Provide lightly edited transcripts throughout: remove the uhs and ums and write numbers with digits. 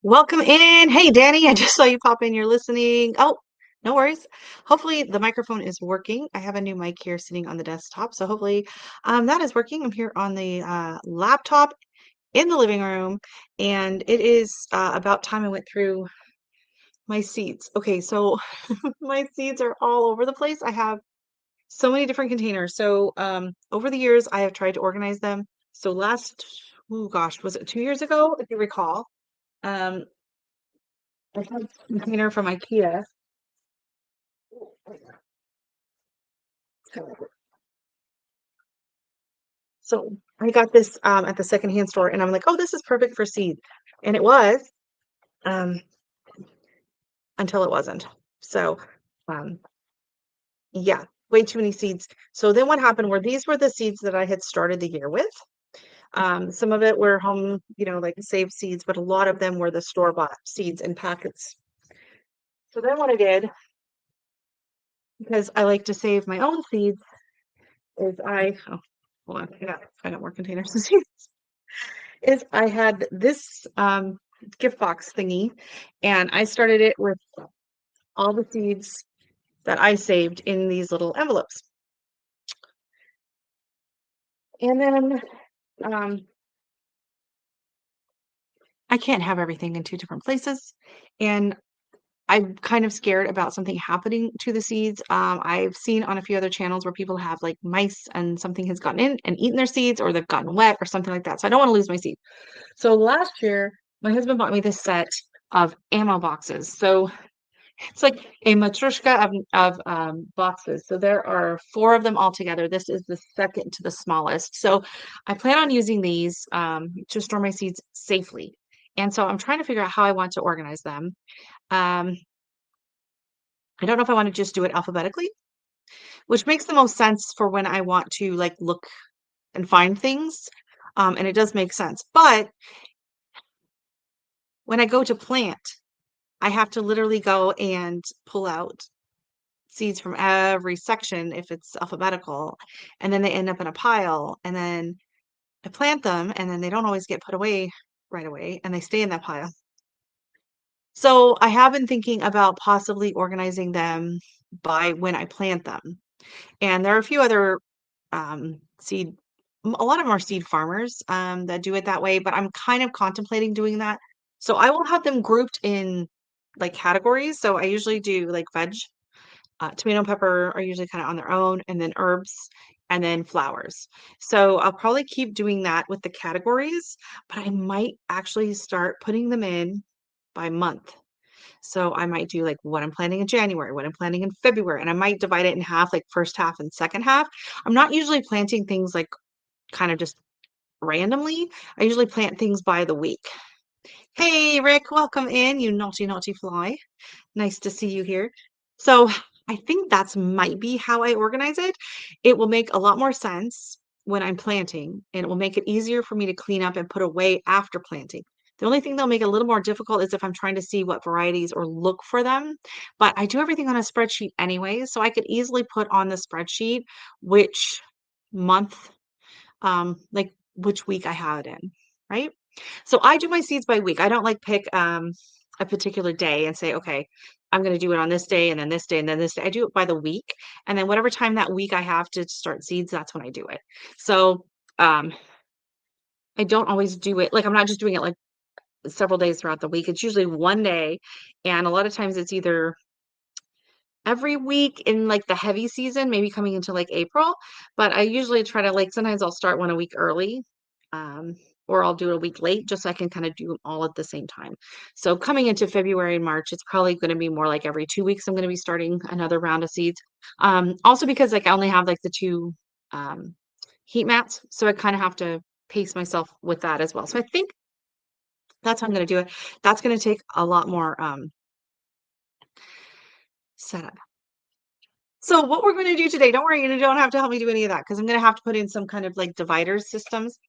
Welcome in. Hey, Danny, I just saw you pop in. You're listening. Oh, no worries. Hopefully the microphone is working. I have a new mic here sitting on the desktop, so hopefully that is working. I'm here on the laptop in the living room, and it is about time I went through my seeds. Okay, so my seeds are all over the place. I have so many different containers. So over the years, I have tried to organize them. So oh gosh, was it 2 years ago, if you recall? Um, I had a container from IKEA. So I got this at the secondhand store, and I'm like, oh, this is perfect for seed. And it was um, until it wasn't. So um, yeah, way too many seeds. So then what happened were these were the seeds that I had started the year with. Some of it were home, like saved seeds, but a lot of them were the store-bought seeds in packets. So then what I did, because I like to save my own seeds, is hold on, I got more containers of seeds. Is I had this gift box thingy, and I started it with all the seeds that I saved in these little envelopes. And then I can't have everything in two different places. And I'm kind of scared about something happening to the seeds. I've seen on a few other channels where people have like mice and something has gotten in and eaten their seeds, or they've gotten wet or something like that. So I don't want to lose my seed. So last year, my husband bought me this set of ammo boxes. So it's like a matryoshka of boxes. So there are four of them all together. This is the second to the smallest. So I plan on using these to store my seeds safely. And so I'm trying to figure out how I want to organize them. Um, I don't know if I want to just do it alphabetically, which makes the most sense for when I want to like look and find things. And it does make sense. But when I go to plant, I have to literally go and pull out seeds from every section if it's alphabetical, and then they end up in a pile, and then I plant them, and then they don't always get put away right away, and they stay in that pile. So I have been thinking about possibly organizing them by when I plant them. And there are a few other seed, a lot of them are seed farmers that do it that way, but I'm kind of contemplating doing that. So I will have them grouped in like categories. So I usually do like veg, tomato and pepper are usually kind of on their own, and then herbs, and then flowers. So I'll probably keep doing that with the categories, but I might actually start putting them in by month. So I might do like what I'm planning in January, what I'm planning in February, and I might divide it in half, like first half and second half. I'm not usually planting things like kind of just randomly. I usually plant things by the week. Hey, Rick, welcome in, you naughty, naughty fly. Nice to see you here. So I think that's might be how I organize it. It will make a lot more sense when I'm planting, and it will make it easier for me to clean up and put away after planting. The only thing that'll make it a little more difficult is if I'm trying to see what varieties or look for them. But I do everything on a spreadsheet anyway, so I could easily put on the spreadsheet which month, like which week I have it in, right? So I do my seeds by week. I don't like pick a particular day and say, okay, I'm going to do it on this day and then this day and then this day. I do it by the week. And then whatever time that week I have to start seeds, that's when I do it. So um, I don't always do it. Like I'm not just doing it like several days throughout the week. It's usually one day. And a lot of times it's either every week in like the heavy season, maybe coming into like April. But I usually try to like sometimes I'll start one a week early. Um, or I'll do it a week late just so I can kind of do them all at the same time. So coming into February and March, it's probably going to be more like every 2 weeks I'm going to be starting another round of seeds. Also because like I only have like the two heat mats, so I kind of have to pace myself with that as well. So I think that's how I'm going to do it. That's going to take a lot more setup. So what we're going to do today, don't worry, you don't have to help me do any of that because I'm going to have to put in some kind of like divider systems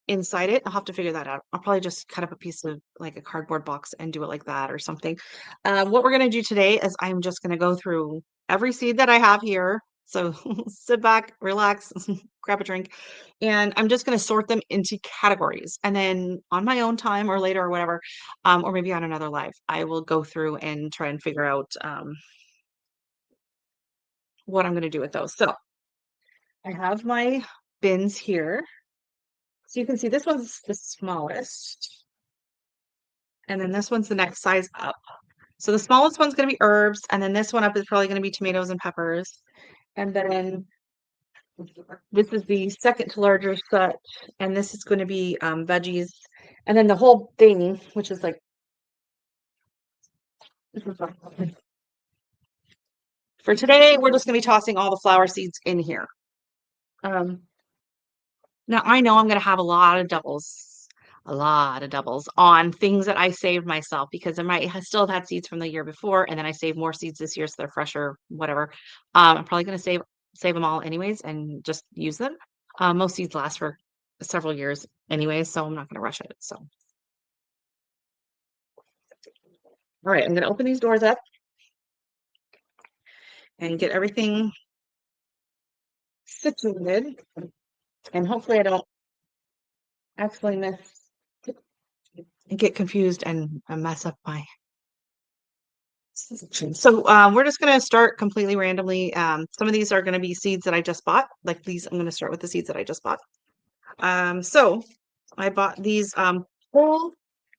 inside it. I'll have to figure that out. I'll probably just cut up a piece of like a cardboard box and do it like that or something. What we're going to do today is I'm just going to go through every seed that I have here. So sit back, relax, grab a drink, and I'm just going to sort them into categories. And then on my own time or later or whatever, or maybe on another live, I will go through and try and figure out what I'm going to do with those. So I have my bins here. So you can see this one's the smallest. And then this one's the next size up. So the smallest one's going to be herbs. And then this one up is probably going to be tomatoes and peppers. And then this is the second to larger set. And this is going to be veggies. And then the whole thing, which is like, for today, we're just going to be tossing all the flower seeds in here. Now I know I'm going to have a lot of doubles on things that I saved myself because I might still have had seeds from the year before, and then I saved more seeds this year, so they're fresher, whatever. I'm probably going to save them all anyways and just use them. Most seeds last for several years anyways, so I'm not going to rush it. So, all right, I'm going to open these doors up and get everything situated, and hopefully I don't accidentally miss and get confused and mess up my section. So we're just going to start completely randomly. Some of these are going to be seeds that I just bought. Like these, I'm going to start with the seeds that I just bought. So I bought these whole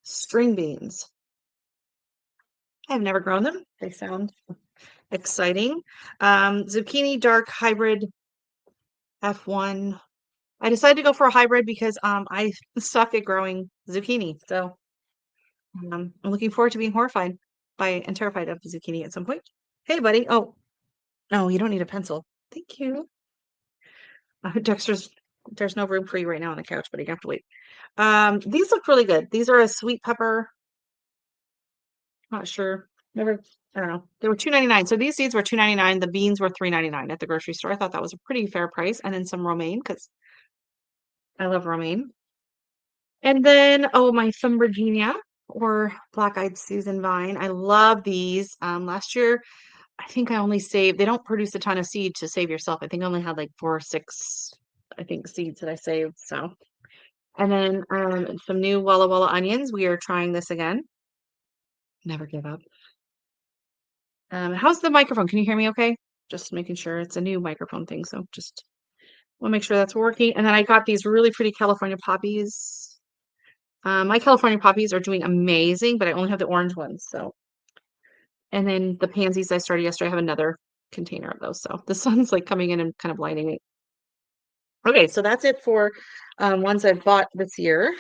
string beans. I've never grown them. They sound exciting. Zucchini dark hybrid F1. I decided to go for a hybrid because I suck at growing zucchini. So I'm looking forward to being horrified by and terrified of zucchini at some point. Hey, buddy. Oh, no, you don't need a pencil. Thank you. There's no room for you right now on the couch, but you have to wait. These look really good. These are a sweet pepper. Not sure. Never, I don't know. They were $2.99. So these seeds were $2.99. The beans were $3.99 at the grocery store. I thought that was a pretty fair price. And then some romaine because I love romaine. And then, oh, my Virginia or black-eyed Susan vine. I love these. Last year, I think I only saved, they don't produce a ton of seed to save yourself. I think I only had like 4 or 6, I think, seeds that I saved. So, and then some new Walla Walla onions. We are trying this again. Never give up. How's the microphone? Can you hear me okay? Just making sure it's a new microphone thing. So just want to make sure that's working. And then I got these really pretty California poppies. My California poppies are doing amazing, but I only have the orange ones. So, and then the pansies I started yesterday, I have another container of those. So the sun's like coming in and kind of blinding me. Okay, so that's it for ones I've bought this year.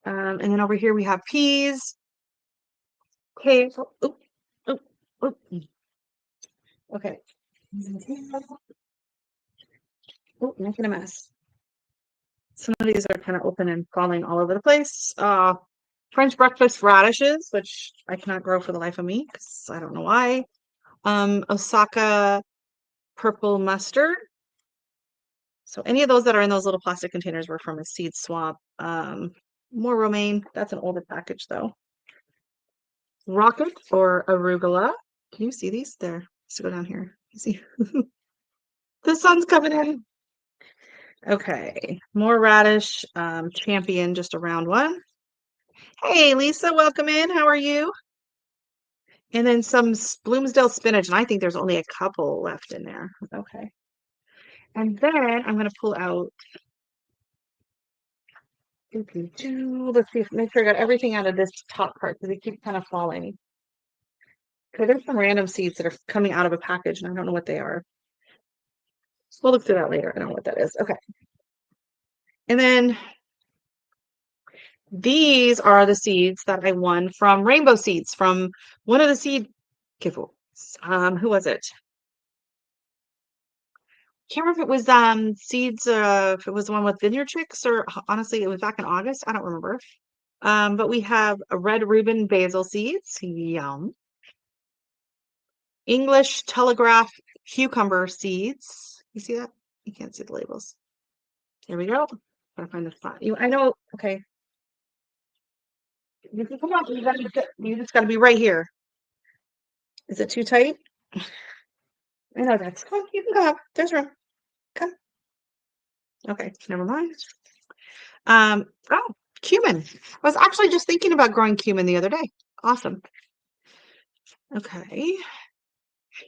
And then over here we have peas. Okay. Oh, oh, oh. Okay. Oh, making a mess. Some of these are kind of open and falling all over the place. French breakfast radishes, which I cannot grow for the life of me because I don't know why. Osaka purple mustard. So any of those that are in those little plastic containers were from a seed swap. More romaine. That's an older package though. Rocket or arugula. Can you see these? There. Let's go down here. You see? The sun's coming in. Okay. More radish. Champion, just a round one. Hey, Lisa, welcome in. How are you? And then some Bloomsdale spinach, and I think there's only a couple left in there. Okay. And then I'm going to pull out. Let's see, make sure I got everything out of this top part because they keep kind of falling. Okay, there's some random seeds that are coming out of a package, and I don't know what they are. We'll look through that later. I don't know what that is. Okay. And then these are the seeds that I won from Rainbow Seeds from one of the seed giveaways. Who was it? Can't remember if it was seeds, if it was the one with Vineyard Chicks or honestly it was back in August. I don't remember. But we have a red Reuben basil seeds. Yum. English Telegraph cucumber seeds. You see that? You can't see the labels. There we go. Gotta find the spot. I know. Okay. Come on. You just gotta be right here. Is it too tight? I know that's. Come on, you can go up. There's room. Come. Okay, never mind. Oh, cumin. I was actually just thinking about growing cumin the other day. Awesome. Okay.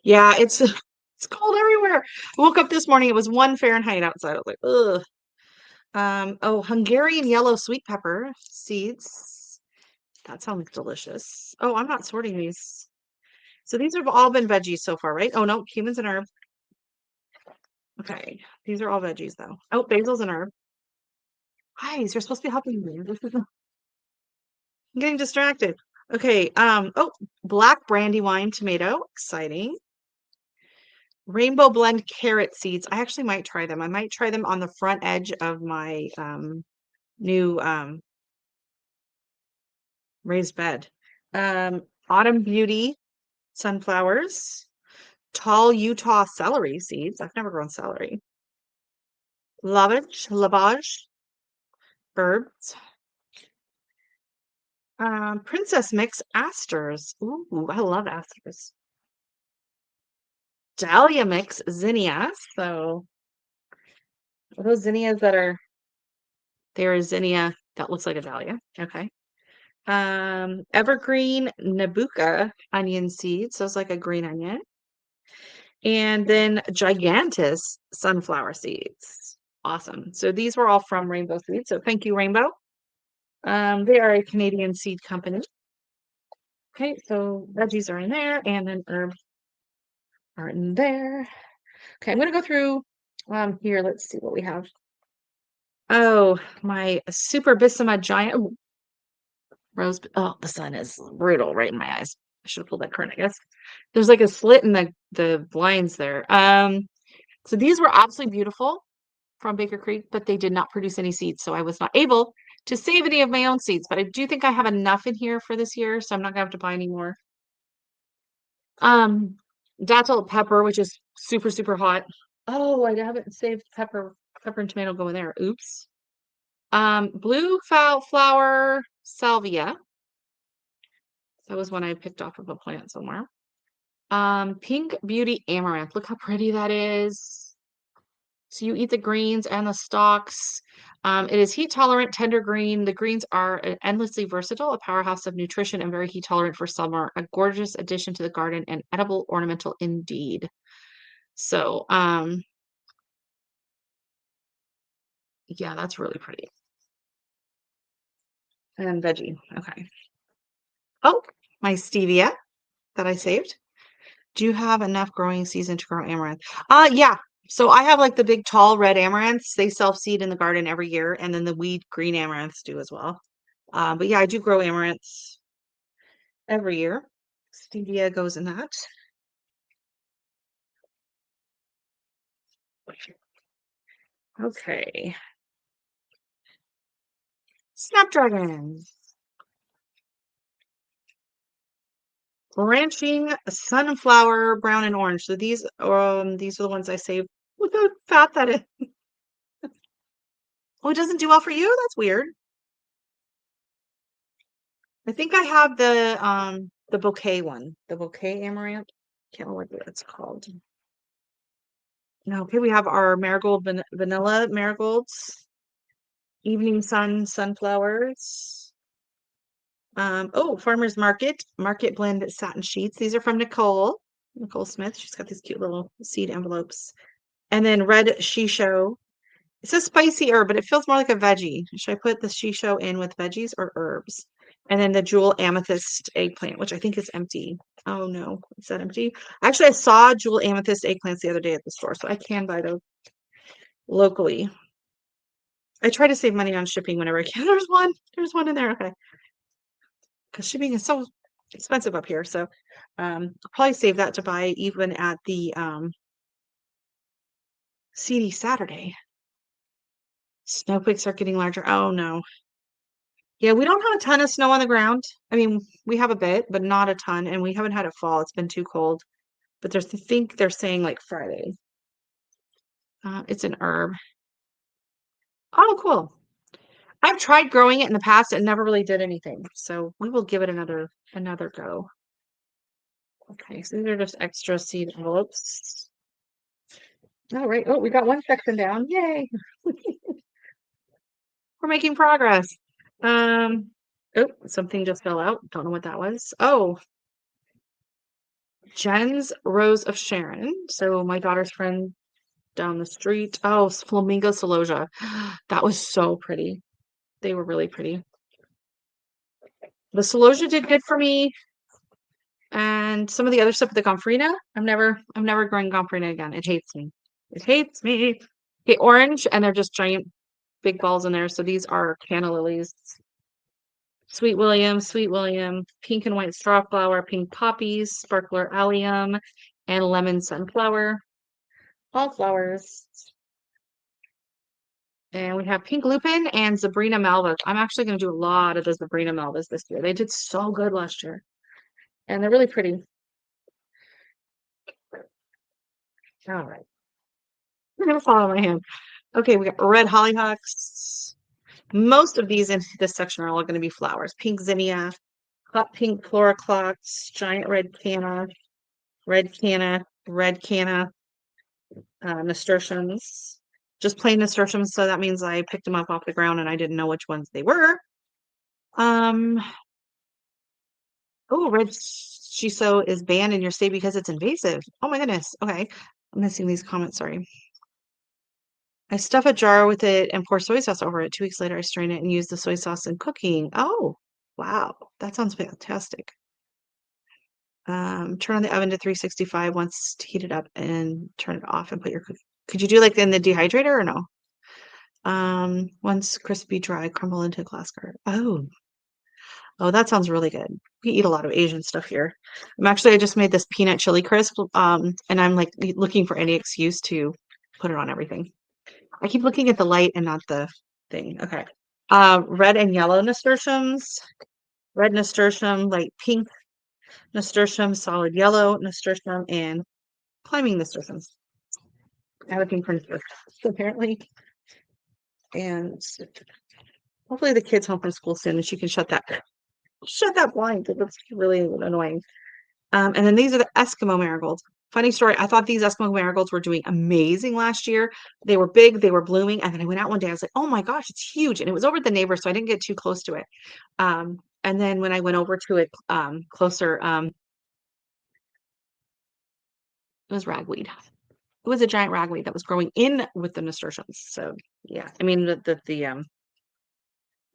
Yeah, it's it's cold everywhere. I woke up this morning, it was 1 Fahrenheit outside. I was like, ugh. Oh, Hungarian yellow sweet pepper seeds. That sounds delicious. Oh, I'm not sorting these. So these have all been veggies so far, right? Oh no, cumin's an herb. Okay, these are all veggies though. Oh, basil's an herb. Guys, you're supposed to be helping me. I'm getting distracted. Okay, oh, black brandywine tomato, exciting. Rainbow blend carrot seeds. I actually might try them. I might try them on the front edge of my new raised bed. Autumn beauty sunflowers. Tall Utah celery seeds. I've never grown celery. Lavage herbs. Princess mix asters. Ooh, I love asters. Dahlia mix zinnias. So are those zinnias that are there is zinnia that looks like a dahlia. Okay. Evergreen Nabucca onion seeds. So it's like a green onion. And then gigantus sunflower seeds. Awesome. So these were all from Rainbow Seeds. So thank you, Rainbow. They are a Canadian seed company. Okay, so veggies are in there, and then herbs are in there. Okay, I'm gonna go through here. Let's see what we have. Oh, my Superbissima giant rose. Oh, the sun is brutal right in my eyes. I should have pulled that curtain, I guess. There's like a slit in the blinds there. So these were absolutely beautiful from Baker Creek, but they did not produce any seeds, so I was not able to save any of my own seeds. But I do think I have enough in here for this year, so I'm not gonna have to buy any more. Um, Dattel pepper, which is super, super hot. Oh, I haven't saved pepper and tomato go in there. Oops. Blue flower salvia. That was one I picked off of a plant somewhere. Pink beauty amaranth. Look how pretty that is. So you eat the greens and the stalks. It is heat tolerant, tender green. The greens are endlessly versatile, a powerhouse of nutrition and very heat tolerant for summer. A gorgeous addition to the garden and edible ornamental indeed. So, yeah, that's really pretty. And veggie. Okay. Oh, my stevia that I saved. Do you have enough growing season to grow amaranth? Yeah. So I have like the big tall red amaranths. They self-seed in the garden every year, and then the weed green amaranths do as well. But yeah, I do grow amaranths every year. Stevia goes in that. Okay. Snapdragons. Branching sunflower, brown and orange. So these are the ones I saved. Look how fat that is. Oh, it doesn't do well for you? That's weird. I think I have the bouquet one. The bouquet amaranth. Can't remember what it's called. No, okay, we have our marigold vanilla marigolds, evening sun sunflowers. Oh, farmer's market blend satin sheets. These are from Nicole Smith. She's got these cute little seed envelopes. And then red shisho. It says spicy herb, but it feels more like a veggie. Should I put the shisho in with veggies or herbs? And then the jewel amethyst eggplant, which I think is empty. Oh no, is that empty? Actually, I saw jewel amethyst eggplants the other day at the store, so I can buy those locally. I try to save money on shipping whenever I can. There's one in there. Okay. Because shipping is so expensive up here. So I'll probably save that to buy even at the CD Saturday. Snowflakes are getting larger. Oh no. Yeah, we don't have a ton of snow on the ground. I mean, we have a bit, but not a ton, and we haven't had a fall. It's been too cold. But I think they're saying like Friday. It's an herb. Oh, cool. I've tried growing it in the past and never really did anything. So we will give it another go. Okay, so these are just extra seed envelopes. All right. Oh, we got one section down. Yay. We're making progress. Um, oh, something just fell out. Don't know what that was. Oh, Jen's Rose of Sharon. So my daughter's friend down the street. Oh, Flamingo Celosia. That was so pretty. They were really pretty. The Celosia did good for me. And some of the other stuff with the Gomphrena, I'm never growing Gomphrena again. It hates me. It hates me. Okay, orange, and they're just giant big balls in there. So these are canna lilies. Sweet William, pink and white strawflower, pink poppies, sparkler allium, and lemon sunflower. All flowers. And we have pink lupin and Sabrina malvas. I'm actually going to do a lot of the Sabrina malvas this year. They did so good last year. And they're really pretty. All right. I'm going to follow my hand. Okay, we got red hollyhocks. Most of these in this section are all going to be flowers. Pink zinnia, hot pink chloroclox, giant red canna, nasturtiums. Just plain nasturtiums, so that means I picked them up off the ground and I didn't know which ones they were. Um, oh, red shiso is banned in your state because it's invasive. Oh my goodness. Okay. I'm missing these comments, sorry. I stuff a jar with it and pour soy sauce over it. 2 weeks later, I strain it and use the soy sauce in cooking. Oh, wow. That sounds fantastic. Turn on the oven to 365 once heated up and turn it off and put your could you do like in the dehydrator or no? Once crispy dry, crumble into a glass guard. Oh, that sounds really good. We eat a lot of Asian stuff here. I just made this peanut chili crisp, and I'm like looking for any excuse to put it on everything. I keep looking at the light and not the thing. Okay. Red and yellow nasturtiums, red nasturtium, light pink nasturtium, solid yellow nasturtium, and climbing nasturtiums. I'm looking for nasturtiums apparently. And hopefully the kid's home from school soon and she can shut that blind because it's really annoying. And then these are the Eskimo marigolds. Funny story, I thought these Eskimo marigolds were doing amazing last year. They were big, they were blooming, and then I went out one day, I was like, oh my gosh, it's huge. And it was over at the neighbor, so I didn't get too close to it. And then when I went over to it closer, it was ragweed. It was a giant ragweed that was growing in with the nasturtiums. So yeah, I mean the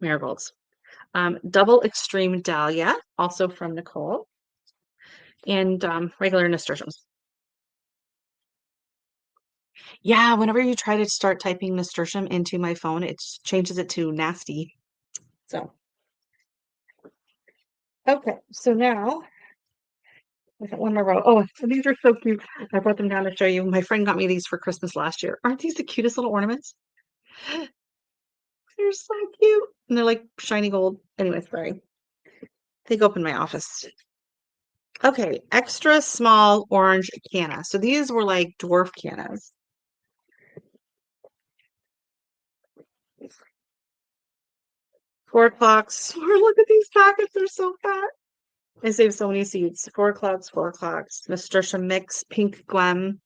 marigolds. Double extreme dahlia, also from Nicole, and regular nasturtiums. Yeah, whenever you try to start typing nasturtium into my phone, it changes it to nasty. So, okay, so now I got one more row. Oh, so these are so cute. I brought them down to show you. My friend got me these for Christmas last year. Aren't these the cutest little ornaments? They're so cute. And they're like shiny gold. Anyway, sorry. They go up in my office. Okay, extra small orange canna. So these were like dwarf cannas. 4 o'clocks. Look at these packets. They're so fat. I saved so many seeds. 4 o'clocks, 4 o'clocks. Nasturtium mix, pink glam.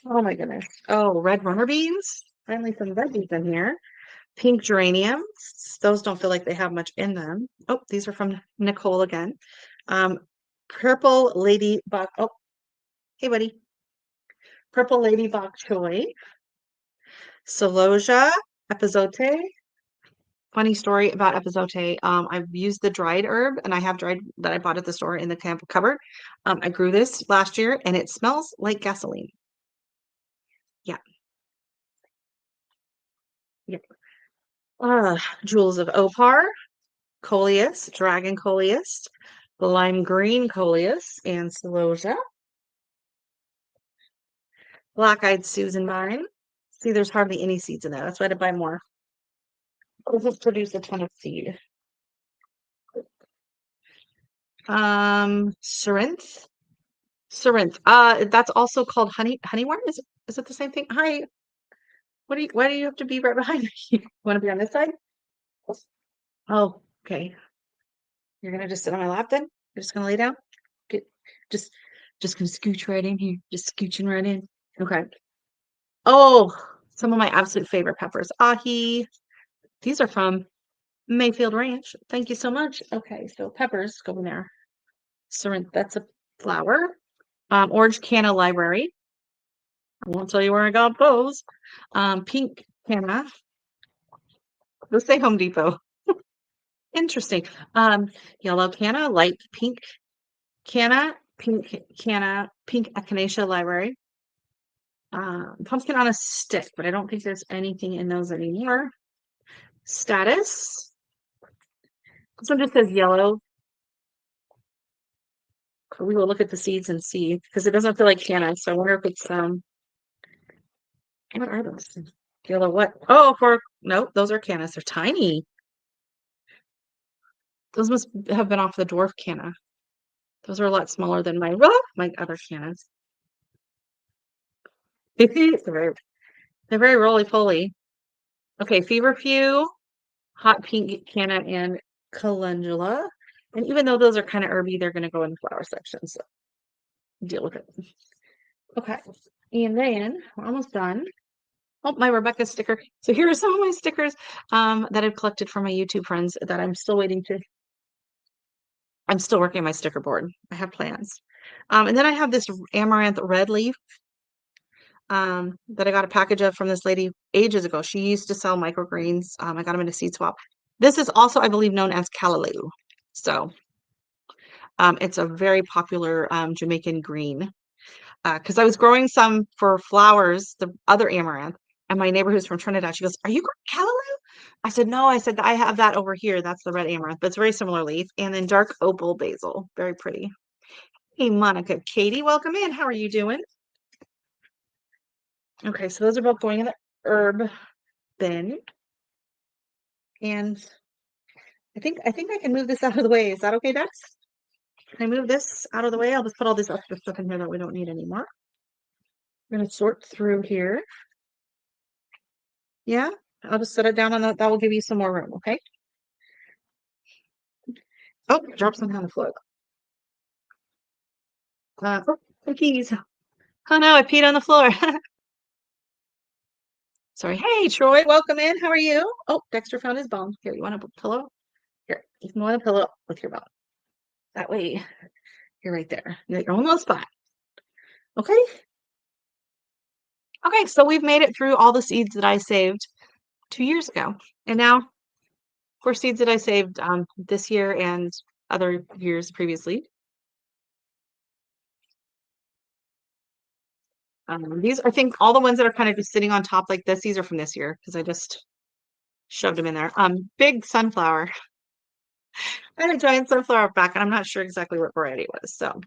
Oh my goodness. Oh, red runner beans. Finally some veggies in here. Pink geraniums. Those don't feel like they have much in them. Oh, these are from Nicole again. Um, purple lady bok. Oh, hey buddy. Purple lady bok choy. Celosia, epizote. Funny story about epizote. I've used the dried herb and I have dried that I bought at the store in the camp cupboard. I grew this last year and it smells like gasoline. Yeah. Yeah. Jewels of Opar, Coleus, Dragon Coleus, Lime Green Coleus, and Celosia. Black-eyed Susan vine. See, there's hardly any seeds in there. That's why I had to buy more. This has produced a ton of seed. Cerinthe. Cerinthe. That's also called honeyworm. Is it the same thing? Hi. Why do you have to be right behind me? You want to be on this side? Oh, okay. You're gonna just sit on my lap then? You're just gonna lay down? Get just gonna scooch right in here. Just scooching right in. Okay. Oh, some of my absolute favorite peppers. Ahi. These are from Mayfield Ranch. Thank you so much. Okay, so peppers go in there. Sorrent, that's a flower. Orange Canna Library. I won't tell you where I got those. Pink Canna. Let's say Home Depot. Interesting. Yellow Canna, light pink Canna, pink Canna, pink Echinacea Library. Pumpkin on a stick, but I don't think there's anything in those anymore. Status. This one just says yellow. We will look at the seeds and see because it doesn't feel like canna. So I wonder if it's what are those? Yellow what? Oh, no, those are cannas. They're tiny. Those must have been off the dwarf canna. Those are a lot smaller than my other cannas. They're very roly-poly. Okay, feverfew, hot pink canna, and calendula. And even though those are kind of herby, they're going to go in the flower section. So deal with it. Okay. And then we're almost done. Oh, my Rebecca sticker. So here are some of my stickers that I've collected from my YouTube friends that I'm still I'm still working on my sticker board. I have plans. And then I have this amaranth red leaf that I got a package of from this lady ages ago. She used to sell microgreens. I got them in a seed swap. This is also, I believe, known as callaloo. So it's a very popular Jamaican green. Because I was growing some for flowers, the other amaranth, and my neighbor who's from Trinidad, she goes, "Are you growing callaloo?" I said, "No." I said, "I have that over here. That's the red amaranth, but it's very similar leaf." And then dark opal basil, very pretty. Hey, Monica, Katie, welcome in. How are you doing? Okay, so those are both going in the herb bin, and I think I can move this out of the way. Is that okay, Dex? Can I move this out of the way? I'll just put all this extra stuff in here that we don't need anymore. I'm gonna sort through here. Yeah, I'll just set it down on that will give you some more room, okay? Oh, drop something on the floor. Cookies. Oh no, I peed on the floor. Sorry. Hey, Troy, welcome in. How are you? Oh, Dexter found his bone. Here, you want a pillow? Here, you can want a pillow with your bone. That way, you're right there. You're almost spot. Okay. Okay, so we've made it through all the seeds that I saved 2 years ago. And now for seeds that I saved this year and other years previously. These, I think all the ones that are kind of just sitting on top like this, these are from this year because I just shoved them in there. Big sunflower. I had a giant sunflower back, and I'm not sure exactly what variety it was. So,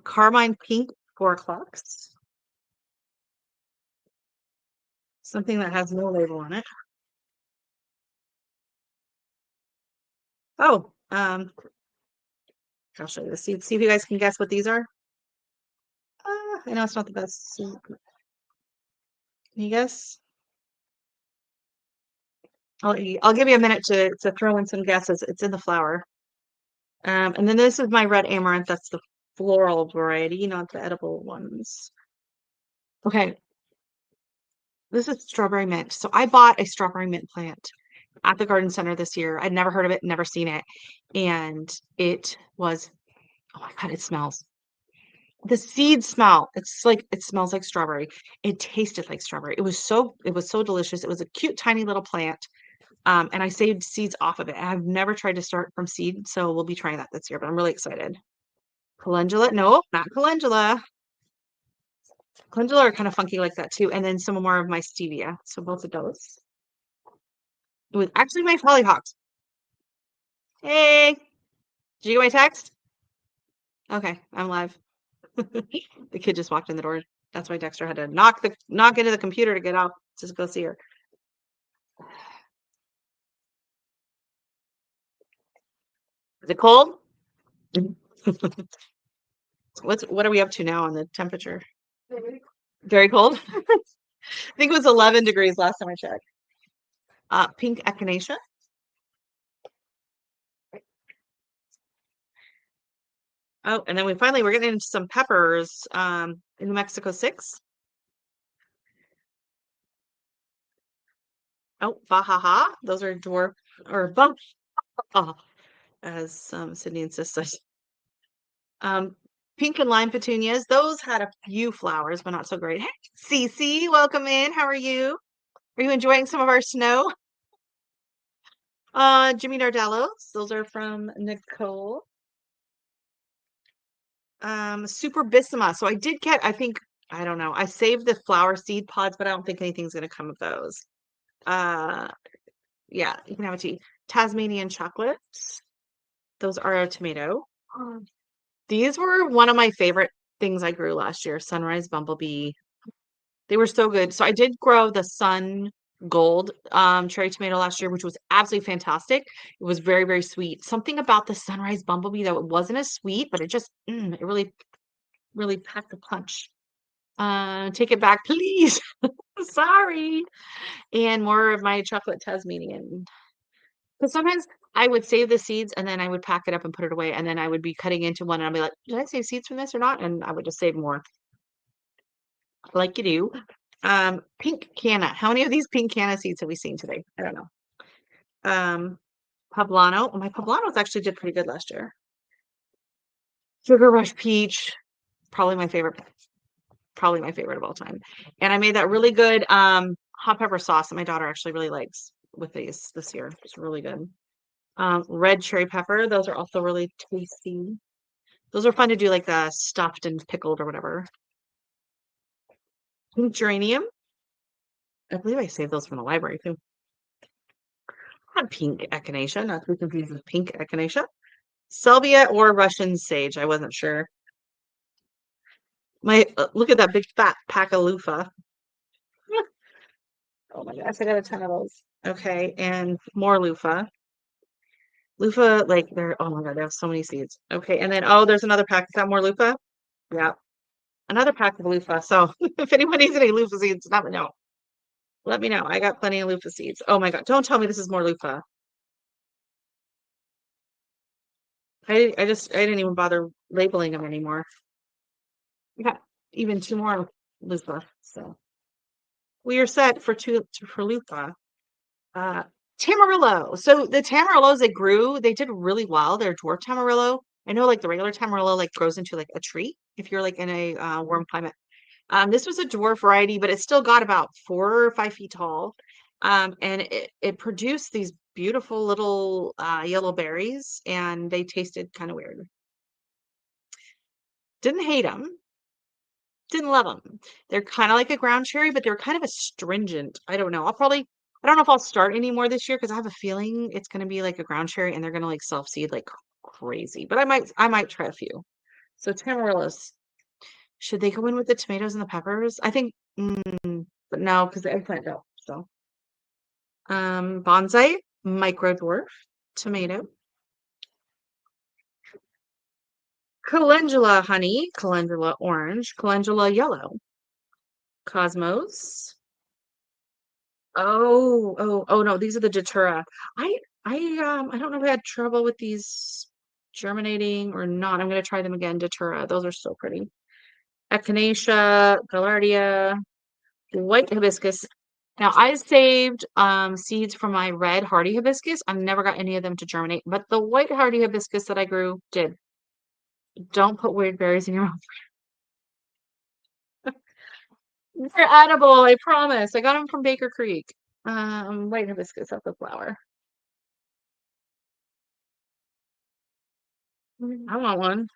carmine pink 4 o'clocks. Something that has no label on it. Oh, I'll show you the seeds. See if you guys can guess what these are. I know it's not the best. Can you guess? I'll give you a minute to throw in some guesses. It's in the flower. And then this is my red amaranth. That's the floral variety, not the edible ones. Okay. This is strawberry mint. So I bought a strawberry mint plant at the garden center this year. I'd never heard of it, never seen it. And it was, oh my God, it smells. The seed smell. It's like it smells like strawberry. It tasted like strawberry. It was so delicious. It was a cute, tiny little plant. And I saved seeds off of it. I've never tried to start from seed, so we'll be trying that this year, but I'm really excited. Calendula? No, not calendula. Calendula are kind of funky like that too. And then some more of my stevia. So both of those. It was actually my hollyhocks. Hey, did you get my text? Okay, I'm live. The kid just walked in the door. That's why Dexter had to knock into the computer to get out to go see her. Is it cold? What are we up to now on the temperature? Very cold. I think it was 11 degrees last time I checked. Pink echinacea. Oh, and then we're getting into some peppers. In New Mexico 6. Oh, Bajaha. Those are dwarf or bump, as Sydney insisted. Pink and lime petunias. Those had a few flowers, but not so great. Hey, Cece, welcome in. How are you? Are you enjoying some of our snow? Jimmy Nardellos. Those are from Nicole. Super Bissima. So I did get, I think, I don't know. I saved the flower seed pods, but I don't think anything's gonna come of those. Uh, yeah, you can have a tea. Tasmanian chocolates. Those are a tomato. These were one of my favorite things I grew last year. Sunrise Bumblebee. They were so good. So I did grow the Sun Gold cherry tomato last year, which was absolutely fantastic. It was very, very sweet. Something about the Sunrise Bumblebee that it wasn't as sweet, but it just it really, really packed a punch. Take it back, please. Sorry. And more of my chocolate Tasmanian. Because sometimes I would save the seeds and then I would pack it up and put it away. And then I would be cutting into one and I'd be like, did I save seeds from this or not? And I would just save more like you do. Pink canna. How many of these pink canna seeds have we seen today? I don't know. Um, Poblano. Oh, my poblanos actually did pretty good last year. Sugar Rush Peach. Probably my favorite. Probably my favorite of all time. And I made that really good hot pepper sauce that my daughter actually really likes with these this year. It's really good. Red cherry pepper. Those are also really tasty. Those are fun to do like stuffed and pickled or whatever. Pink geranium. I believe I saved those from the library too. Not pink echinacea, not to be confused with pink echinacea. Salvia or Russian sage. I wasn't sure. My look at that big fat pack of loofah. Oh my gosh, I got a ton of those. Okay, and more loofah. Loofah, like they're oh my god, they have so many seeds. Okay, and then oh, there's another pack. Is that more loofah? Yeah, another pack of loofah. So if anyone needs any loofah seeds, let me know. Let me know. I got plenty of loofah seeds. Oh my god, don't tell me this is more loofah. I didn't even bother labeling them anymore. We got even two more loofah. So we are set for for loofah. Uh, Tamarillo. So the tamarillos that grew, they did really well. They're dwarf tamarillo. I know like the regular tamarillo like grows into like a tree if you're like in a warm climate. This was a dwarf variety, but it still got about 4 or 5 feet tall. And it produced these beautiful little yellow berries, and they tasted kind of weird. Didn't hate them, didn't love them. They're kind of like a ground cherry, but they're kind of astringent. I don't know. I don't know if I'll start any more this year because I have a feeling it's going to be like a ground cherry and they're going to like self seed like crazy. But I might try a few. So tamarillos, should they go in with the tomatoes and the peppers? I think, but no, because the eggplant don't. So, bonsai, micro dwarf, tomato, calendula honey, calendula orange, calendula yellow, cosmos. Oh no, these are the datura. I I don't know if I had trouble with these germinating or not. I'm gonna try them again. Datura. Those are so pretty. Echinacea, Gaillardia, white hibiscus. Now I saved seeds from my red hardy hibiscus. I've never got any of them to germinate, but the white hardy hibiscus that I grew did. Don't put weird berries in your mouth. They're edible, I promise. I got them from Baker Creek. White hibiscus, that's a flower. I want one.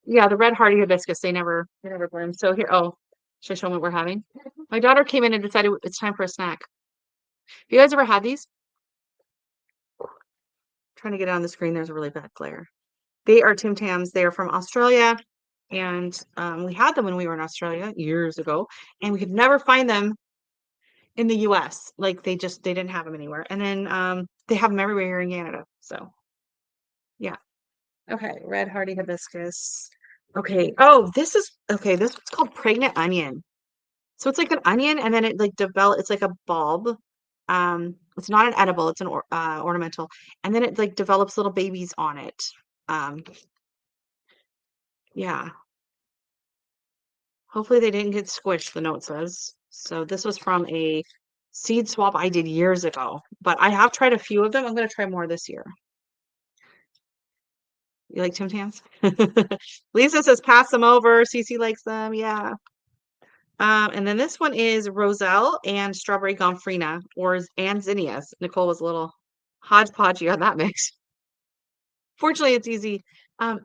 Yeah, the red hardy hibiscus, they never bloom. So here, oh, should I show them what we're having? My daughter came in and decided it's time for a snack. Have you guys ever had these? Trying to get it on the screen, there's a really bad glare. They are Tim Tams. They are from Australia. And we had them when we were in Australia years ago, and we could never find them in the US. Like they didn't have them anywhere. And then they have them everywhere here in Canada. So yeah. Okay, red hardy hibiscus. Okay. Oh, this is okay. This one's called pregnant onion. So it's like an onion, and then it like it's like a bulb. It's not an edible, it's an ornamental, and then it like develops little babies on it. Um, Yeah. Hopefully they didn't get squished, the note says. So this was from a seed swap I did years ago, but I have tried a few of them. I'm going to try more this year. You like Tim Tams? Lisa says pass them over. Cece likes them. Yeah. And then this one is Roselle and Strawberry Gomphrena and zinnias. Nicole was a little hodgepodgey on that mix. Fortunately, it's easy. Um,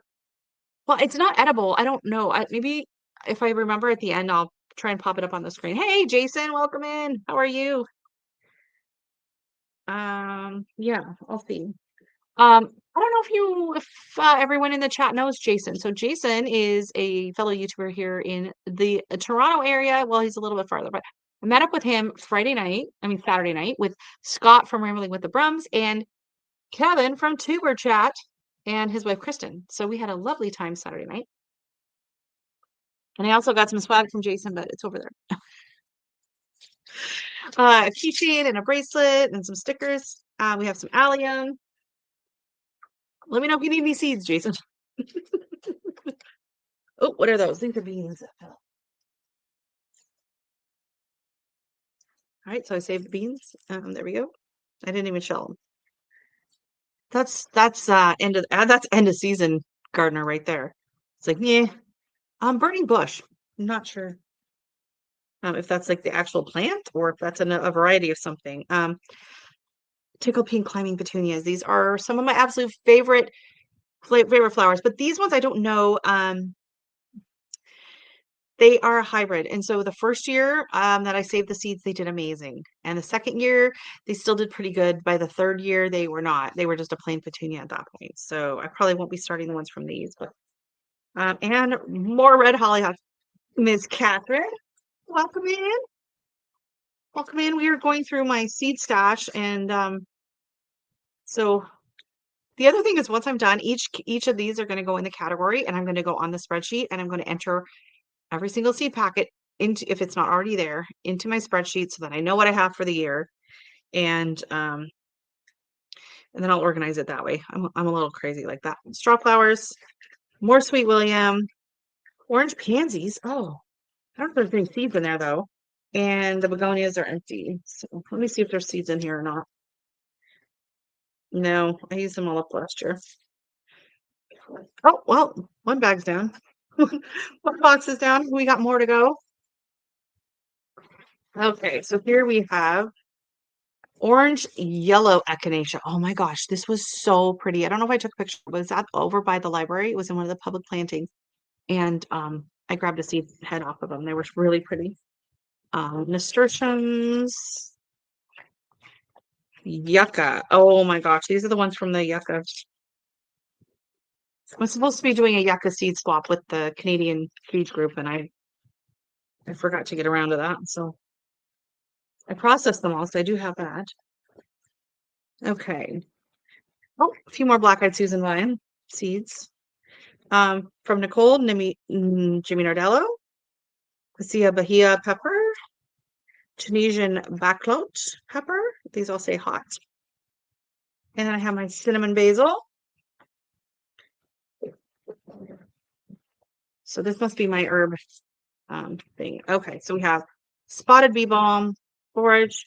well, it's not edible. I don't know. Maybe if I remember at the end, I'll try and pop it up on the screen. Hey, Jason, welcome in. How are you? Yeah, I'll see. I don't know if everyone in the chat knows Jason. So Jason is a fellow YouTuber here in the Toronto area. Well, he's a little bit farther, but I met up with him Saturday night with Scott from Rambling with the Brums and Kevin from Tuber Chat and his wife Kristen. So we had a lovely time Saturday night. And I also got some swag from Jason, but it's over there. A keychain and a bracelet and some stickers. We have some allium. Let me know if you need any seeds, Jason. Oh, what are those? These are beans. All right, so I saved the beans. There we go. I didn't even shell them. That's end of season gardener right there. It's like, yeah. Burning bush. I'm not sure if that's like the actual plant or if that's a variety of something. Tickle pink climbing petunias. These are some of my absolute favorite flowers, but these ones I don't know. They are a hybrid. And so the first year that I saved the seeds, they did amazing. And the second year, they still did pretty good. By the third year, they were not. They were just a plain petunia at that point. So I probably won't be starting the ones from these. But and more red hollyhock. Ms. Catherine, welcome in. Welcome in. We are going through my seed stash. And so the other thing is once I'm done, each of these are going to go in the category and I'm going to go on the spreadsheet and I'm going to enter every single seed packet into, if it's not already there, into my spreadsheet so that I know what I have for the year. And then I'll organize it that way. I'm a little crazy like that. Straw flowers, more Sweet William, orange pansies. Oh, I don't know if there's any seeds in there though. And the begonias are empty. So let me see if there's seeds in here or not. No, I used them all up last year. Oh, well, one bag's down. One box is down. We got more to go. Okay, so here we have orange yellow echinacea. Oh my gosh, this was so pretty. I don't know if I took a picture, but it's over by the library. It was in one of the public plantings. And I grabbed a seed head off of them. They were really pretty. Nasturtiums. Yucca. Oh my gosh, these are the ones from the yucca. I'm supposed to be doing a yucca seed swap with the Canadian seed group, and I forgot to get around to that. So I processed them all, so I do have that. Okay. Oh, a few more black-eyed Susan vine seeds. From Nicole, Jimmy Nardello, Cassia Bahia pepper, Tunisian baclote pepper. These all say hot. And then I have my cinnamon basil. So this must be my herb thing. Okay, so we have spotted bee balm, forage,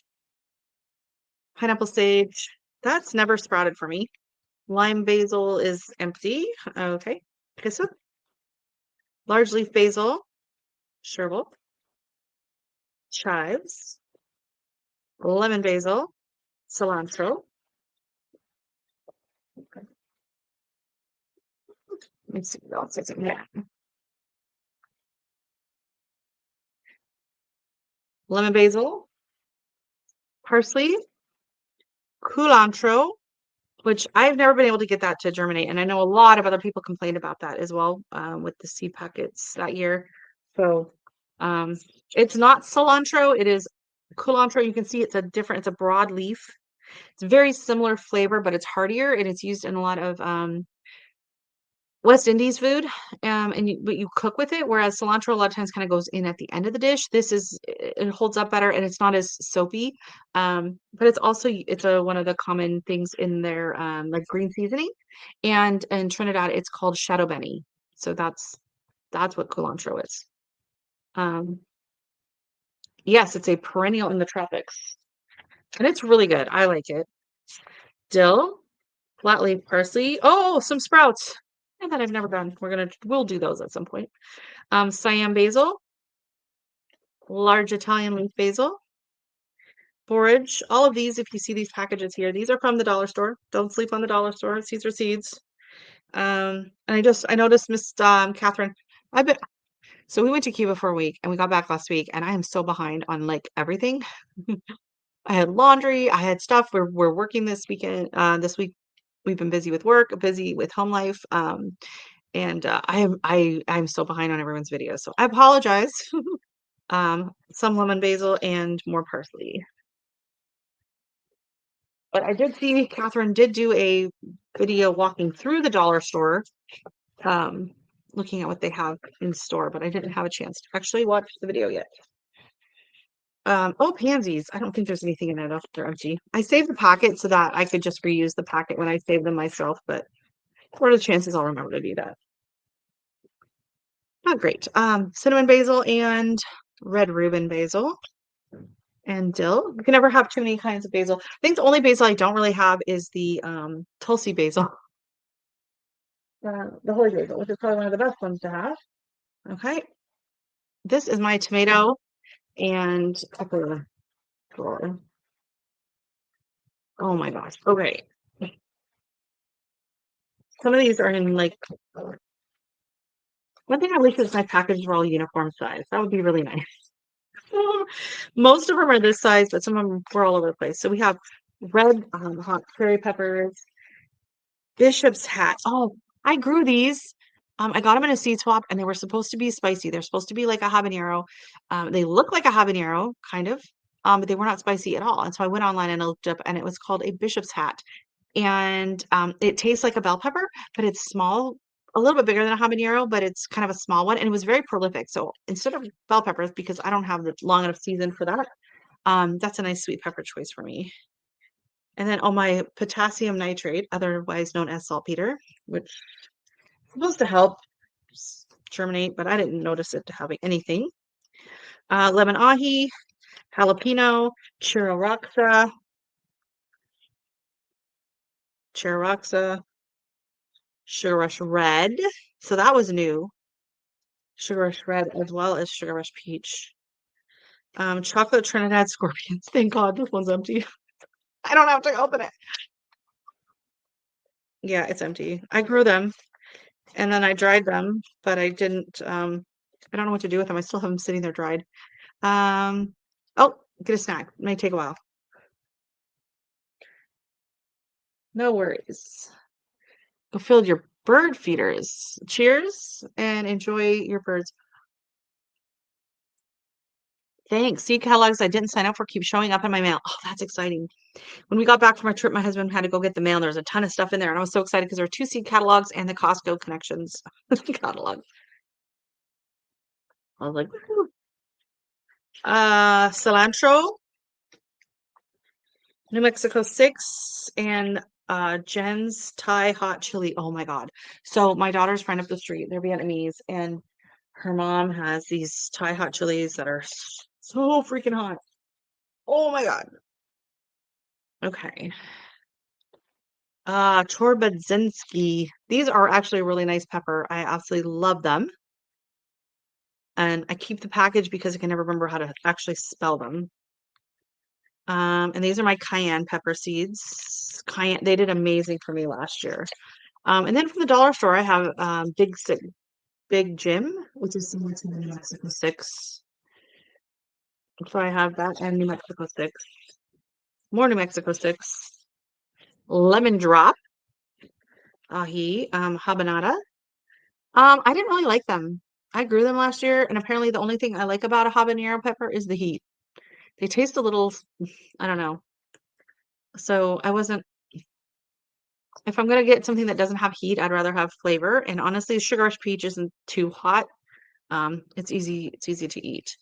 pineapple sage. That's never sprouted for me. Lime basil is empty. Okay, this one. Large leaf basil, chervil, chives, lemon basil, cilantro. Okay. Let me see what else is in here. Lemon basil, parsley, culantro, which I've never been able to get that to germinate. And I know a lot of other people complained about that as well with the seed packets that year. So it's not cilantro, it is culantro. You can see it's a broad leaf. It's very similar flavor, but it's heartier and it's used in a lot of West Indies food, but you cook with it, whereas cilantro a lot of times kind of goes in at the end of the dish. It holds up better and it's not as soapy. But it's one of the common things in their like green seasoning. And in Trinidad, it's called shadow benny. So that's That's what cilantro is. Um, yes, it's a perennial in the tropics, and it's really good. I like it. Dill, flat leaf parsley. Oh, some sprouts. Yeah, that I've never done. We'll do those at some point. Siam basil, large Italian leaf basil, borage. All of these, if you see these packages here, these are from the dollar store. Don't sleep on the dollar store. Seeds are seeds. And I noticed Miss Catherine. I've been So we went to Cuba for a week and we got back last week, and I am so behind on like everything. I had laundry, I had stuff. We're working this weekend. This week we've been busy with work, busy with home life. And I'm so behind on everyone's videos. So I apologize. Some lemon basil and more parsley. But I did see Catherine did do a video walking through the dollar store, um, looking at what they have in store, but I didn't have a chance to actually watch the video yet. Oh, pansies. I don't think there's anything in it after they're empty. I saved the packet so that I could just reuse the packet when I save them myself, but what are the chances I'll remember to do that? Not great. Cinnamon basil and red Reuben basil and dill. You can never have too many kinds of basil. I think the only basil I don't really have is the Tulsi basil. The holy basil, which is probably one of the best ones to have. Okay. This is my tomato and pepper drawer. Oh my gosh. Okay. Some of these are in like one thing I wish is my packages were all uniform size. That would be really nice. Most of them are this size, but some of them were all over the place. So we have red hot cherry peppers, Bishop's hat. Oh, I grew these. I got them in a seed swap, and they were supposed to be spicy. They're supposed to be like a habanero. They look like a habanero, kind of, but they were not spicy at all. And so I went online and I looked up, and it was called a Bishop's hat. And it tastes like a bell pepper, but it's small, a little bit bigger than a habanero, but it's kind of a small one, and it was very prolific. So instead of bell peppers, because I don't have the long enough season for that, that's a nice sweet pepper choice for me. And then on my potassium nitrate, otherwise known as saltpeter, which is supposed to help germinate, but I didn't notice it having anything. Lemon ahi, jalapeno, chiroroxa, Sugar Rush Red. So that was new. Sugar Rush Red as well as Sugar Rush Peach. Chocolate Trinidad Scorpions. Thank God this one's empty. I don't have to open it. Yeah, it's empty. I grew them and then I dried them, but I didn't I don't know what to do with them. I still have them sitting there dried. Oh, get a snack. It may take a while. No worries. Go fill your bird feeders. Cheers and enjoy your birds. Thanks. See, catalogs I didn't sign up for keep showing up in my mail. Oh, that's exciting. When we got back from our trip, my husband had to go get the mail, and there was a ton of stuff in there, and I was so excited because there were 2 seed catalogs and the Costco Connections catalog. I was like, woo. Cilantro, New Mexico 6, and Jen's Thai hot chili. Oh my God. So my daughter's friend up the street, they're Vietnamese, and her mom has these Thai hot chilies that are so freaking hot. Oh my God. Okay. Chorbadzinski. These are actually a really nice pepper. I absolutely love them. And I keep the package because I can never remember how to actually spell them. And these are my cayenne pepper seeds. Cayenne, they did amazing for me last year. And then from the dollar store, I have Big Jim, which is similar to the New Mexico 6. So I have that and New Mexico 6. More New Mexico 6. Lemon drop. Ahi. Habanada. I didn't really like them. I grew them last year, and apparently the only thing I like about a habanero pepper is the heat. They taste a little, I don't know. So I wasn't, if I'm gonna get something that doesn't have heat, I'd rather have flavor. And honestly, Sugar Rush Peach isn't too hot. It's easy to eat.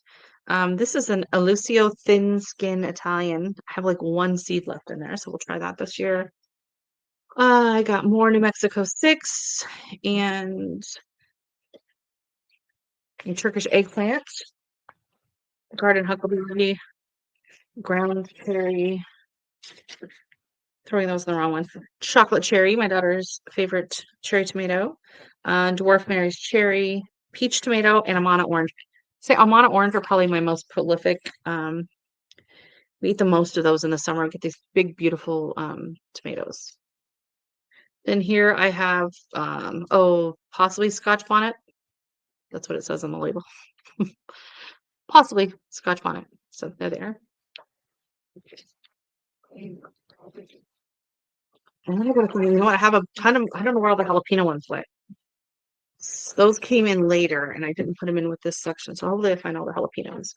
This is an Alucio Thin Skin Italian. I have like 1 seed left in there, so we'll try that this year. I got more New Mexico 6 and A Turkish eggplant, garden huckleberry, ground cherry. Throwing those in the wrong one. Chocolate cherry, my daughter's favorite cherry tomato. Dwarf Mary's cherry, peach tomato, and Amana orange. Say Amana orange are probably my most prolific. We eat the most of those in the summer. We get these big, beautiful tomatoes. Then here I have, possibly Scotch bonnet. That's what it says on the label. Possibly Scotch bonnet. So they're there. And then I gotta you know what? I have a ton of, I don't know where all the jalapeno ones went. Those came in later and I didn't put them in with this section. So hopefully I find all the jalapenos.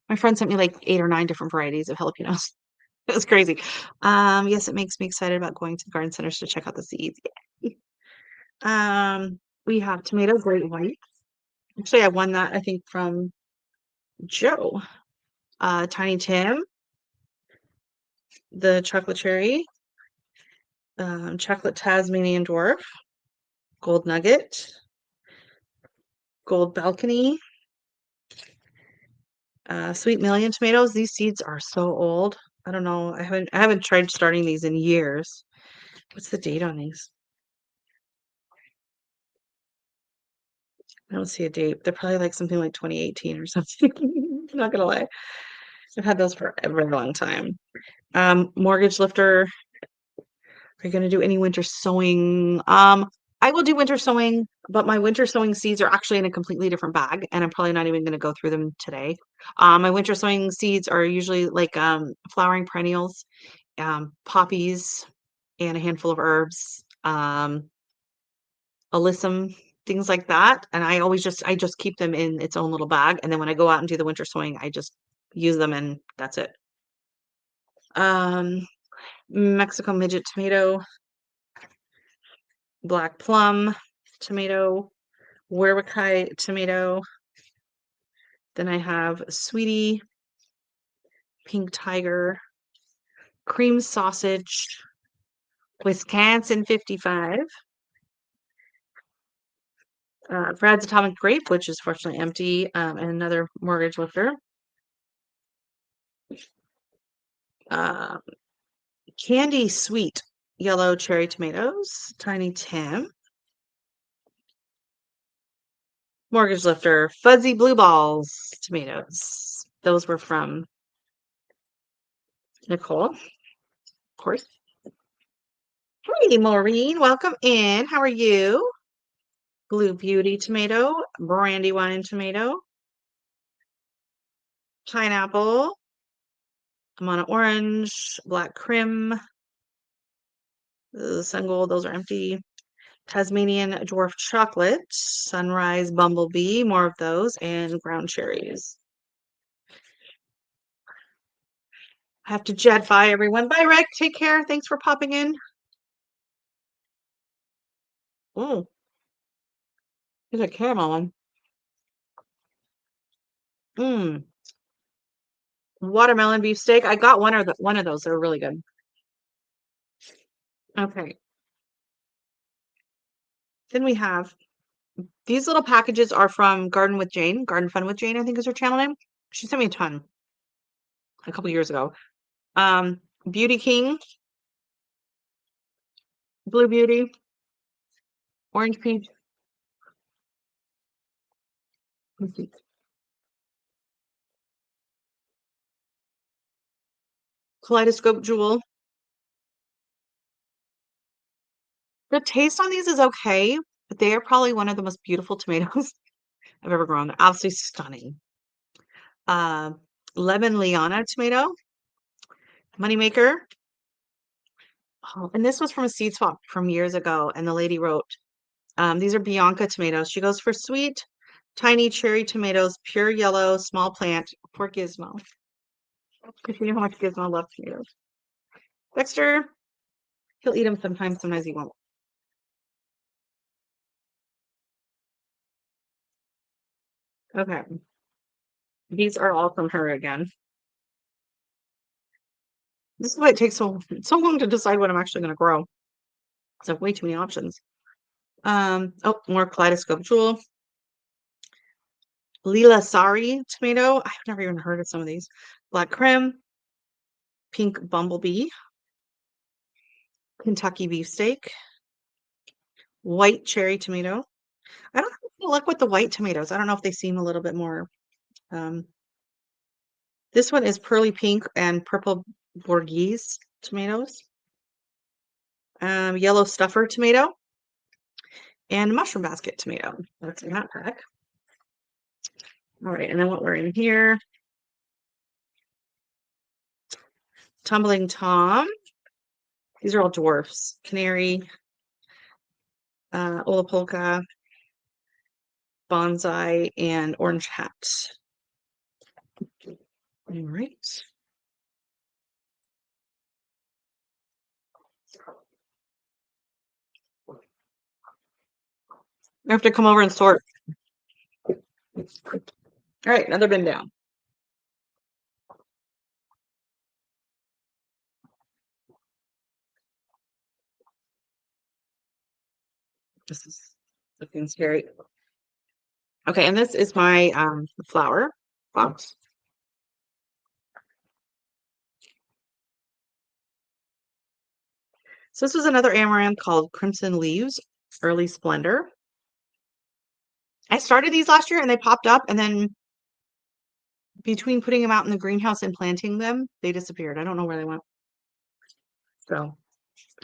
My friend sent me like 8 or 9 different varieties of jalapenos. It was crazy. Yes, it makes me excited about going to the garden centers to check out the seeds. We have tomato great white. Actually, I won that, I think, from Joe. Tiny Tim, the chocolate cherry, chocolate Tasmanian dwarf, gold nugget, gold balcony, sweet million tomatoes. These seeds are so old. I don't know. I haven't tried starting these in years. What's the date on these? I don't see a date. They're probably like something like 2018 or something. I'm not gonna lie. I've had those for a very long time. Mortgage lifter. Are you gonna do any winter sowing? I will do winter sowing, but my winter sowing seeds are actually in a completely different bag, and I'm probably not even gonna go through them today. My winter sowing seeds are usually like flowering perennials, poppies, and a handful of herbs. Alyssum, things like that. And I just keep them in its own little bag. And then when I go out and do the winter sowing, I just use them and that's it. Um, Mexico midget tomato, black plum tomato, Werwickite tomato. Then I have sweetie, pink tiger, cream sausage, Wisconsin 55. Brad's atomic grape, which is fortunately empty, and another mortgage lifter. Uh, Candy sweet yellow cherry tomatoes, Tiny Tim. Mortgage lifter, fuzzy blue balls tomatoes. Those were from Nicole, of course. Hey, Maureen, welcome in. How are you? Blue Beauty tomato, Brandywine tomato, pineapple, Amana orange, black crim, sun gold, those are empty. Tasmanian dwarf chocolate, sunrise bumblebee, more of those, and ground cherries. I have to jet by everyone. Bye, Rick. Take care. Thanks for popping in. Oh, there's a caramel one. Mmm. Watermelon beefsteak. I got one of those. They're really good. Okay. Then we have these little packages are from Garden with Jane. Garden Fun with Jane, I think is her channel name. She sent me a ton a couple years ago. Beauty King, Blue Beauty, Orange Peach, Kaleidoscope Jewel. The taste on these is okay, but they are probably one of the most beautiful tomatoes I've ever grown. They're absolutely stunning. Uh, Lemon Liana tomato, Moneymaker. Oh, and this was from a seed swap from years ago, and the lady wrote, these are Bianca tomatoes. She goes for sweet, tiny cherry tomatoes, pure yellow, small plant for Gizmo. Because you know how much Gizmo loves tomatoes. Dexter, he'll eat them sometimes he won't. Okay. These are all from her again. This is why it takes so long to decide what I'm actually going to grow. I have way too many options. Oh, more Kaleidoscope Jewel. Lila Sari tomato. I've never even heard of some of these. Black Krim, pink bumblebee, Kentucky beefsteak, white cherry tomato. I don't have any luck with the white tomatoes. I don't know if they seem a little bit more. Um, this one is pearly pink and purple Borghese tomatoes, yellow stuffer tomato, and mushroom basket tomato. That's in that pack. All right, and then what we're in here, Tumbling Tom. These are all dwarfs. Canary, Olapolka, Bonsai, and Orange Hat. All right. I have to come over and sort. All right, another bin down. This is looking scary. Okay, and this is my flower box. So this was another amaranth called Crimson Leaves, Early Splendor. I started these last year and they popped up, and then between putting them out in the greenhouse and planting them, they disappeared. I don't know where they went. So,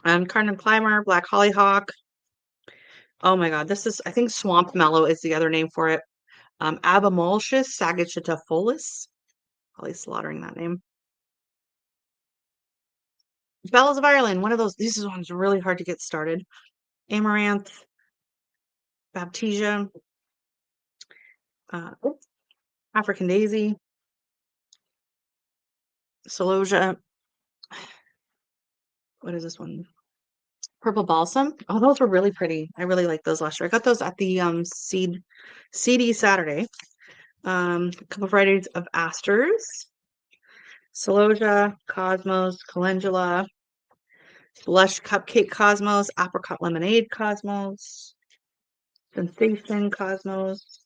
Cardinal Climber, Black Hollyhock. Oh my God, this is, I think Swamp Mallow is the other name for it. Abamolchus sagittatifolis. Probably slaughtering that name. Bells of Ireland, one of those. These ones are really hard to get started. Amaranth, Baptisia, African Daisy, Celosia. What is this one? Purple Balsam. Oh, those were really pretty. I really liked those last year. I got those at the CD Saturday. A couple varieties of asters. Celosia, Cosmos, Calendula, Lush Cupcake Cosmos, Apricot Lemonade Cosmos, Sensation Cosmos,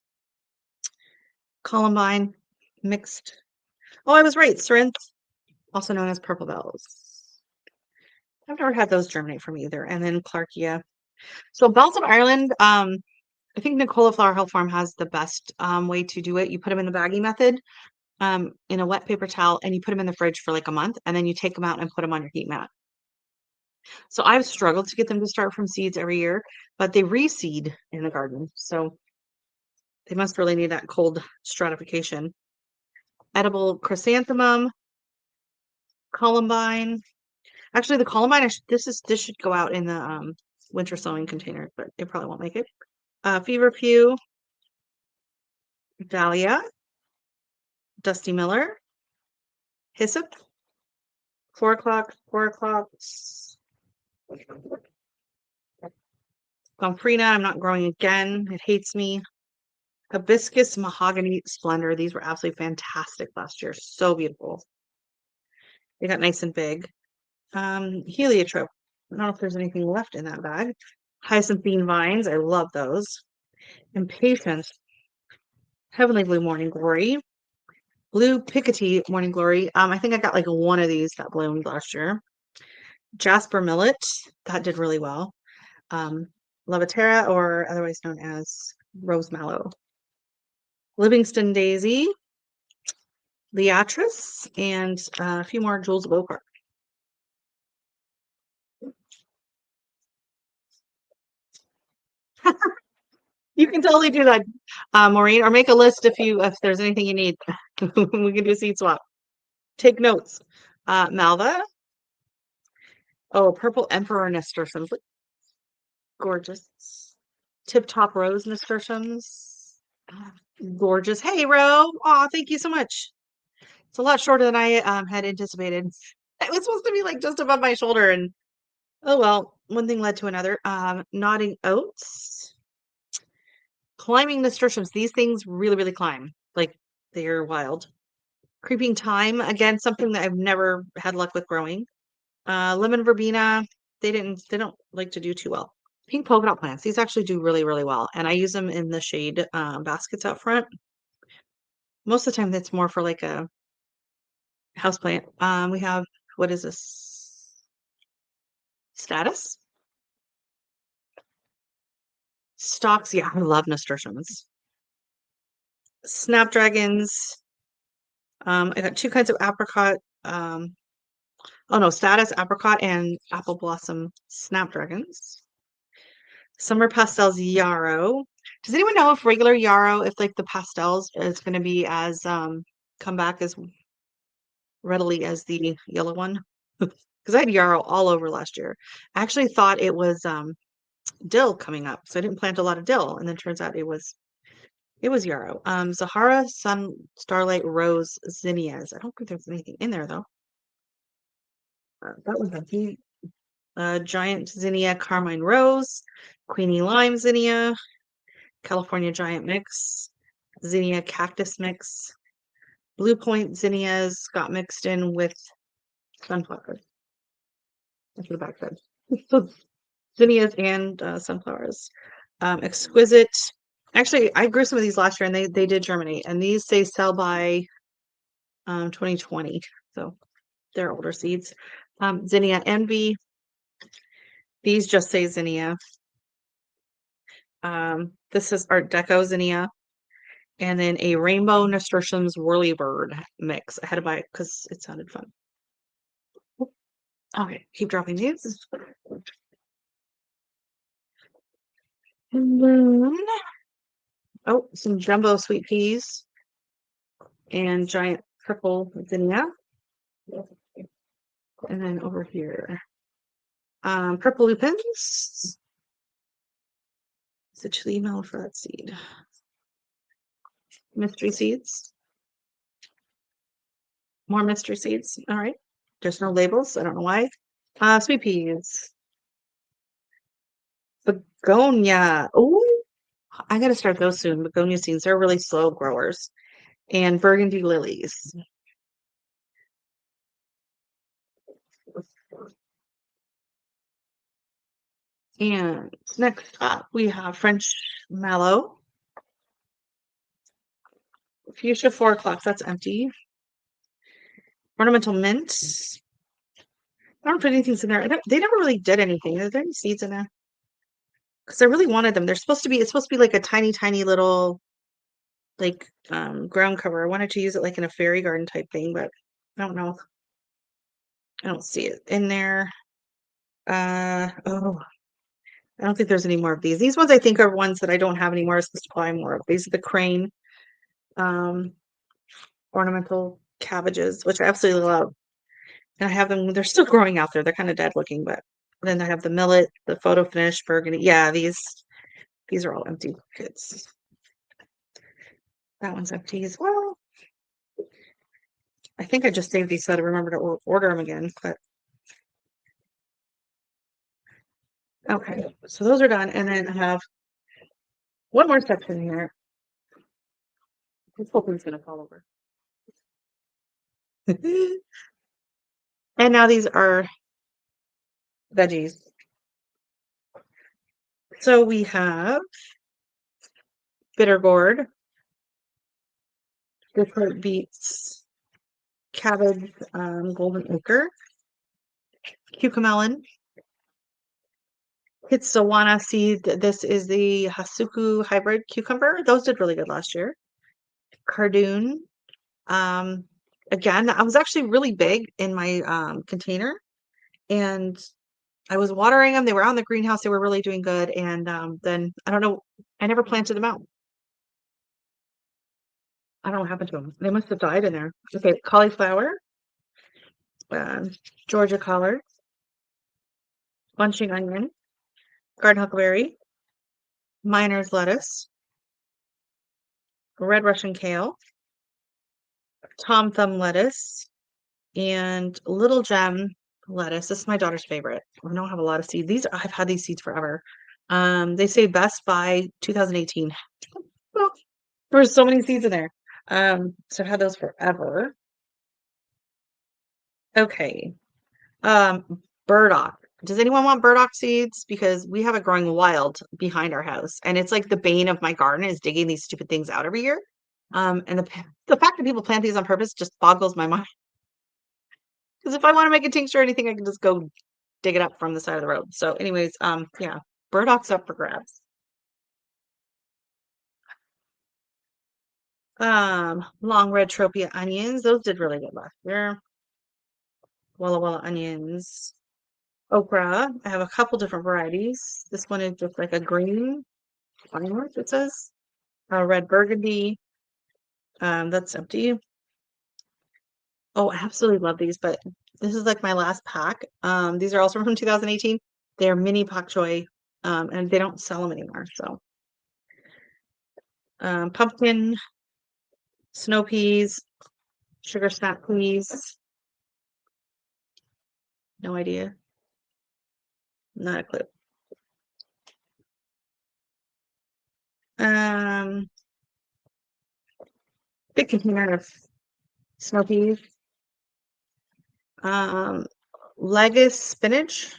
Columbine, Mixed. Oh, I was right. Cerinthe, also known as Purple Bells. I've never had those germinate from either. And then Clarkia. So Bells of Ireland, I think Nicola Flower Hill Farm has the best way to do it. You put them in the baggie method in a wet paper towel, and you put them in the fridge for like a month, and then you take them out and put them on your heat mat. So I've struggled to get them to start from seeds every year, but they reseed in the garden. So they must really need that cold stratification. Edible chrysanthemum, columbine. Actually, the columbine, this should go out in the winter sowing container, but it probably won't make it. Feverfew, dahlia, Dusty Miller, hyssop, 4 o'clock, 4 o'clock. Gomfrina, I'm not growing again. It hates me. Hibiscus Mahogany Splendor. These were absolutely fantastic last year. So beautiful. They got nice and big. Heliotrope. I don't know if there's anything left in that bag. Hyacinthine vines. I love those. Impatience. Heavenly Blue Morning Glory. Blue Picotee Morning Glory. I think I got like one of these that bloomed last year. Jasper Millet. That did really well. Levatera, or otherwise known as Rose Mallow. Livingston Daisy. Leatris, and a few more Jewels of Oak. You can totally do that, Maureen, or make a list if there's anything you need. We can do a seed swap. Take notes. Malva. Oh, Purple Emperor nasturtiums. Gorgeous. Tip Top Rose nasturtiums. Gorgeous. Hey, Ro. Aw, thank you so much. It's a lot shorter than I had anticipated. It was supposed to be like just above my shoulder, and oh well, one thing led to another. Nodding Oats. Climbing nasturtiums. These things really, really climb. Like, they're wild. Creeping Thyme. Again, something that I've never had luck with growing. Lemon Verbena. They don't like to do too well. Pink polka dot plants. These actually do really, really well. And I use them in the shade baskets out front. Most of the time, that's more for like a houseplant. We have, what is this? Status? Stalks. Yeah, I love nasturtiums. Snapdragons. I got two kinds of apricot. Oh no, status apricot and apple blossom snapdragons. Summer pastels yarrow. Does anyone know if regular yarrow, if like the pastels is going to be as come back as readily as the yellow one? Because I had yarrow all over last year. I actually thought it was dill coming up, so I didn't plant a lot of dill, and then turns out it was yarrow. Zahara Sun Starlight Rose zinnias. I don't think there's anything in there though. That was empty. Giant zinnia Carmine Rose, Queenie Lime zinnia, California Giant Mix, zinnia Cactus Mix, Blue Point zinnias got mixed in with sunflowers. That's what the back said. So zinnias and sunflowers. Exquisite. Actually, I grew some of these last year and they did germinate. And these say sell by 2020. So they're older seeds. Zinnia Envy. These just say zinnia. This is Art Deco zinnia. And then a rainbow nasturtiums whirlybird mix. I had to buy it because it sounded fun. Okay, keep dropping these. And then, oh, some jumbo sweet peas and giant purple zinnia. And then over here, purple lupins. It's a chili for that seed. Mystery seeds. More mystery seeds. All right. There's no labels. I don't know why. Sweet peas. Begonia. Oh, I got to start those soon. Begonia seeds. They're really slow growers. And burgundy lilies. And next up, we have French mallow. Fuchsia 4 o'clock. That's empty. Ornamental mint. I don't put anything in there. They never really did anything. Are there any seeds in there? Because I really wanted them. It's supposed to be like a tiny, tiny little like ground cover. I wanted to use it like in a fairy garden type thing, but I don't know. I don't see it in there. Oh, I don't think there's any more of these. These ones I think are ones that I don't have anymore. I'm supposed to buy more of. These are the crane ornamental cabbages, which I absolutely love. And I have them, they're still growing out there. They're kind of dead looking, but then I have the millet, the photo finish burgundy. Yeah, these are all empty kits. That one's empty as well. I think I just saved these so I remember to order them again, but okay. So those are done. And then I have one more section here. This whole thing's gonna fall over. And now these are veggies. So we have bitter gourd, Detroit beets, cabbage, golden ochre, cucamelon, Kitsawana seed. This is the Hasuku hybrid cucumber. Those did really good last year. Cardoon. Again, I was actually really big in my container, and I was watering them. They were out in the greenhouse. They were really doing good. And then I don't know. I never planted them out. I don't know what happened to them. They must have died in there. Okay, cauliflower, Georgia collard, bunching onion, garden huckleberry, miner's lettuce, red Russian kale, Tom Thumb lettuce, and little gem lettuce. This is my daughter's favorite. I don't have a lot of seeds. I've had these seeds forever. They say best by 2018. Well, there were so many seeds in there. So I've had those forever. Okay. Burdock. Does anyone want burdock seeds? Because we have it growing wild behind our house. And it's like the bane of my garden is digging these stupid things out every year. And the fact that people plant these on purpose just boggles my mind. Because if I want to make a tincture or anything, I can just go dig it up from the side of the road. So anyways, yeah, burdocks up for grabs. Long red tropia onions. Those did really good last year. Walla Walla onions. Okra. I have a couple different varieties. This one is just like a green, orange, it says. Red burgundy. That's empty. Oh, I absolutely love these, but this is like my last pack. These are also from 2018. They're mini pak choi, and they don't sell them anymore. So, pumpkin, snow peas, sugar snap peas. No idea. Not a clue. Um, Big container of snow peas. Um, Legus spinach,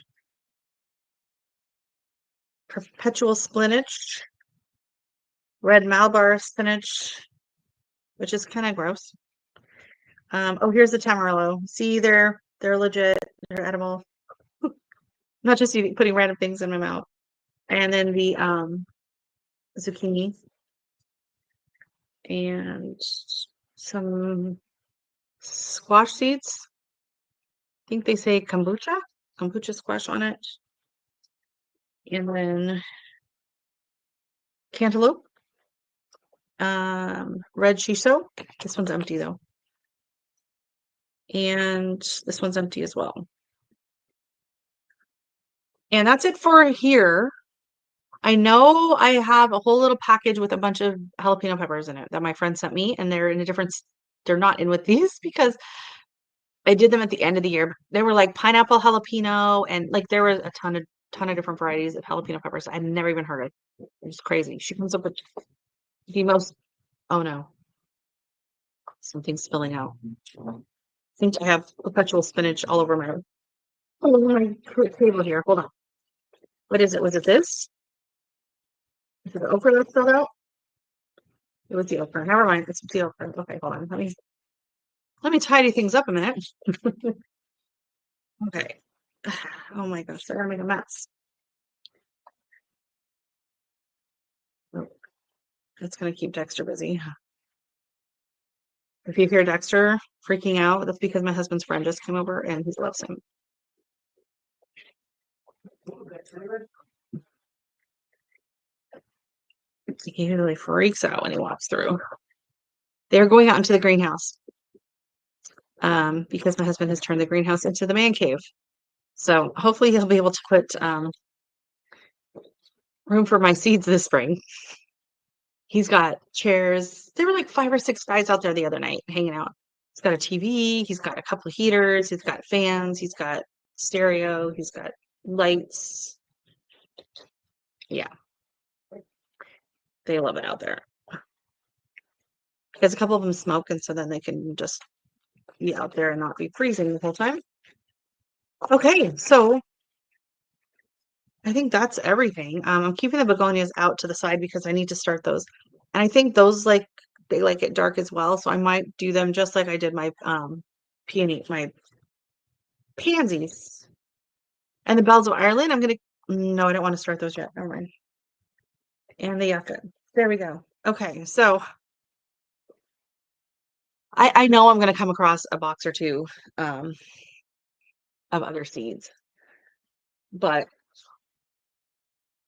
perpetual spinach, red Malabar spinach, which is kind of gross. Oh, here's the Tamarillo. See, they're legit. They're edible. Not just putting random things in my mouth. And then the zucchini and some squash seeds. I think they say kombucha squash on it. And then cantaloupe, red shiso. This one's empty though. And this one's empty as well. And that's it for here. I know I have a whole little package with a bunch of jalapeno peppers in it that my friend sent me, and they're in a different, they're not in with these because I did them at the end of the year. They were like pineapple jalapeno, and like there were a ton of different varieties of jalapeno peppers I'd never even heard of. It was crazy. She comes up with the most, oh no, something's spilling out. I think I have perpetual spinach all over my table here. Hold on. What is it? Was it this? Is it the okra that spilled out? It was the okra. Never mind. It's the okra. Okay, hold on. Let me tidy things up a minute. Okay. Oh my gosh, they're gonna make a mess. Oh, that's gonna keep Dexter busy. If you hear Dexter freaking out, that's because my husband's friend just came over and he loves him. He usually freaks out when he walks through. They're going out into the greenhouse because my husband has turned the greenhouse into the man cave. So hopefully he'll be able to put room for my seeds this spring. He's got chairs. There were like 5 or 6 guys out there the other night hanging out. He's got a TV. He's got a couple of heaters. He's got fans. He's got stereo. He's got lights. Yeah, they love it out there. Because a couple of them smoke, and so then they can just be out there and not be freezing the whole time. Okay, so I think that's everything. I'm keeping the begonias out to the side because I need to start those. And I think those they like it dark as well, so I might do them just like I did my peony, my pansies. And the bells of Ireland, no, I don't want to start those yet. Never mind. And the yucca. There we go. Okay, so I know I'm gonna come across a box or two of other seeds, but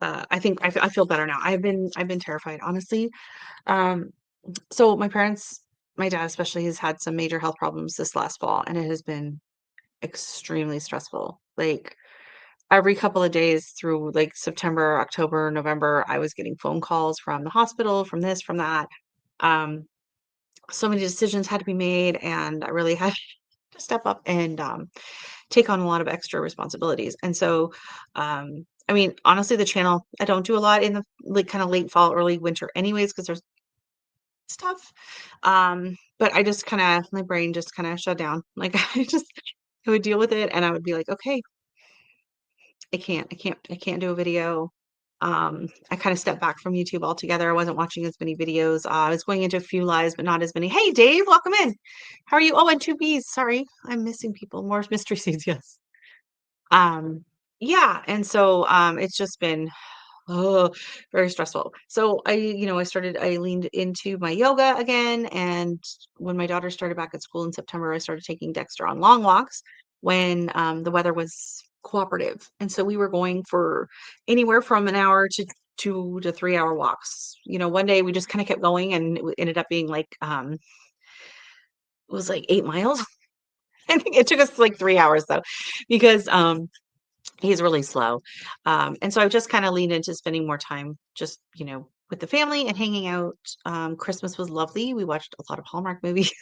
I think I feel better now. I've been terrified, honestly. Um, so my dad especially, has had some major health problems this last fall, and it has been extremely stressful. Like every couple of days through like September, October, November, I was getting phone calls from the hospital, from this, from that. Um, so many decisions had to be made, and I really had to step up and take on a lot of extra responsibilities. And so, I mean, honestly, the channel, I don't do a lot in the like kind of late fall, early winter, anyways, because there's stuff. But I just kind of, my brain just kind of shut down. Like I would deal with it, and I would be like, okay, I can't do a video. I kind of stepped back from YouTube altogether. I wasn't watching as many videos. I was going into a few lives, but not as many. Hey, Dave, welcome in. How are you? Oh, and two B's. Sorry, I'm missing people. More mystery seeds. Yes. Um, yeah, and so it's just been oh, very stressful. So I leaned into my yoga again. And when my daughter started back at school in September, I started taking Dexter on long walks when the weather was cooperative. And so we were going for anywhere from an hour to 2 to 3 hour walks. One day we just kind of kept going and it ended up being like, it was like 8 miles. I think it took us like 3 hours though, because he's really slow. And so I've just kind of leaned into spending more time just, with the family and hanging out. Christmas was lovely. We watched a lot of Hallmark movies,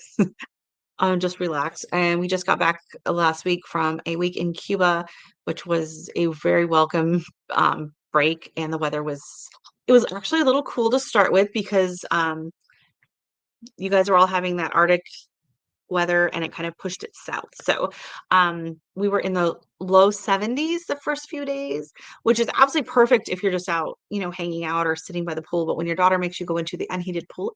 just relax. And we just got back last week from a week in Cuba, which was a very welcome break. And the weather it was actually a little cool to start with because you guys are all having that Arctic weather and it kind of pushed it south. So we were in the low 70s the first few days, which is absolutely perfect if you're just out, hanging out or sitting by the pool. But when your daughter makes you go into the unheated pool,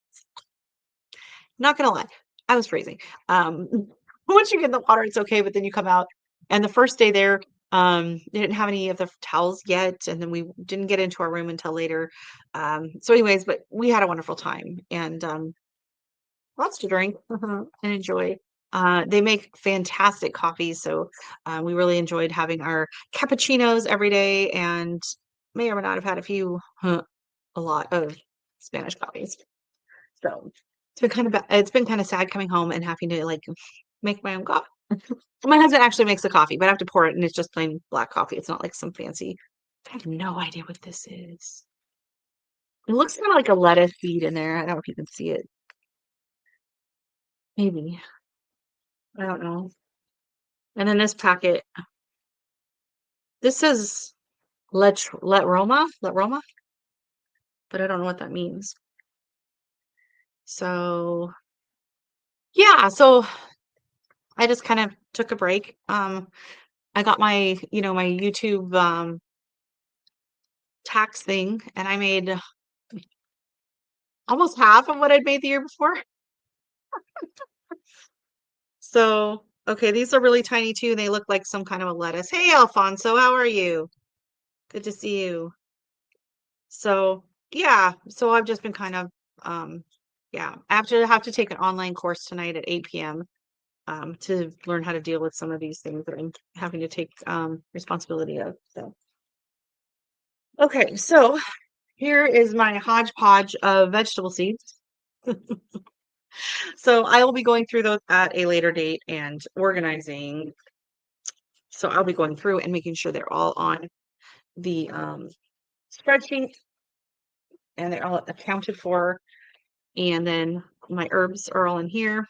not gonna lie, I was freezing. Once you get in the water, it's okay, but then you come out. And the first day there, they didn't have any of the towels yet, and then we didn't get into our room until later. So anyways, but we had a wonderful time. And lots to drink and enjoy. They make fantastic coffee, so we really enjoyed having our cappuccinos every day, and may or may not have had a lot of Spanish coffees. So it's been kind of sad coming home and having to like make my own coffee. My husband actually makes the coffee, but I have to pour it, and it's just plain black coffee. It's not like some fancy. I have no idea what this is. It looks kind of like a lettuce seed in there. I don't know if you can see it. Maybe. I don't know. And then this packet, this says let Roma, but I don't know what that means. So yeah, so I just kind of took a break. I got my YouTube tax thing, and I made almost half of what I'd made the year before. So okay, these are really tiny too. They look like some kind of a lettuce. Hey, Alfonso, how are you? Good to see you. So yeah, so I've just been kind of yeah, I have to take an online course tonight at 8 p.m. To learn how to deal with some of these things that I'm having to take responsibility of. So okay, so here is my hodgepodge of vegetable seeds. So I will be going through those at a later date and organizing. So I'll be going through and making sure they're all on the spreadsheet and they're all accounted for. And then my herbs are all in here.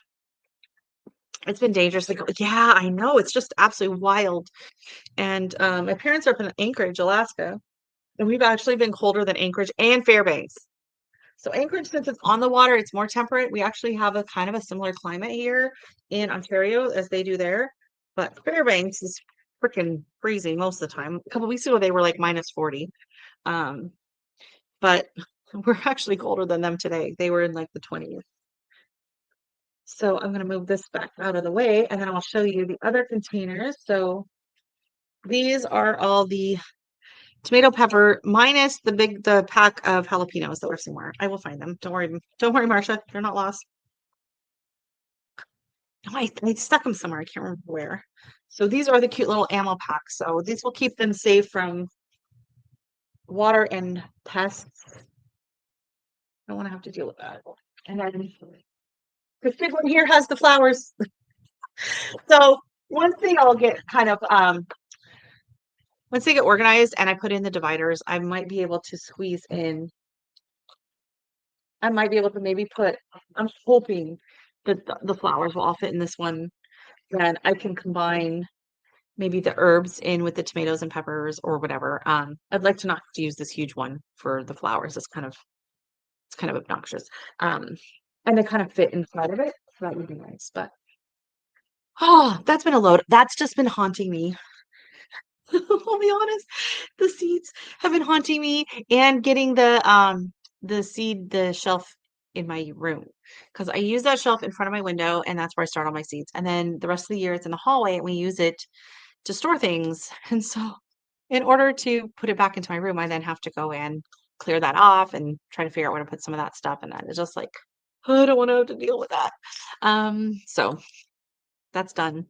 It's been dangerous. Like, yeah, I know. It's just absolutely wild. And my parents are up in Anchorage, Alaska, and we've actually been colder than Anchorage and Fairbanks. So Anchorage, since it's on the water, it's more temperate. We actually have a kind of a similar climate here in Ontario as they do there. But Fairbanks is freaking freezing most of the time. A couple weeks ago, they were like minus 40. Um, but we're actually colder than them today. They were in like the 20s. So I'm going to move this back out of the way, and then I'll show you the other containers. So these are all the tomato pepper minus the pack of jalapenos that were somewhere. I will find them. Don't worry. Don't worry, Marcia. You're not lost. No, I stuck them somewhere. I can't remember where. So these are the cute little ammo packs. So these will keep them safe from water and pests. I don't want to have to deal with that. And then the big one here has the flowers. So once they all get kind of once they get organized and I put in the dividers, I might be able to squeeze in. I might be able to maybe I'm hoping that the flowers will all fit in this one. Then I can combine maybe the herbs in with the tomatoes and peppers or whatever. I'd like to not have to use this huge one for the flowers. It's kind of obnoxious. Um, and they kind of fit inside of it. So that would be nice. But oh, that's been a load. That's just been haunting me. I'll be honest, the seeds have been haunting me and getting the shelf in my room because I use that shelf in front of my window and that's where I start all my seeds. And then the rest of the year it's in the hallway and we use it to store things. And so in order to put it back into my room, I then have to go and clear that off and try to figure out where to put some of that stuff. And that is just like, I don't want to have to deal with that. So that's done.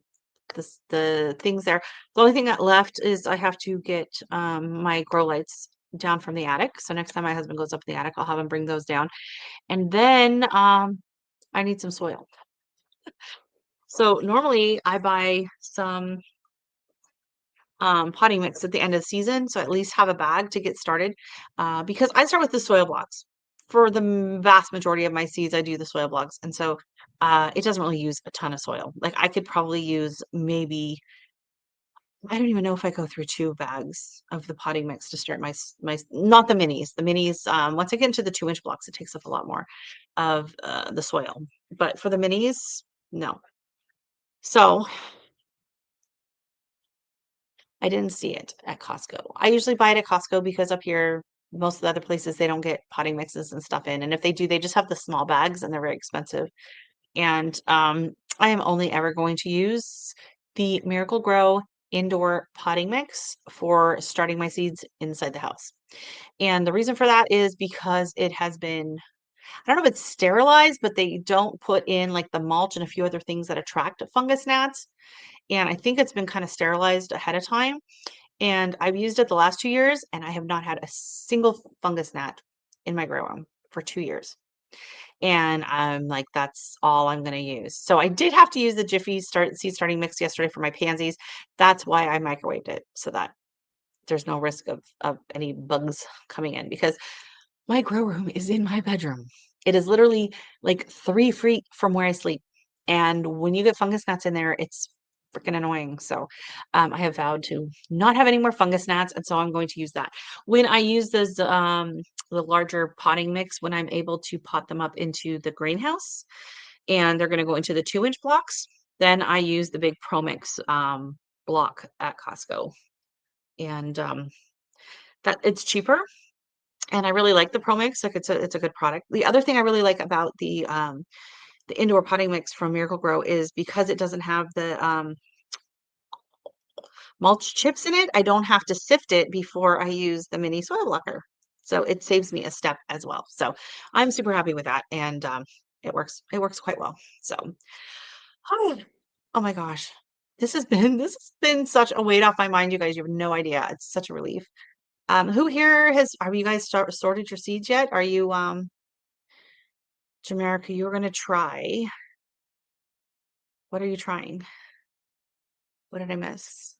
The things there. The only thing that left is I have to get my grow lights down from the attic. So next time my husband goes up in the attic, I'll have him bring those down. And then I need some soil. So normally I buy some potting mix at the end of the season, so at least have a bag to get started. Because I start with the soil blocks. For the vast majority of my seeds, I do the soil blocks, and so it doesn't really use a ton of soil. Like I could probably use maybe I don't even know if I go through 2 bags of the potting mix to start my not the minis. The minis, once I get into the 2-inch blocks, it takes up a lot more of the soil. But for the minis, no. So I didn't see it at Costco. I usually buy it at Costco because up here, most of the other places, they don't get potting mixes and stuff in. And if they do, they just have the small bags and they're very expensive. And I am only ever going to use the Miracle Grow indoor potting mix for starting my seeds inside the house. And the reason for that is because it has been, I don't know if it's sterilized, but they don't put in like the mulch and a few other things that attract fungus gnats. And I think it's been kind of sterilized ahead of time. And I've used it the last 2 years, and I have not had a single fungus gnat in my grow room for 2 years. And I'm like, that's all I'm gonna use. So I did have to use the Jiffy seed starting mix yesterday for my pansies. That's why I microwaved it so that there's no risk of any bugs coming in because my grow room is in my bedroom. It is literally like 3 feet from where I sleep. And when you get fungus gnats in there, it's freaking annoying. So I have vowed to not have any more fungus gnats. And so I'm going to use that. When I use the larger potting mix, when I'm able to pot them up into the greenhouse and they're going to go into the 2-inch blocks, then I use the big Pro Mix block at Costco. And that it's cheaper and I really like the Pro Mix, like, it's a good product. The other thing I really like about the indoor potting mix from Miracle Grow is because it doesn't have the, mulch chips in it, I don't have to sift it before I use the mini soil blocker. So it saves me a step as well. So I'm super happy with that, and, it works quite well. So, oh oh my gosh. This has been such a weight off my mind, you guys, you have no idea. It's such a relief. Who here have you guys sorted your seeds yet? Are you, Jamerica, you're gonna try. What are you trying? What did I miss?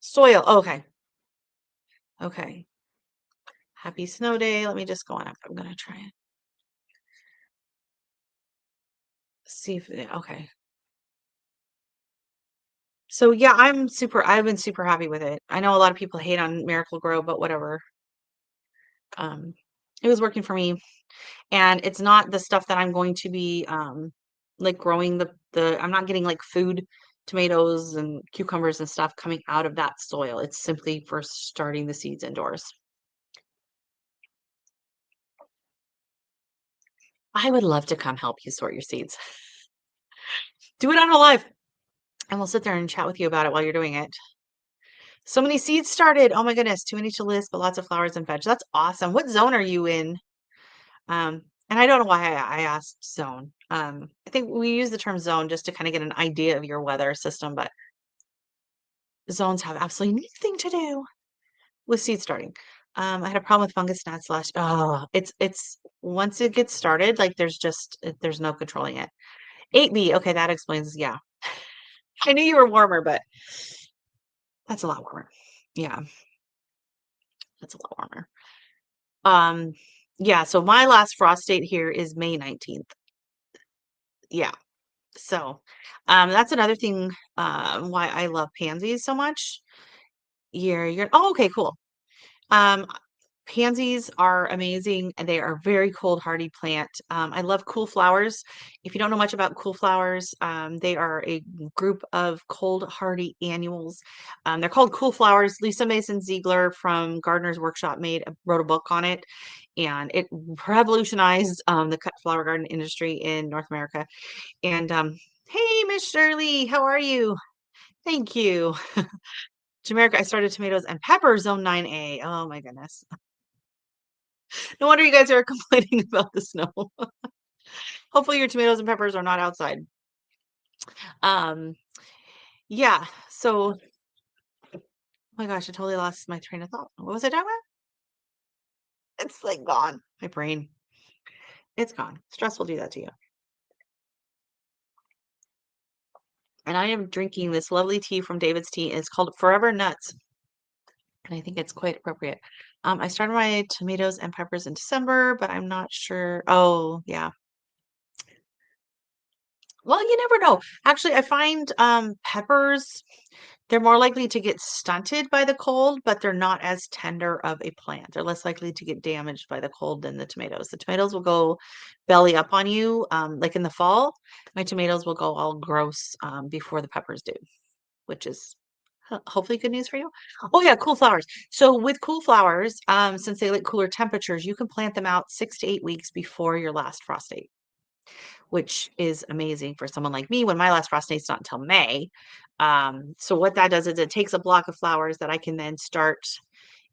Soil. Oh, okay. Okay. Happy snow day. Let me just go on up. I'm gonna try it. See if okay. So yeah, I've been super happy with it. I know a lot of people hate on Miracle Grow, but whatever. Um, it was working for me. And it's not the stuff that I'm going to be like growing the I'm not getting like food, tomatoes and cucumbers and stuff coming out of that soil. It's simply for starting the seeds indoors. I would love to come help you sort your seeds. Do it on a live, and we'll sit there and chat with you about it while you're doing it. So many seeds started. Oh my goodness, too many to list, but lots of flowers and veg. That's awesome. What zone are you in? And I don't know why I asked zone. I think we use the term zone just to kind of get an idea of your weather system, but zones have absolutely nothing to do with seed starting. I had a problem with fungus gnats last. Oh, it's once it gets started, like there's no controlling it. 8B. Okay, that explains. Yeah, I knew you were warmer, but that's a lot warmer. Yeah, that's a lot warmer. Um, yeah. So my last frost date here is May 19th. Yeah. So, that's another thing why I love pansies so much. You're oh, okay, cool. Um, Pansies are amazing, and they are a very cold hardy plant. I love cool flowers. If you don't know much about cool flowers, they are a group of cold hardy annuals. They're called cool flowers. Lisa Mason Ziegler from Gardener's Workshop wrote a book on it, and it revolutionized the cut flower garden industry in North America. And hey, Miss Shirley, how are you? Thank you. Jamaica, I started tomatoes and peppers, zone 9A. Oh my goodness. No wonder you guys are complaining about the snow. Hopefully your tomatoes and peppers are not outside. Um, yeah, so oh my gosh, I totally lost my train of thought. What was I talking about? It's like gone. My brain. It's gone. Stress will do that to you. And I am drinking this lovely tea from David's Tea. It's called Forever Nuts. And I think it's quite appropriate. I started my tomatoes and peppers in December, but I'm not sure. Oh, yeah. Well, you never know. Actually, I find peppers, they're more likely to get stunted by the cold, but they're not as tender of a plant. They're less likely to get damaged by the cold than the tomatoes. The tomatoes will go belly up on you, like in the fall. My tomatoes will go all gross before the peppers do, which is hopefully good news for you. Oh yeah, cool flowers. So with cool flowers, since they like cooler temperatures, you can plant them out 6 to 8 weeks before your last frost date, which is amazing for someone like me when my last frost date's not until May. So what that does is it takes a block of flowers that I can then start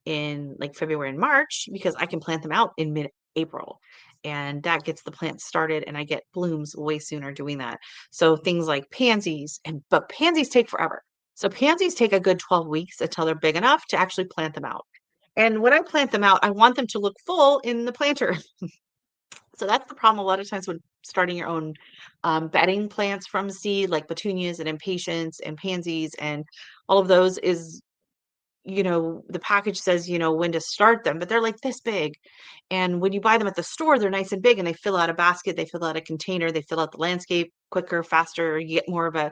in like February and March because I can plant them out in mid-April. And that gets the plant started, and I get blooms way sooner doing that. So things like pansies, but pansies take forever. So pansies take a good 12 weeks until they're big enough to actually plant them out. And when I plant them out, I want them to look full in the planter. So that's the problem a lot of times when starting your own bedding plants from seed, like petunias and impatiens and pansies and all of those is, the package says, when to start them, but they're like this big. And when you buy them at the store, they're nice and big and they fill out a basket, they fill out a container, they fill out the landscape quicker, faster, you get more of a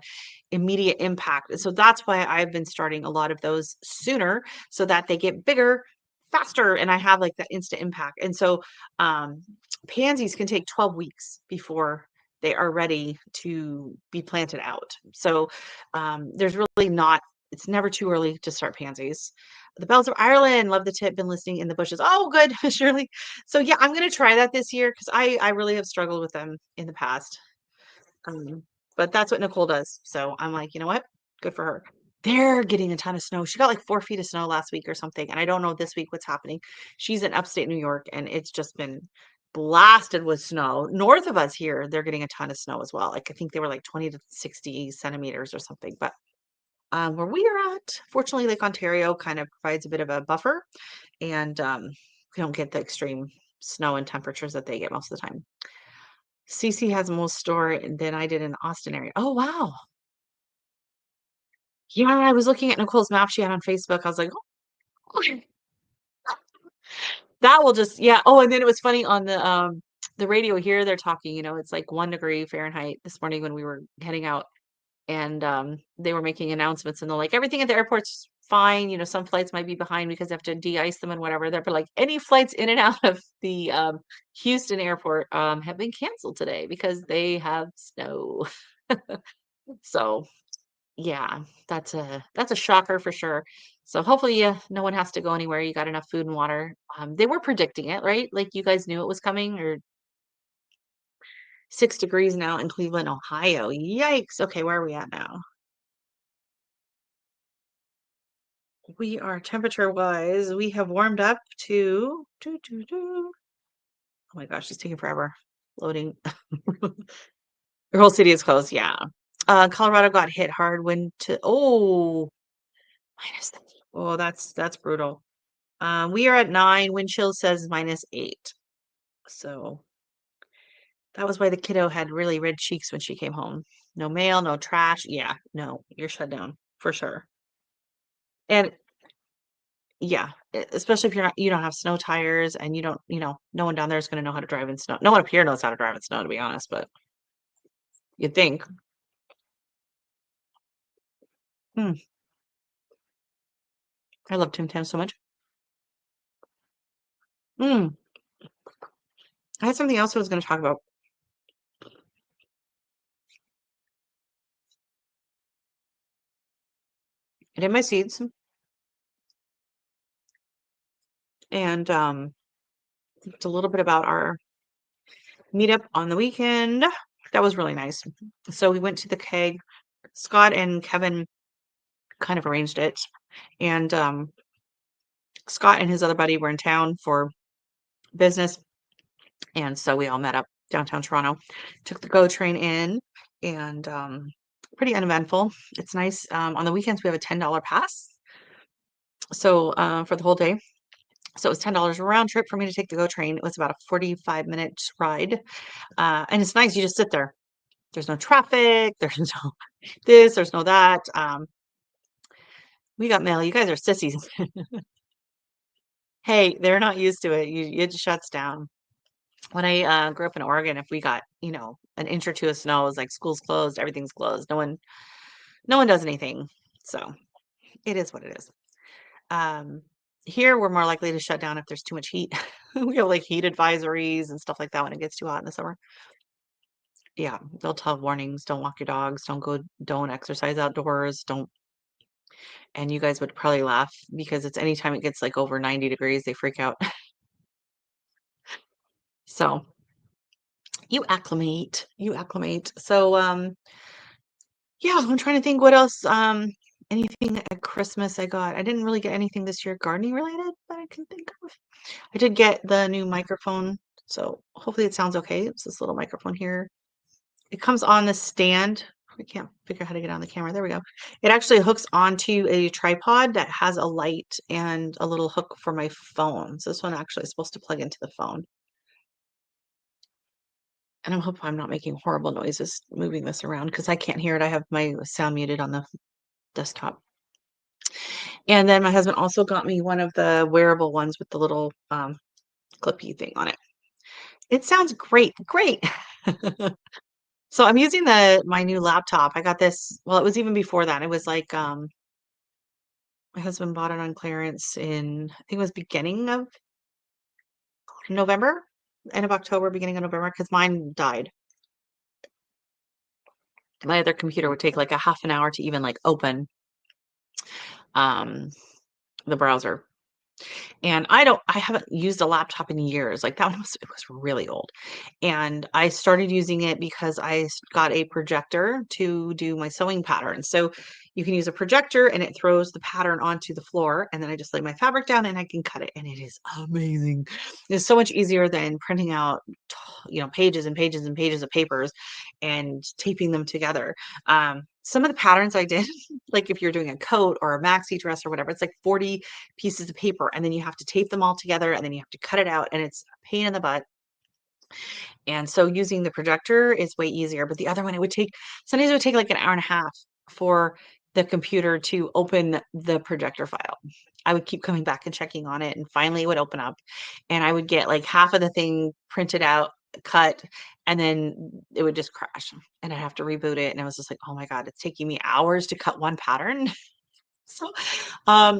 immediate impact. And so that's why I've been starting a lot of those sooner so that they get bigger faster and I have like that instant impact. And so um pansies can take 12 weeks before they are ready to be planted out. So there's really not it's never too early to start pansies. The Bells of Ireland, love the tip, been listening in the bushes. Oh, good, Shirley. So yeah, I'm gonna try that this year because I really have struggled with them in the past. Um, but that's what Nicole does. So I'm like, you know what? Good for her. They're getting a ton of snow. She got like 4 feet of snow last week or something. And I don't know this week what's happening. She's in upstate New York and it's just been blasted with snow. North of us here, they're getting a ton of snow as well. Like I think they were like 20 to 60 centimeters or something. But where we are at, fortunately, Lake Ontario kind of provides a bit of a buffer and we don't get the extreme snow and temperatures that they get most of the time. CC has more store than I did in the Austin area. Oh, wow. Yeah, I was looking at Nicole's map she had on Facebook. I was like, oh, okay. That will just, yeah. Oh, and then it was funny on the radio here, they're talking, it's like 1 degree Fahrenheit this morning when we were heading out. And they were making announcements and they're like, everything at the airport's fine. Some flights might be behind because they have to de-ice them and whatever. They're but like any flights in and out of the Houston airport have been canceled today because they have snow. So yeah, that's a shocker for sure. So hopefully no one has to go anywhere. You got enough food and water. They were predicting it, right? Like you guys knew it was coming, or 6 degrees now in Cleveland, Ohio. Yikes. Okay, where are we at now? We are temperature wise, we have warmed up to oh my gosh, it's taking forever loading. Your whole city is closed, yeah. Colorado got hit hard when to minus oh that's brutal. We are at 9, wind chill says -8. So that was why the kiddo had really red cheeks when she came home. No mail, no trash. Yeah, no, you're shut down for sure. And yeah, especially if you don't have snow tires and you don't, no one down there is gonna know how to drive in snow. No one up here knows how to drive in snow, to be honest, but you'd think. Hmm, I love Tim Tam so much. Mm, I had something else I was going to talk about. I did my seeds and it's a little bit about our meetup on the weekend. That was really nice. So we went to the keg. Scott and Kevin kind of arranged it, and Scott and his other buddy were in town for business, and so we all met up downtown Toronto. Took the GO train in, and pretty uneventful. It's nice. On the weekends we have a $10 pass, so for the whole day. So it was $10 a round trip for me to take the GO train. It was about a 45-minute ride, and it's nice. You just sit there. There's no traffic. There's no this. There's no that. We got mail. You guys are sissies. Hey, they're not used to it. It just shuts down. When I grew up in Oregon, if we got, an inch or two of snow, it was like school's closed, everything's closed. No one does anything. So it is what it is. Um, Here we're more likely to shut down if there's too much heat. We have like heat advisories and stuff like that when it gets too hot in the summer. Yeah, they'll tell warnings, don't walk your dogs, don't exercise outdoors, don't, and you guys would probably laugh because it's anytime it gets like over 90 degrees, they freak out. So you acclimate. So yeah, I'm trying to think what else. Anything at Christmas I got. I didn't really get anything this year gardening related that I can think of. I did get the new microphone, so hopefully it sounds okay. It's this little microphone here. It comes on the stand. I can't figure out how to get on the camera. There we go. It actually hooks onto a tripod that has a light and a little hook for my phone. So this one actually is supposed to plug into the phone. And I hope I'm not making horrible noises moving this around because I can't hear it. I have my sound muted on the desktop. And then my husband also got me one of the wearable ones with the little clippy thing on it. It sounds great. Great. So I'm using my new laptop. I got this, well, it was even before that. It was like my husband bought it on clearance in, I think it was beginning of November, end of October, beginning of November, because mine died. My other computer would take like a half an hour to even like open um the browser. And I haven't used a laptop in years. Like that one it was really old. And I started using it because got a projector to do my sewing pattern. So you can use a projector and it throws the pattern onto the floor. And then I just lay my fabric down and I can cut it. And it is amazing. It's so much easier than printing out, pages and pages and pages of papers and taping them together. Some of the patterns I did, like if you're doing a coat or a maxi dress or whatever, it's like 40 pieces of paper and then you have to tape them all together and then you have to cut it out and it's a pain in the butt. And so using the projector is way easier, but the other one, sometimes it would take like an hour and a half for the computer to open the projector file. I would keep coming back and checking on it, and finally it would open up, and I would get like half of the thing printed out, cut, and then it would just crash, and I'd have to reboot it. And I was just like, oh my God, it's taking me hours to cut one pattern. So,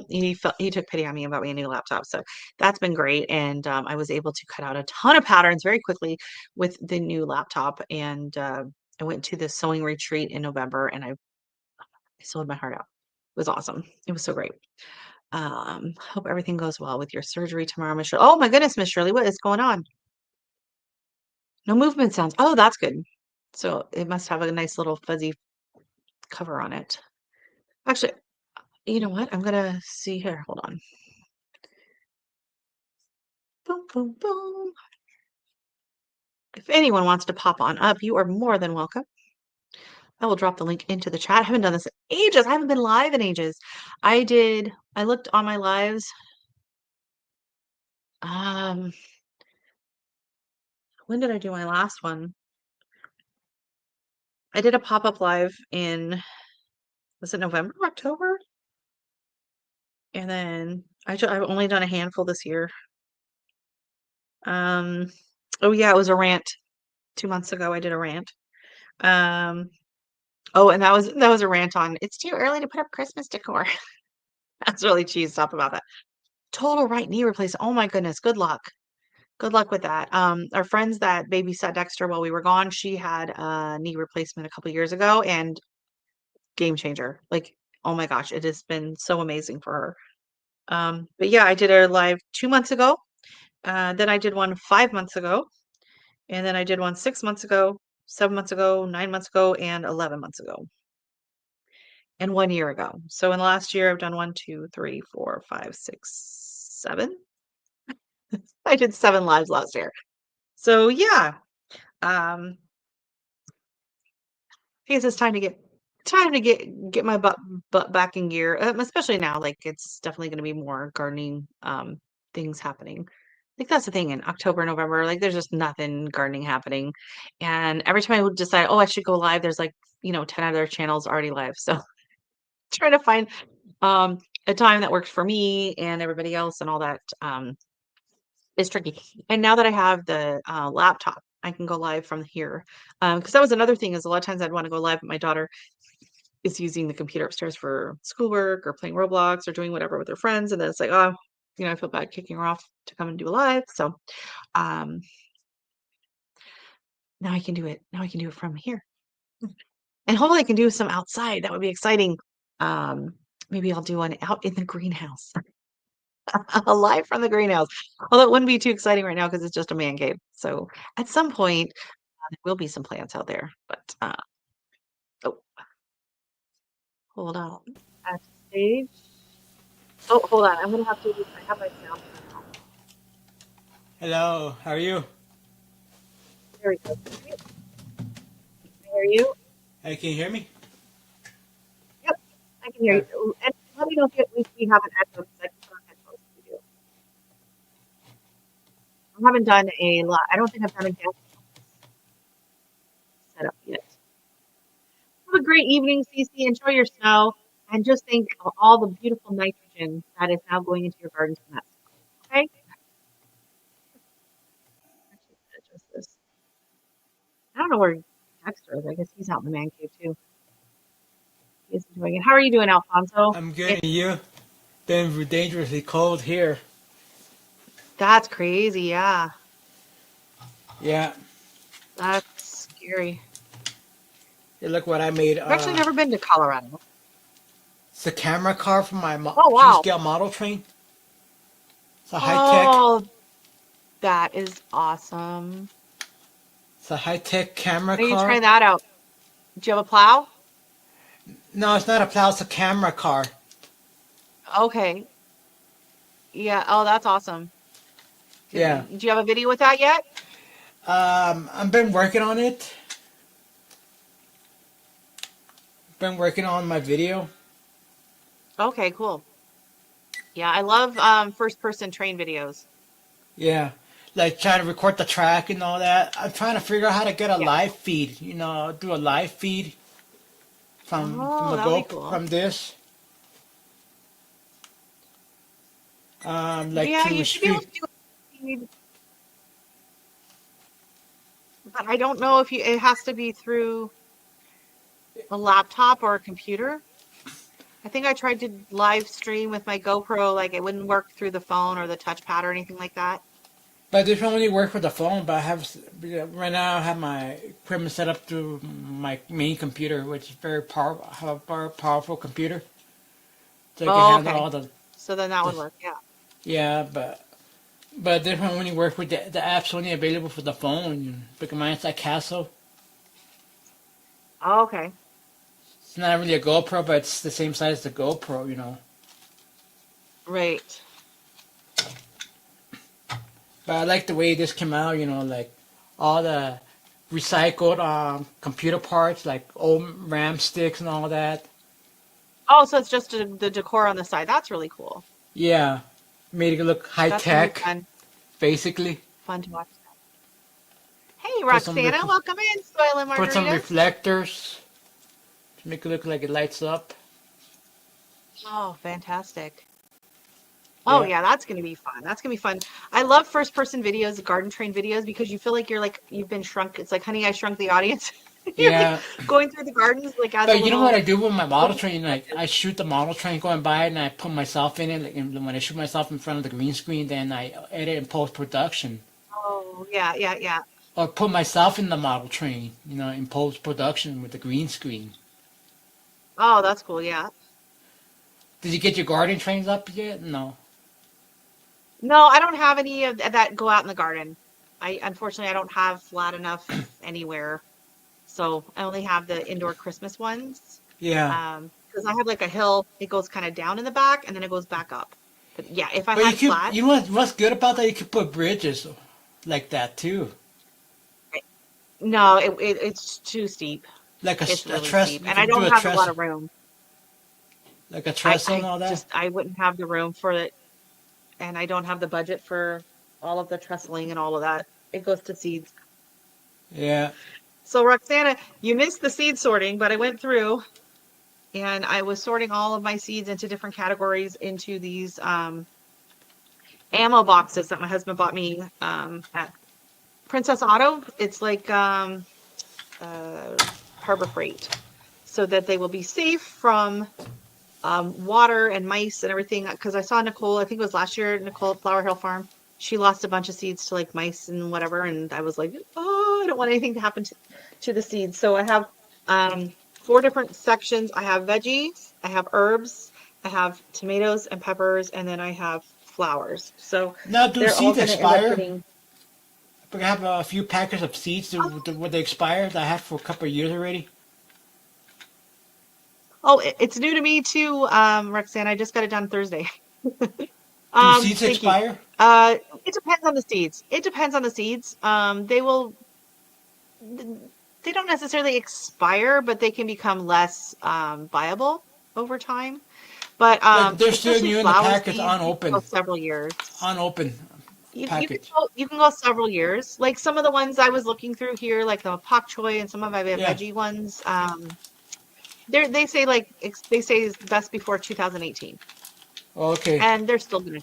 he took pity on me and bought me a new laptop. So that's been great. And I was able to cut out a ton of patterns very quickly with the new laptop. And I went to the sewing retreat in November and I sewed my heart out. It was awesome. It was so great. Hope everything goes well with your surgery tomorrow, Miss Shirley. Oh my goodness, Miss Shirley, what is going on? No movement sounds. Oh, that's good. So it must have a nice little fuzzy cover on it. Actually, you know what? I'm gonna see here. Hold on. Boom, boom, boom. If anyone wants to pop on up, you are more than welcome. I will drop the link into the chat. I haven't done this in ages. I haven't been live in ages. I looked on my lives. Um, when did I do my last one? I did a pop-up live was it November, October? And then I've only done a handful this year. Um, oh yeah, it was a rant. 2 months ago, I did a rant. Um, oh, and that was a rant on it's too early to put up Christmas decor. That's really cheesed up about that. Total right knee replacement. Oh my goodness, good luck. Good luck with that. Our friends that babysat Dexter while we were gone, she had a knee replacement a couple years ago and game changer. Like, oh my gosh, it has been so amazing for her. But yeah, I did a live 2 months ago. Then I did one 5 months ago, and then I did one 6 months ago, 7 months ago, 9 months ago, and 11 months ago, and 1 year ago. So in the last year, I've done one, two, three, four, five, six, seven. I did 7 lives last year. So yeah, I guess it's time to get my butt back in gear, especially now. Like it's definitely going to be more gardening things happening. Like that's the thing in October, November. Like there's just nothing gardening happening, and every time I would decide, oh, I should go live, there's like 10 other channels already live. So trying to find um a time that works for me and everybody else and all that is tricky. And now that I have the laptop, I can go live from here. Because that was another thing is a lot of times I'd want to go live, but my daughter is using the computer upstairs for schoolwork or playing Roblox or doing whatever with her friends. And then it's like, oh, I feel bad kicking her off to come and do a live. So um, now I can do it. Now I can do it from here. And hopefully I can do some outside. That would be exciting. Maybe I'll do one out in the greenhouse. A live from the greenhouse. Although it wouldn't be too exciting right now because it's just a man cave. So at some point, there will be some plants out there. But oh, hold on. At stage. Oh, hold on. I'm gonna have to. I have my sound turned off. Hello, how are you? There we go. Can I hear you? Hey, can you hear me? Yep, I can hear Yeah. you. And let me know if at least we have an echo because I can put on headphones if we do. I haven't done a lot. I don't think I've done a guest setup yet. Have a great evening, Cece. Enjoy your snow, and just think of all the beautiful nitrogen that is now going into your gardens from that snow. Okay? Actually, I'm gonna adjust this. I don't know where Dexter is. I guess he's out in the man cave too. He's enjoying it. How are you doing, Alfonso? I'm good, and you? Been dangerously cold here. That's crazy. Yeah, Yeah. that's scary. Hey, look what I made. I've actually never been to Colorado. It's a camera car from my Oh, wow. G-scale model train. It's a high tech. Oh, that is awesome. It's a high tech camera Why don't you try car. that out? Do you have a plow? No, it's not a plow. It's a camera car. Okay. Yeah. Oh, that's awesome. Yeah. Do you have a video with that yet? I've been working on it. Been working on my video. Okay, cool. Yeah, I love first person train videos. Yeah. Like trying to record the track and all that. I'm trying to figure out how to get a Yeah. live feed. Do a live feed from Oh, the that would be Go cool. from this. Like Yeah, to you should be able stream. to do it, but I don't know if it has to be through a laptop or a computer. I think I tried to live stream with my GoPro, like it wouldn't work through the phone or the touchpad or anything like that. But this only work with the phone. But right now I have my equipment set up to my main computer, which is very powerful. Have a very powerful computer, so I can Oh, handle okay. all the. So then that would the work. Yeah. yeah, but this one only work with the apps only available for the phone. Because mine's like Castle. Oh, okay. It's not really a GoPro, but it's the same size as the GoPro. Right. But I like the way this came out. Like all the recycled computer parts, like old RAM sticks and all that. Oh, so it's just the decor on the side. That's really cool. Yeah, made it look high That's gonna be tech, fun. basically. Fun to watch that. Hey, Put some Roxana, welcome in, Soil and put some Margaritas. reflectors to make it look like it lights up. Oh, fantastic. Oh Yeah, yeah, that's gonna be fun. That's gonna be fun. I love first person videos, garden train videos, because you feel like you've been shrunk. It's like Honey, I Shrunk the Audience. You're like yeah. going through the gardens like as a But you know what little I do with my model little train? Like I shoot the model train going by, and I put myself in it. Like and when I shoot myself in front of the green screen, then I edit in post production. Oh, yeah, yeah, yeah. Or put myself in the model train, in post production with the green screen. Oh, that's cool. Yeah. Did you get your garden trains up yet? No. No, I don't have any of that go out in the garden. Unfortunately, I don't have flat enough anywhere. So I only have the indoor Christmas ones. Yeah. Because I have like a hill, it goes kind of down in the back and then it goes back up. But yeah, if I But had flat, you know what's good about that? You could put bridges like that too. no, it's too steep. Like It's a really tress, steep. you And I could do don't a have a lot trestle. of room. Like a I, trestle and I all that. just, I wouldn't have the room for it. And I don't have the budget for all of the trestling and all of that. It goes to seeds. Yeah. So Roxana, you missed the seed sorting, but I went through and I was sorting all of my seeds into different categories into these ammo boxes that my husband bought me at Princess Auto. It's like uh, Harbor Freight, so that they will be safe from water and mice and everything. Because I saw Nicole, I think it was last year, Nicole at Flower Hill Farm. She lost a bunch of seeds to like mice and whatever, and I was like, oh, I don't want anything to happen to the seeds. So I have four different sections. I have veggies, I have herbs, I have tomatoes and peppers, and then I have flowers. So Now, do they're all seeds going to end up expire? getting. I have a few packets of seeds that would they expire that I have for a couple of years already. Oh, it's new to me too, Roxanne. I just got it done Thursday. Do seeds Thank you. expire? It depends on the seeds. It depends on the seeds. They will, they don't necessarily expire, but they can become less viable over time. But Like they're still especially new in the flower packets, seeds, you can go unopened, several years. unopened package. You can go several years. Like some of the ones I was looking through here, like the pak choy and some of my Yeah. veggie ones. They say like they say is best before 2018, Okay. and they're still gonna.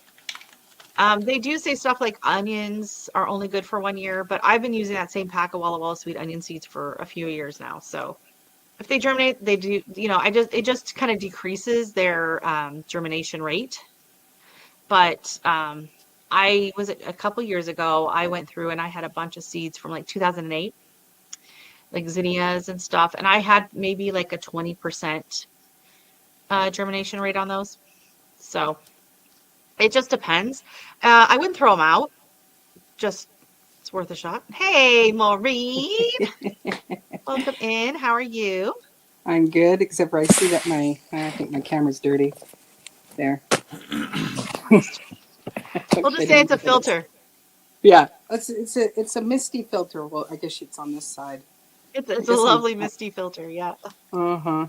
They do say stuff like onions are only good for 1 year, but I've been using that same pack of Walla Walla sweet onion seeds for a few years now. So if they germinate, they do. It just kind of decreases their germination rate. But I was a couple years ago. I went through and I had a bunch of seeds from like 2008, like zinnias and stuff, and I had maybe like a 20% germination rate on those. So it just depends. I wouldn't throw them out. Just it's worth a shot. Hey, Maureen, welcome in. How are you? I'm good, except for I see that I think my camera's dirty. There. We'll I just say don't it's a know what it is. filter. Yeah, it's a misty filter. Well, I guess it's on this side. I It's a guess I'm. lovely misty filter. Yeah. Uh-huh.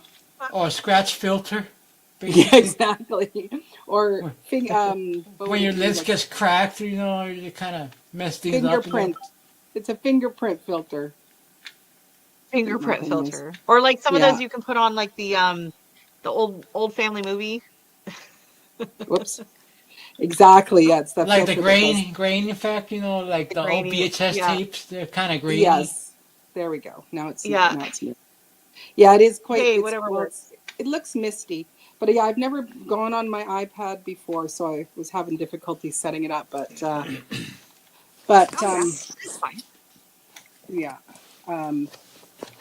Or a scratch filter, Yeah, basically. exactly. Or what would When your it be lens like? gets cracked, you kind of mess things up a little. Fingerprint. It's a fingerprint filter. My Fingerprint thing is. filter. Or like some of those Yeah. you can put on like the old family movie. Whoops. Exactly. Yeah, it's that Like the filter that does. grain effect, like The the old grainy. VHS Yeah. tapes, they're kind of grainy. Yes. There we go. Yeah. Now it's me. Yeah, it is quite. Hey, It's whatever well, works. it looks misty, but yeah, I've never gone on my iPad before, so I was having difficulty setting it up. But Oh yeah, it's fine. yeah, um,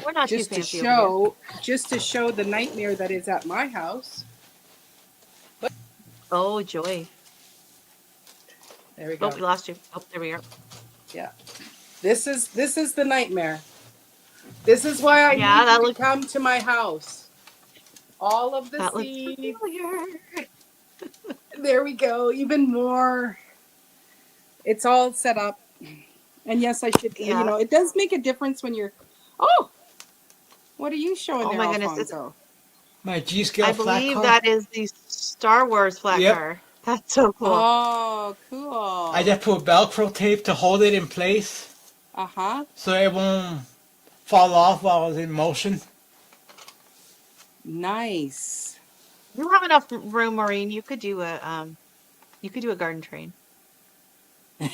We're not too just to fancy over here. show the nightmare that is at my house. Oh joy. There we Oh, go. we lost you. Oh, there we are. Yeah, this is the nightmare. This is why I Yeah, need you to come to my house. All of the that looks seeds. familiar. There we go. Even more. It's all set up. And yes, I should, Yeah. it does make a difference when you're, oh, what are you showing Oh there, my goodness. Alfonso? My G I scale flat believe car. that is the Star Wars flat Yep. car. That's so cool. Oh, I cool. just put Velcro tape to hold it in place Uh-huh. so it won't fall off while it's in motion. Nice. You have enough room, Maureen. You could do a garden train. You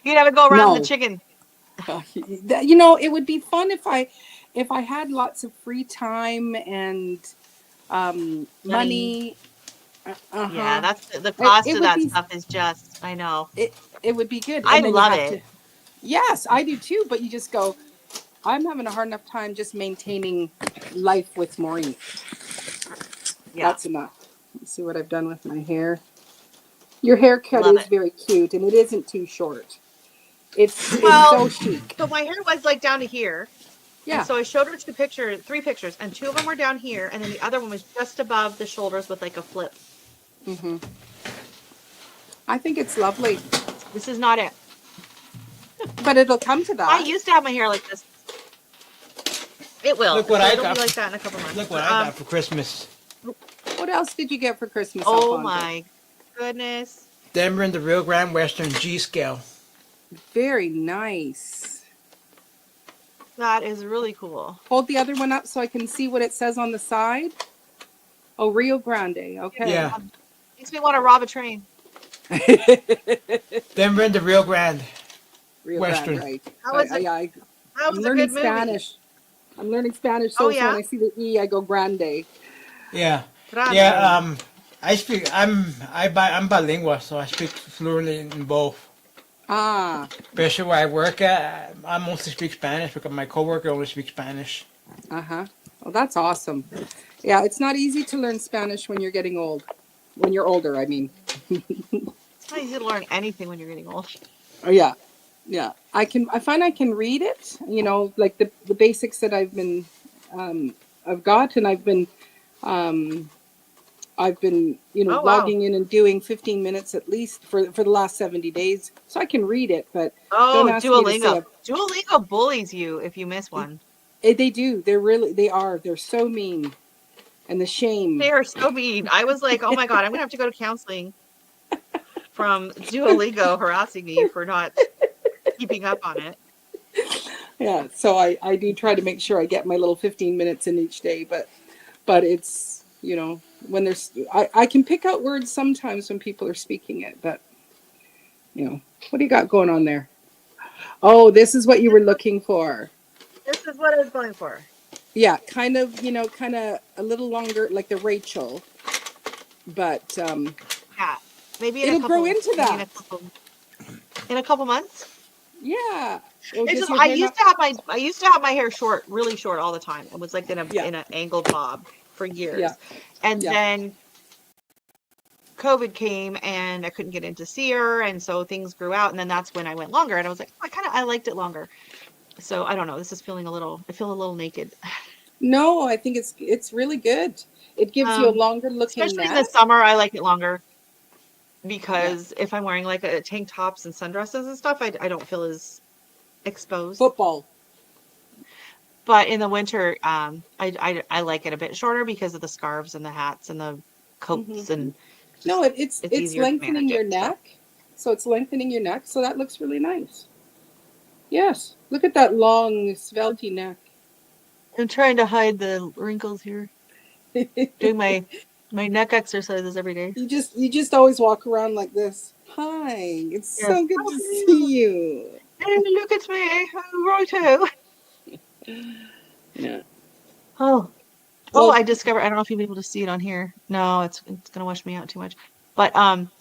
could have it go around the No. chicken. It would be fun if I had lots of free time and Money. money Yeah, Uh-huh. that's the cost It of would that be stuff is just, I know. it would be good. I And then you love have it. to, yes, I do too, but you just go, I'm having a hard enough time just maintaining life with Maureen. Yeah, That's enough. Let's see what I've done with my hair. Your haircut love is it. very cute and it isn't too short. It's Well, so chic. so my hair was like down to here. And Yeah. so I showed her three pictures, and two of them were down here, and then the other one was just above the shoulders with like a flip. Hmm. I think it's lovely, This is not it. but it'll come to I that. used to have my hair like this. It will. Look what So I it'll be got. like that in a couple months. Look what But I got for Christmas. What else did you get for Christmas, oh Alfonso? my goodness. Denver and the Rio Grande Western G scale. Very nice. That is really cool. Hold the other one up so I can see what it says on the side. Oh, Rio Grande. Okay. Yeah, Makes me want to rob a train. Denver and the Rio Grande Rio Western. Grande, right. That was that I'm was a learning good movie. Spanish. I'm learning Spanish, Oh so when yeah? I see the E, I go grande. Yeah, Grande. yeah. I'm bilingual, so I speak fluently in both. Ah, Especially where I work at, I mostly speak Spanish because my coworker only speaks Spanish. uh-huh. Well, that's awesome. Yeah, it's not easy to learn Spanish when you're getting old. When you're older, I mean. It's not easy to learn anything when you're getting old. Oh, yeah. Yeah. I find I can read it, like the basics that I've got, and I've been, Oh wow. logging in and doing 15 minutes at least for the last 70 days. So I can read it, but don't Oh, ask me to say Duolingo. Duolingo bullies you if you miss one. they do. They're so mean. And the shame. They are so mean. I was like, oh my God, I'm gonna have to go to counseling from Duolingo harassing me for not keeping up on it. Yeah. So I do try to make sure I get my little 15 minutes in each day, but it's, when I can pick out words sometimes when people are speaking it, but what do you got going on there? Oh, this is what you were looking for. This is what I was going for. Yeah, kind of a little longer, like the Rachel, but Yeah. Maybe it'll grow into maybe that. In a couple months. Yeah. It's Does just your hair not? I used to have my hair short, really short all the time. It was like Yeah, in an angled bob for yeah, years. And yeah. then COVID came and I couldn't get in to see her, and so things grew out, and then that's when I went longer, and I was like, oh, I liked it longer. So I don't know. This is I feel a little naked. No, I think it's really good. It gives you a longer looking Especially in the neck. summer, I like it longer Yeah. because if I'm wearing like a tank tops and sundresses and stuff, I don't feel as exposed. Football. But in the winter, I like it a bit shorter because of the scarves and the hats and the Hmm. coats, and No, just it's it's easier to lengthening manage your it. So neck. So it's lengthening your neck. So that looks really nice. Yes. Look at that long, svelte neck. I'm trying to hide the wrinkles here. Doing my neck exercises every day. You just always walk around like this. Hi, it's Yes. so good Oh, to hello. see you. Hey, look at me. Oh, righto. Yeah. Oh, oh, Well, I discovered. I don't know if you'll be able to see it on here. No, it's gonna wash me out too much. But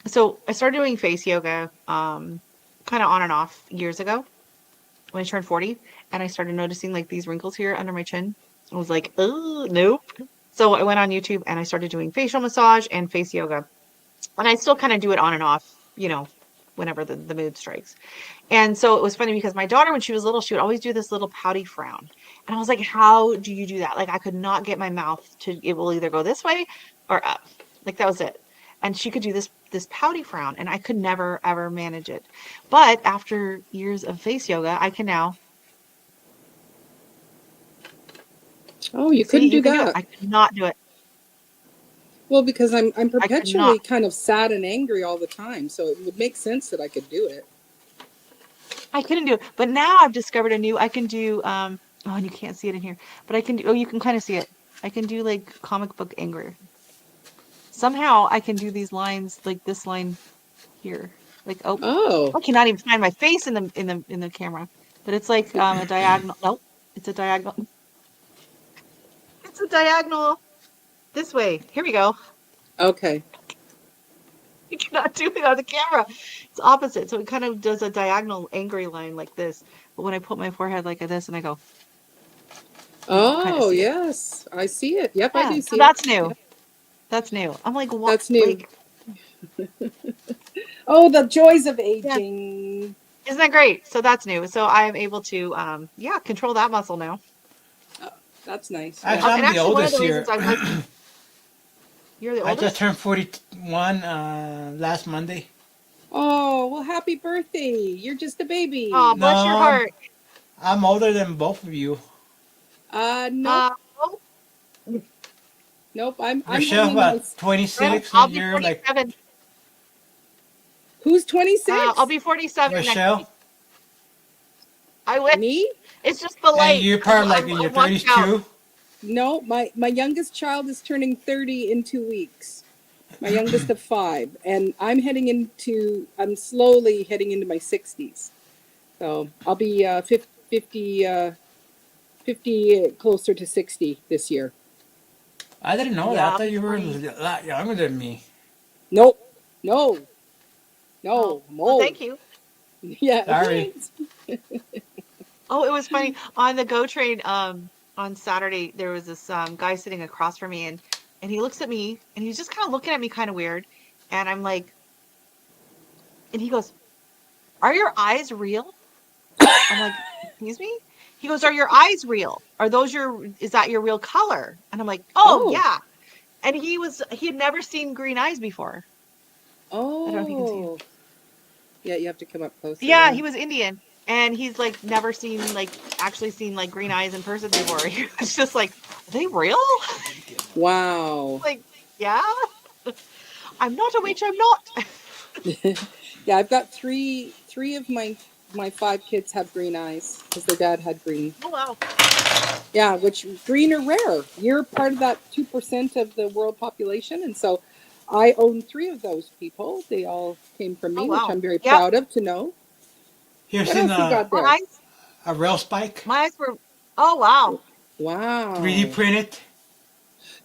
so I started doing face yoga kind of on and off years ago when I turned 40, and I started noticing like these wrinkles here under my chin. I was like, oh, nope. So I went on YouTube and I started doing facial massage and face yoga. And I still kind of do it on and off, whenever the mood strikes. And so it was funny because my daughter, when she was little, she would always do this little pouty frown. And I was like, how do you do that? Like I could not get my mouth it will either go this way or up. Like that was it. And she could do this pouty frown, and I could never ever manage it. But after years of face yoga, I can now oh, you see, couldn't you do can do it. that. I could not do it. Well, because I'm I could not. perpetually kind of sad and angry all the time, so it would make sense that I could do it. I couldn't do it. But now I've discovered I can do oh, and you can't see it in here, but I can do, oh, you can kind of see it. I can do like comic book anger. Somehow I can do these lines like this line here. Like, oh, Oh, I cannot even find my face in the camera. But it's like a diagonal. Nope. It's a diagonal. It's a diagonal this way. Here we go. okay. I cannot do it on the camera. It's opposite. So it kind of does a diagonal angry line like this. But when I put my forehead like this and I go, you can kind of Oh, see it. yes. I see it. Yep, I Yeah, do so see it. that's new. Yep, That's new. I'm like, what? that's new. Like, Oh, the joys of yeah, aging. isn't that great? So that's new. So I am able to, yeah, control that muscle now. Oh, that's nice. Yeah. Actually, And I'm the actually, one of the oldest here. reasons I was, you're the I just oldest? turned 41 last Monday. Oh, well, happy birthday. You're just a Oh, baby. No, bless your heart. I'm older than both of you. Nope. Uh, oh, Nope. I'm heading Rochelle, into my. about 26, I'll and be you're like 47. Who's I'll 26? be 47 next Rochelle, week. I wish. Me? It's just the and light. you're probably like in your I'm wiped 30s out. too. No, my youngest child is turning 30 in 2 weeks. My youngest of five, and I'm slowly heading into my 60s. So I'll be 50 closer to 60 this year. I didn't know that. Yeah, I I'll thought be you were a 40. lot younger than me. Nope. No, Oh, no, I'm well, old. thank you. Yeah, Sorry. thanks. Oh, it was funny on the GO train. On Saturday, there was this guy sitting across from me, and he looks at me, and he's just kind of looking at me kind of weird, and I'm like, and he goes, "Are your eyes real?" I'm like, "Excuse me?" He goes, "Are your eyes real? Are those your? Is that your real color?" And I'm like, "Oh Oh, yeah." And he had never seen green eyes before. I don't know if you can see him. oh. Yeah, you have to come up closer. Yeah, Yeah. he was Indian, and he's like never seen like actually seen like green eyes in person before. He was just like, "Are they real?" Wow. Like, yeah, I'm not a witch. I'm not. Yeah, I've got three of my five kids have green eyes because their dad had green. Oh wow. Yeah, which green are rare. You're part of that 2% of the world population, and so I own three of those people. They all came from Oh me, which wow. I'm very Yep. proud of to know. Here's What seen else you got My there? eyes. a rail spike, My eyes were. Oh wow. 3D Wow. printed.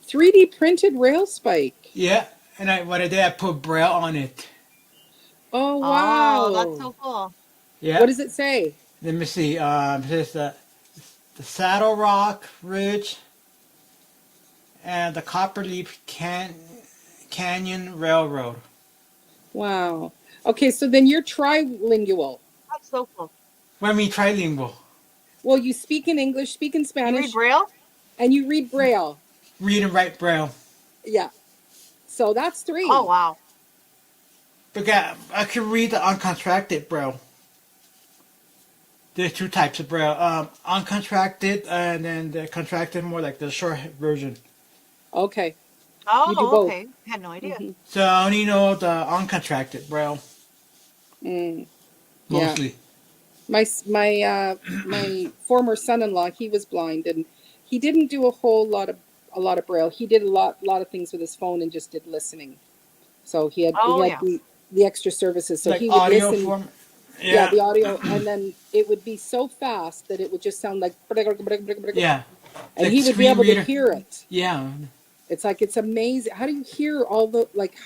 3D printed rail spike. Yeah, and what I did, I put braille on it. Oh, Oh, that's wow. so cool. What Yeah. does it say? Let me see. It says the Saddle Rock Ridge and the Copperleaf Canyon Railroad. Wow. Okay, so then you're trilingual. That's so cool. What I mean trilingual. Well, you speak in English, speak in You read Spanish, Braille? and you read Braille. Read and write braille. Yeah. So that's Oh three. wow. Because I can read the uncontracted braille. There's two types of braille. Uncontracted and then the contracted, more like the short version. Okay. You do Oh, both. okay. I had no idea. Hmm. So I only know the uncontracted braille Mm, yeah. mostly. My former son-in-law, he was blind, and he didn't do a lot of Braille. He did a lot of things with his phone and just did listening. So he Oh had yeah. the extra services. So Like he would audio listen. form. Yeah, Yeah. the audio, and then it would be so fast that it would just sound like, Yeah. It's and like he would be screen able to reader. hear it. Yeah. It's amazing. How do you hear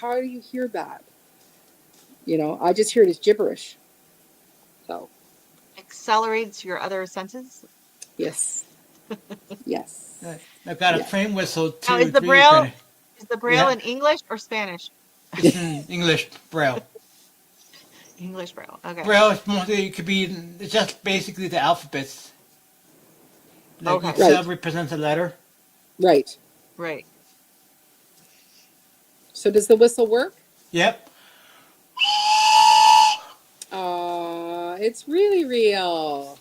how do you hear that? I just hear it as gibberish. So, Accelerates your other senses. yes, yes, I've got a yeah. train whistle Now, too, 3D printed. is the Braille Yeah. in English or Spanish? It's in English braille. English Braille. Okay. Braille is mostly, it could be, it's just basically the alphabets. Like Okay. each cell Right, represents a letter. right. Right. So does the whistle work? Yep. It's really real.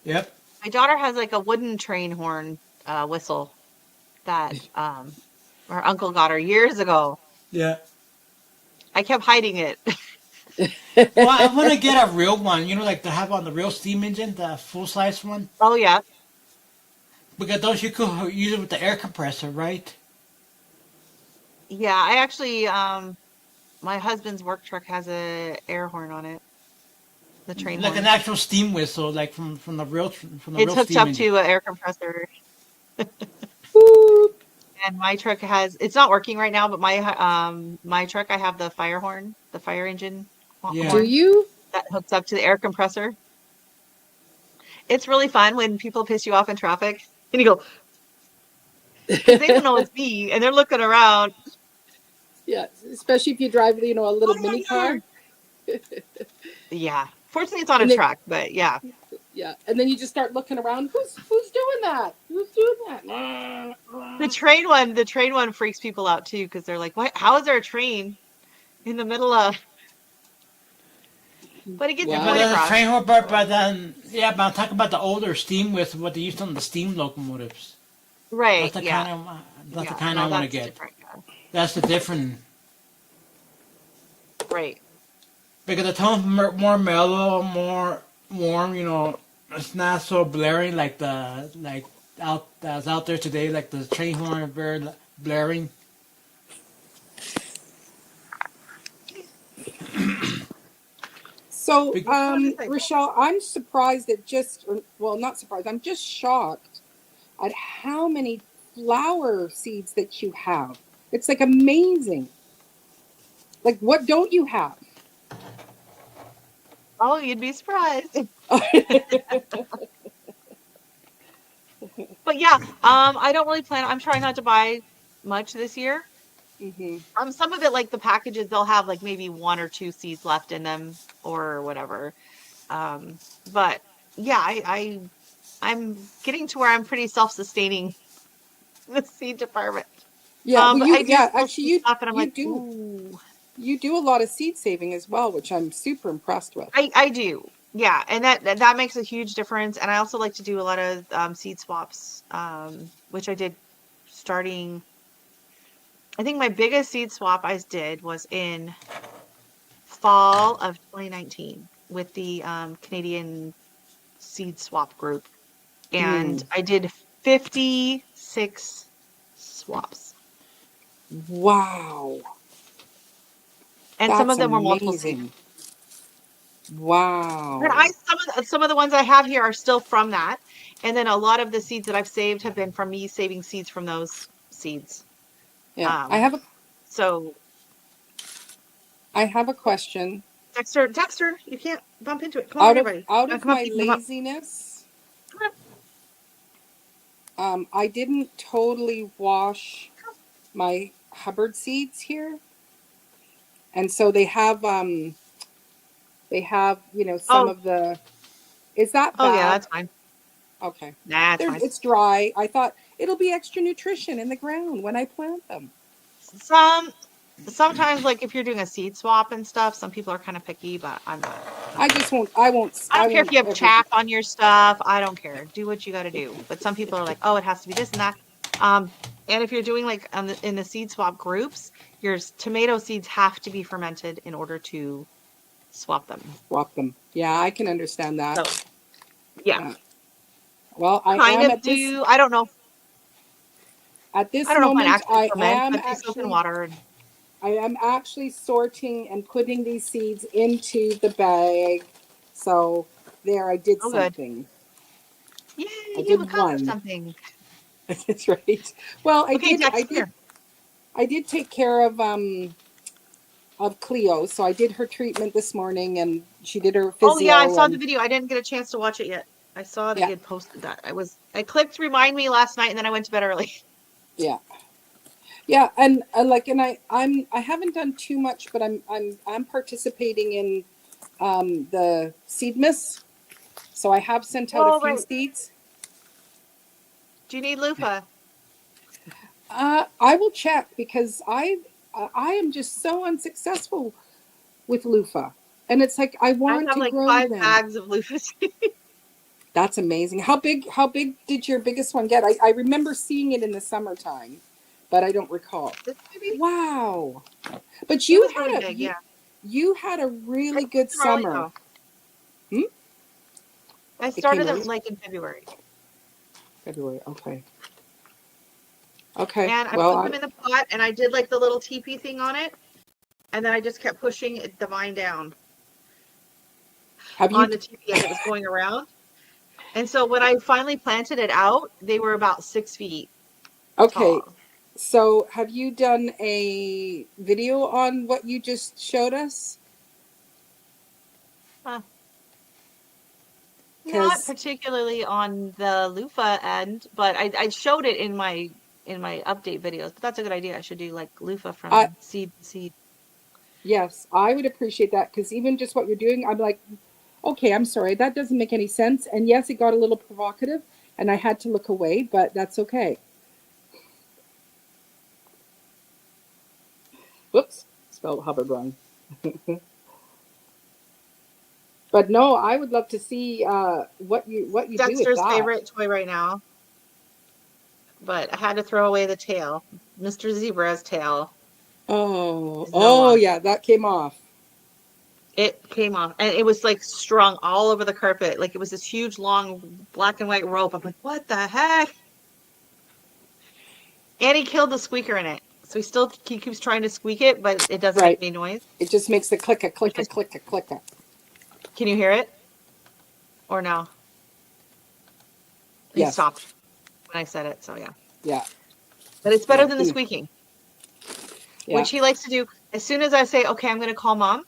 Yep. My daughter has like a wooden train horn whistle that her uncle got her years ago. Yeah. I kept hiding it. Well, I want to get a real one. You know, like to have on the real steam engine, the full size one. Oh yeah. Because those you could use it with the air compressor, right? Yeah, I actually my husband's work truck has a air horn on it. The train Like an horn. actual steam whistle, like from the real It's hooked steam up engine. to an air compressor. Boop. and my truck it's not working right now, but my truck, I have the fire horn, the fire engine Do Yeah. horn you? that hooks up to the air compressor. It's really fun when people piss you off in traffic and you go, because they don't know it's me and they're looking around. Yeah, especially if you drive, a little Oh my mini God. car. Yeah. Fortunately, it's on a And then, truck, but yeah. yeah, and then you just start looking around. Who's doing that? Who's doing that? The train one freaks people out too because they're like, "What? How is there a train in the middle of?" But it gets Yeah, the but point Wow. that's a across. train horn, but then, yeah, but I'm talking about the older steam with what they used on the steam locomotives. Right. That's the Yeah. kind of, that's the Yeah. kind I No, want to that's get. different. Yeah. That's the different, Right. because the tone's more mellow, more warm. It's not so blaring like that's out there today. Like the train horn is very blaring. So, Be- What was I saying? Rochelle, I'm surprised at well, not surprised. I'm just shocked at how many flower seeds that you have. It's like amazing. Like, what don't you have? Oh, you'd be surprised. But yeah, I don't really plan. I'm trying not to buy much this year. Hmm. Some of it, like the packages, they'll have like maybe one or two seeds left in them or whatever. But yeah, I'm getting to where I'm pretty self-sustaining in the seed department. Yeah, well, But I do yeah, still actually, see stuff, and I'm you like, do ooh, you do a lot of seed saving as well, which I'm super impressed with. I do, yeah, and that makes a huge difference. And I also like to do a lot of seed swaps, which I did starting. I think my biggest seed swap I did was in fall of 2019 with the Canadian seed swap group, and Mm. I did 56 swaps, Wow, and some that's of them were multiple seeds. amazing. And Wow. some of the ones I have here are still from that, and then a lot of the seeds that I've saved have been from me saving seeds from those seeds. Yeah, Um, so I have a question. Dexter, you can't bump into it. Come over here, buddy. Out of Come up, my you can come up. laziness, Come up. I didn't totally wash my Hubbard seeds here, and so they have some Oh, of the. Is that oh yeah, bad? that's fine. Okay, Nah, it's fine. it's dry. I thought it'll be extra nutrition in the ground when I plant them. Some sometimes, like if you're doing a seed swap and stuff, some people are kind of picky, but I'm not. I just won't. I won't. I I don't care if won't you have ever do. chaff on your stuff. I don't care. Do what you got to do. But some people are like, oh, it has to be this and that. Um, and if you're doing like in the seed swap groups, your tomato seeds have to be fermented in order to swap them. Swap them. Yeah, I can understand that. So yeah, Yeah. Well, kind of do. I don't know. at I this don't know if mine moment actually ferment, but they soak in actually water. And, I am actually sorting and putting these seeds into the bag. So there, I did oh, good. something. Yay, I you've did accomplished one. something. That's right. Well, Okay, Dex, come here. I did take care of Cleo. So I did her treatment this morning, and she did her Oh yeah, I physio, saw the and video. I didn't get a chance to watch it yet. I saw that yeah, you had posted that. I clicked remind me last night and then I went to bed early. yeah. Yeah, and I haven't done too much, but I'm participating in the seed miss. So I have sent out a Oh few right. seeds. Do you need loofah? I will check because I am just so unsuccessful with loofah, and it's like I I want have to like grow 5 them. bags of loofah. That's amazing. How big did your biggest one get? I remember seeing it in the summertime, but I don't recall. This maybe Wow. But it was really big, yeah. you had a I really came good early summer. though. Hmm? I It came started them early? like in February. February. Okay. Okay. And I Well, put them in the pot and I did like the little teepee thing on it. And then I just kept pushing the vine down have you on the teepee as it was going around. And so when I finally planted it out, they were about 6 feet okay. tall. So, have you done a video on what you just showed us? Huh. Not Because particularly on the loofah end, but I showed it in my update videos. But that's a good idea. I should do like loofah I, from seed to seed. yes, I would appreciate that. Because even just what you're doing, I'm like, okay, I'm sorry, that doesn't make any sense. And yes, it got a little provocative, and I had to look away, but that's okay. Whoops, spelled Hubbard wrong. But no, I would love to see what you do with Dexter's that. favorite toy right now, but I had to throw away the tail. Mr. Zebra's tail Oh, is no oh longer. yeah, that came off. It came off and it was like strung all over the carpet. Like it was this huge long black and white rope. I'm like, what the heck? And he killed the squeaker in it. So he keeps trying to squeak it, but it doesn't make Right. any noise. It just makes the click a click a Because click a click a. can you hear it? Or no? He Yes. stopped when I said it, so yeah. Yeah. But it's better Yeah. than the squeaking, Yeah. which he likes to do. As soon as I say, okay, I'm gonna call mom,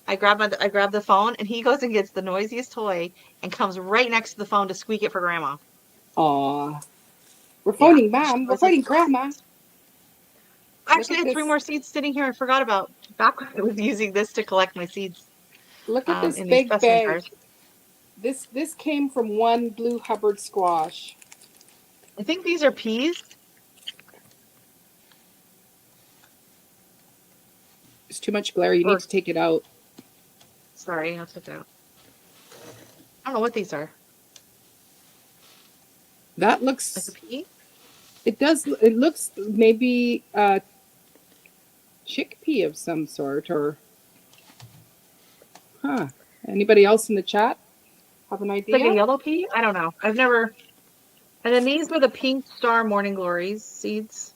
I grab the phone and he goes and gets the noisiest toy and comes right next to the phone to squeak it for grandma. Aw. We're Yeah. phoning She mom. We're was like, phoning grandma. Look actually, I at had three this. more seeds sitting here I forgot about. Back when I was using this to collect my seeds Look at this in these big specimen bag. jars. This came from one blue Hubbard squash. I think these are peas. There's too much glare. You need Or, to take it out. sorry, I'll take it out. I don't know what these are. That Like a looks. pea? It does. It looks maybe a chickpea of some sort, or huh? Anybody else in the chat have an It's like a idea? yellow pea? I don't know. I've never. And then these were the pink star morning glories seeds.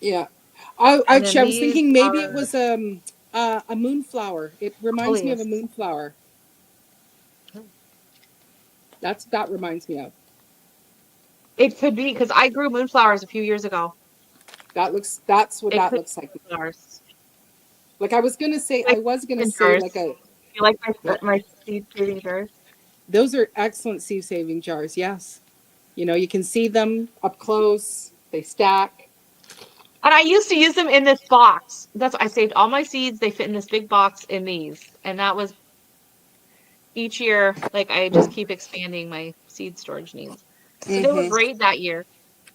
Yeah. And then I was these thinking maybe it are was a moonflower. It reminds me of a coleus. moonflower. That reminds me of. It could be because I grew moonflowers a few years ago. That's what It that could looks like. be flowers. Like I Like was gonna in say jars. like a You like what? my seed saving jars? Those are excellent seed saving jars. Yes, you know you can see them up close. They stack. And I used to use them in this box. That's I saved all my seeds. They fit in this big box in these. And that was each year, like I just keep expanding my seed storage needs. So they were Mm-hmm. great that year.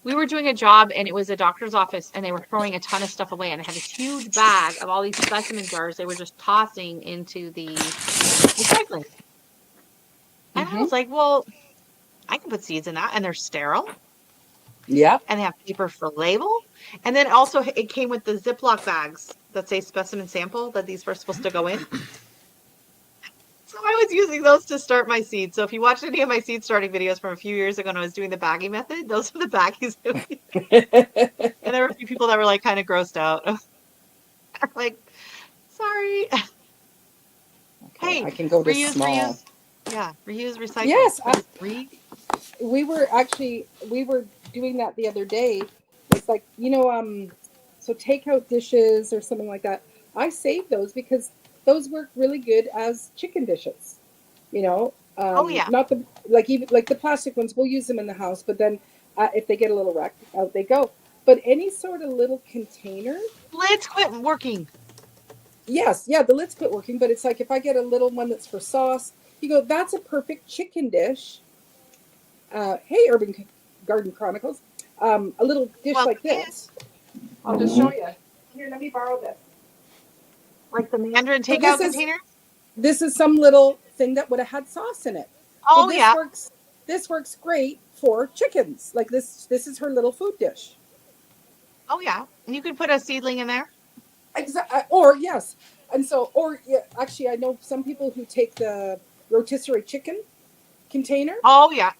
We were doing a job and it was a doctor's office and they were throwing a ton of stuff away and they had this huge bag of all these specimen jars they were just tossing into the recycling. And I Mm-hmm. was like, well, I can put seeds in that and they're sterile Yep. and they have paper for label. And then also it came with the Ziploc bags that say specimen sample that these were supposed to go in. So I was using those to start my seeds. So if you watched any of my seed starting videos from a few years ago when I was doing the baggie method, those are the baggies. And there were a few people that were like kind of grossed out. Like, sorry. Okay, Hey, I can go to reuse, small. reuse. Yeah, reuse, recycle. Yes, But it's re. we were doing that the other day. It's like so takeout dishes or something like that. I save those because those work really good as chicken dishes. You know, Oh yeah, not the like even like the plastic ones. We'll use them in the house, but then if they get a little wrecked, out they go. But any sort of little container, lids quit working. yes, yeah, the lids quit working. But it's like if I get a little one that's for sauce, you go, that's a perfect chicken dish. Hey, Urban Garden Chronicles, a little dish Well, like it is this. I'll just show you. Here, let me borrow this. like the Mandarin So takeout container. this is some little thing that would have had sauce in it. Well, Oh yeah, this works great for chickens. Like this is her little food dish. oh yeah. You could put a seedling in there. Exactly. Or yes, and so or yeah, actually, I know some people who take the rotisserie chicken container, Oh yeah.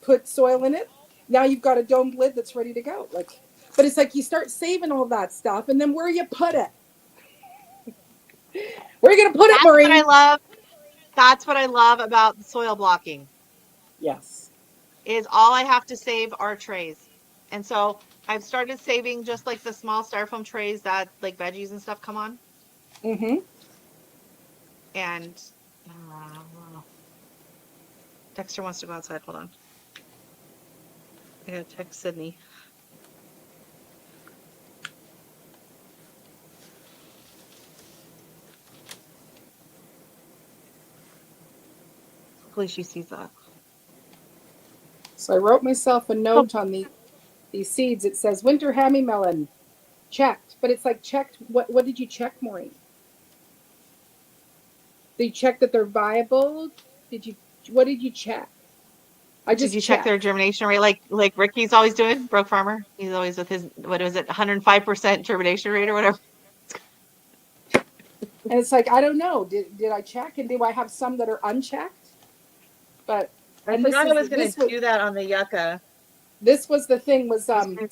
put soil in it. Now you've got a domed lid that's ready to go. Like, but it's like you start saving all that stuff, and then where you put it? Where are you gonna put it, That's what I Maureen? love. That's what I love about the soil blocking. Yes. Is all I have to save are trays. And so I've started saving just like the small styrofoam trays that like veggies and stuff come on. Mm-hmm. And uh, Dexter wants to go outside. Hold on. I gotta text Sydney. Hopefully she sees that. So I wrote myself a Oh, note on these seeds. It says winter hammy melon checked, but it's like checked. What did you check, Maureen? Did you check that they're viable? Did you what did you check? I did just you check their checked. germination rate like Ricky's always doing? Broke Farmer. He's always with his what is it, 105% germination rate or whatever. And it's like I don't know. Did I check, and do I have some that are unchecked? But I and this forgot I is was gonna do that on the yucca. this was the thing was I was gonna-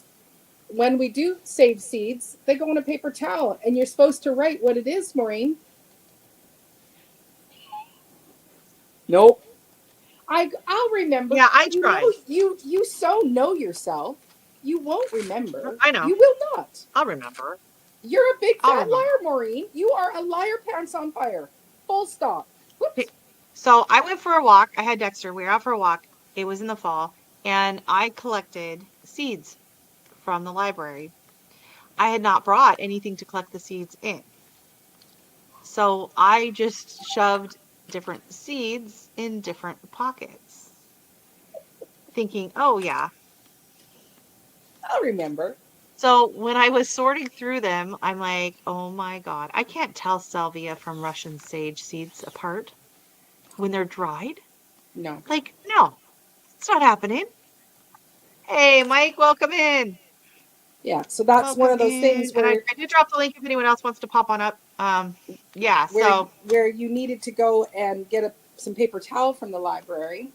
when we do save seeds, they go on a paper towel, and you're supposed to write what it is, Maureen. Nope. I'll remember. Yeah, I You tried. know you so know yourself. You won't remember. I know. You will not. I'll remember. You're a big I'll fat remember. liar, Maureen. You are a liar pants on fire. Full stop. Okay, Whoops. so I went for a walk. I had Dexter. We were out for a walk. It was in the fall, and I collected seeds from the library. I had not brought anything to collect the seeds in. So I just shoved different seeds in different pockets, thinking, oh, yeah. I'll remember. So when I was sorting through them, I'm like, oh my God, I can't tell salvia from Russian sage seeds apart when they're dried. No. Like, no, it's not happening. Hey, Mike, welcome in. Yeah. So that's one Welcome of those in. things And where I did drop the link if anyone else wants to pop on up. Yeah, where so where you needed to go and get some paper towel from the library.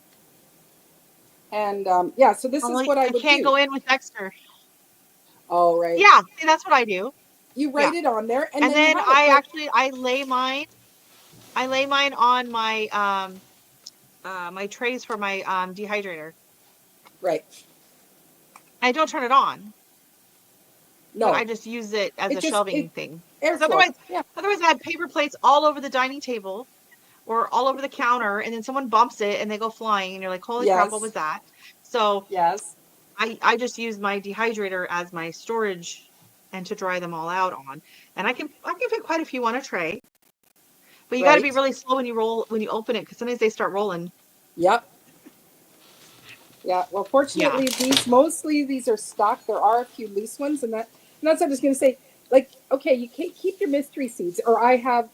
And yeah, so this is well, what I I would can't do. go in with Dexter. All right. Yeah, see, that's what I do. You Yeah. write it on there and And then you then have it. But I lay mine on my my trays for my dehydrator. right. I don't turn it on, but I No. just use it as It a just shelving thing. Because airflow. Yeah. otherwise I have paper plates all over the dining table or all over the counter, and then someone bumps it and they go flying, and you're like, holy crap, what was Yes. that? So Yes. I just use my dehydrator as my storage and to dry them all out on. And I can fit quite a few on a tray. But you got to be Right. really slow when you open it because sometimes they start rolling. Yep. Yeah. Well, Yeah. fortunately, these are stock. There are a few loose ones, and that's what I was going to say. Like, okay, you can't keep your mystery seeds, or I have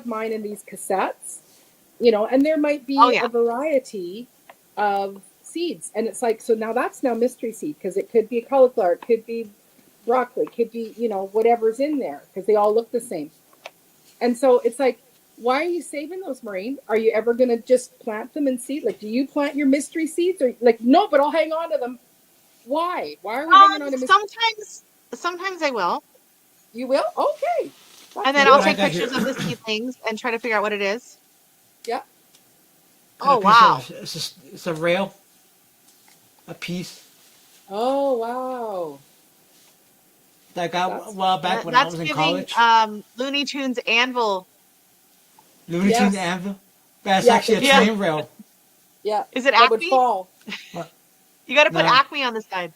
mine in these cassettes, and there might Oh be yeah. a variety of seeds, and it's like so now that's now mystery seed because it could be cauliflower, it could be broccoli, could be whatever's in there because they all look the same. And so it's like, why are you saving those, Maureen? Are you ever going to just plant them and seed? Like, do you plant your mystery seeds? Or like, no, but I'll hang on to them. Why? Why are we hanging on to mystery? Sometimes I will, You will? Okay. and That's then Here's I'll what I good. take got here. pictures of the seedlings and try to figure out what it is. Yeah. Got a Oh piece wow. of it's a rail, a piece Oh, wow. that I got a That's, while back when I That's was in giving college. Looney Tunes anvil. Looney Tunes yes. anvil. That's Yeah. actually a Yeah. train rail. Yeah. Is it That would Acme? fall. What? You got to put No. Acme on the side.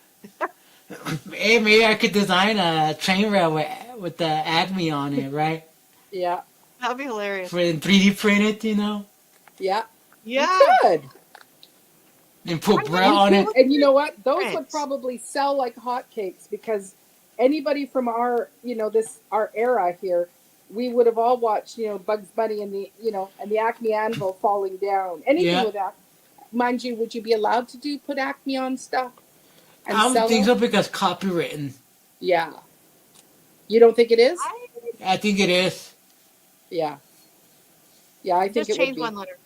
Hey, maybe I could design a train rail with the Acme on it, right? Yeah. That would be hilarious. For 3D print it, Yeah. You Yeah. could. and put I'm braille gonna You on could. it. And you know what? Those would print. probably sell like hotcakes because anybody from our era here, we would have all watched, Bugs Bunny and the Acme Anvil falling down. Anything Yeah, with that. Mind you, would you be allowed to put Acme on stuff and I don't sell think it? so because copywritten. Yeah. You don't think it is? I I think it is. Yeah. Yeah, I think just it would changed be. one letter.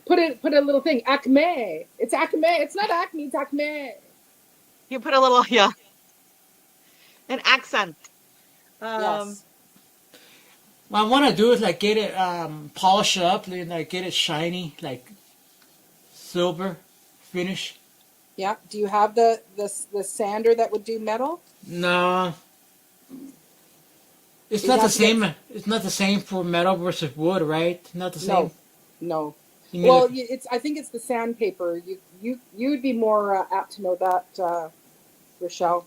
Put a little thing. Acme. It's Acme. It's not Acme, it's Acme. You put a little yeah, an accent. Um, Yes. What I want to do is like get it polished up, and like get it shiny, like silver finish. Yeah. Do you have the sander that would do metal? No, it's You'd not the have to get. same. It's not the same for metal versus wood, right? Not the same. No, no. You need Well, like it's. I think it's the sandpaper. You'd be more apt to know that, Rochelle.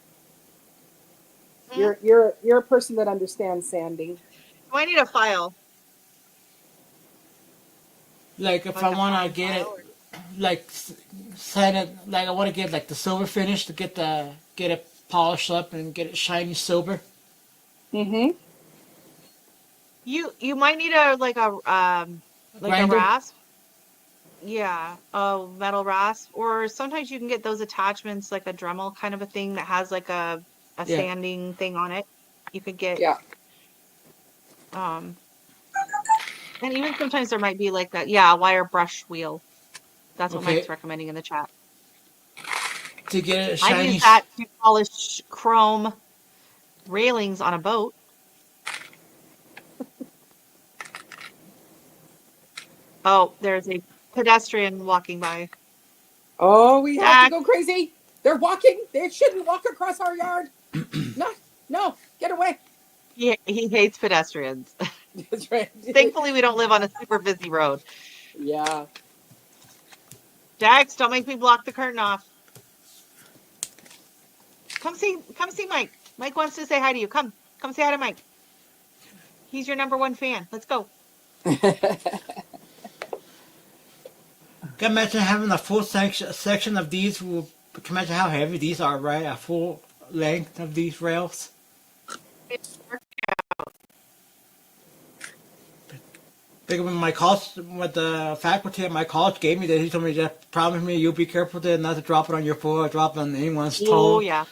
Mm, You're a person that understands sanding. do I need a file, if I like a wanna fine get file, it or like set it like I want to get like the silver finish to get it polished up and get it shiny silver Mm-hmm. you might need a like a grinder. rasp. Yeah, a metal rasp, or sometimes you can get those attachments like a Dremel kind of a thing that has like a Yeah. sanding thing on it. You could get Yeah. um and even sometimes there might be like a wire brush wheel. That's what Okay. Mike's recommending in the chat. To get it I've used shiny. that to polish chrome railings on a boat. Oh, there's a pedestrian walking by. Oh, we have to Dak, go crazy. They're walking. They shouldn't walk across our yard. No, no, get away. he hates pedestrians. That's right. Thankfully, we don't live on a super busy road. Yeah. Dax, don't make me block the curtain off. Come see Mike. Mike wants to say hi to you. Come say hi to Mike. He's your number one fan. Let's go. Can you imagine having a full section of these? Can you imagine how heavy these are, right? A full length of these rails. Like when my college, what the faculty at my college gave me, that he told me, just promise me you'll be careful to not to drop it on your foot or drop it on anyone's Oh toe, yeah,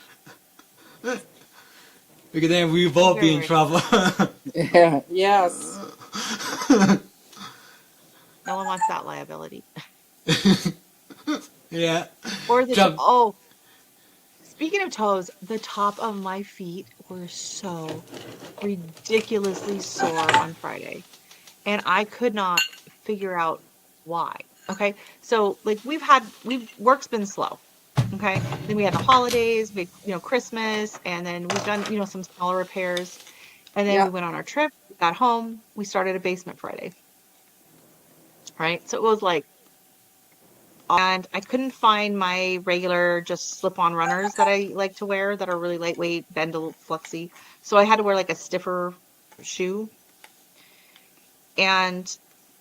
because then we he's both very be in very trouble. Yeah. Yes. no one wants that liability. Yeah. Or the Jump. speaking of toes, the top of my feet were so ridiculously sore on Friday, and I could not figure out why. Okay, so like we've work's been slow. Okay, then we had the holidays, we Christmas, and then we've done some smaller repairs, and then we Yeah. went on our trip. We got home. We started a basement Friday, right? So it was like, and I couldn't find my regular just slip-on runners that I like to wear that are really lightweight, bend a little flexy. So I had to wear like a stiffer shoe, and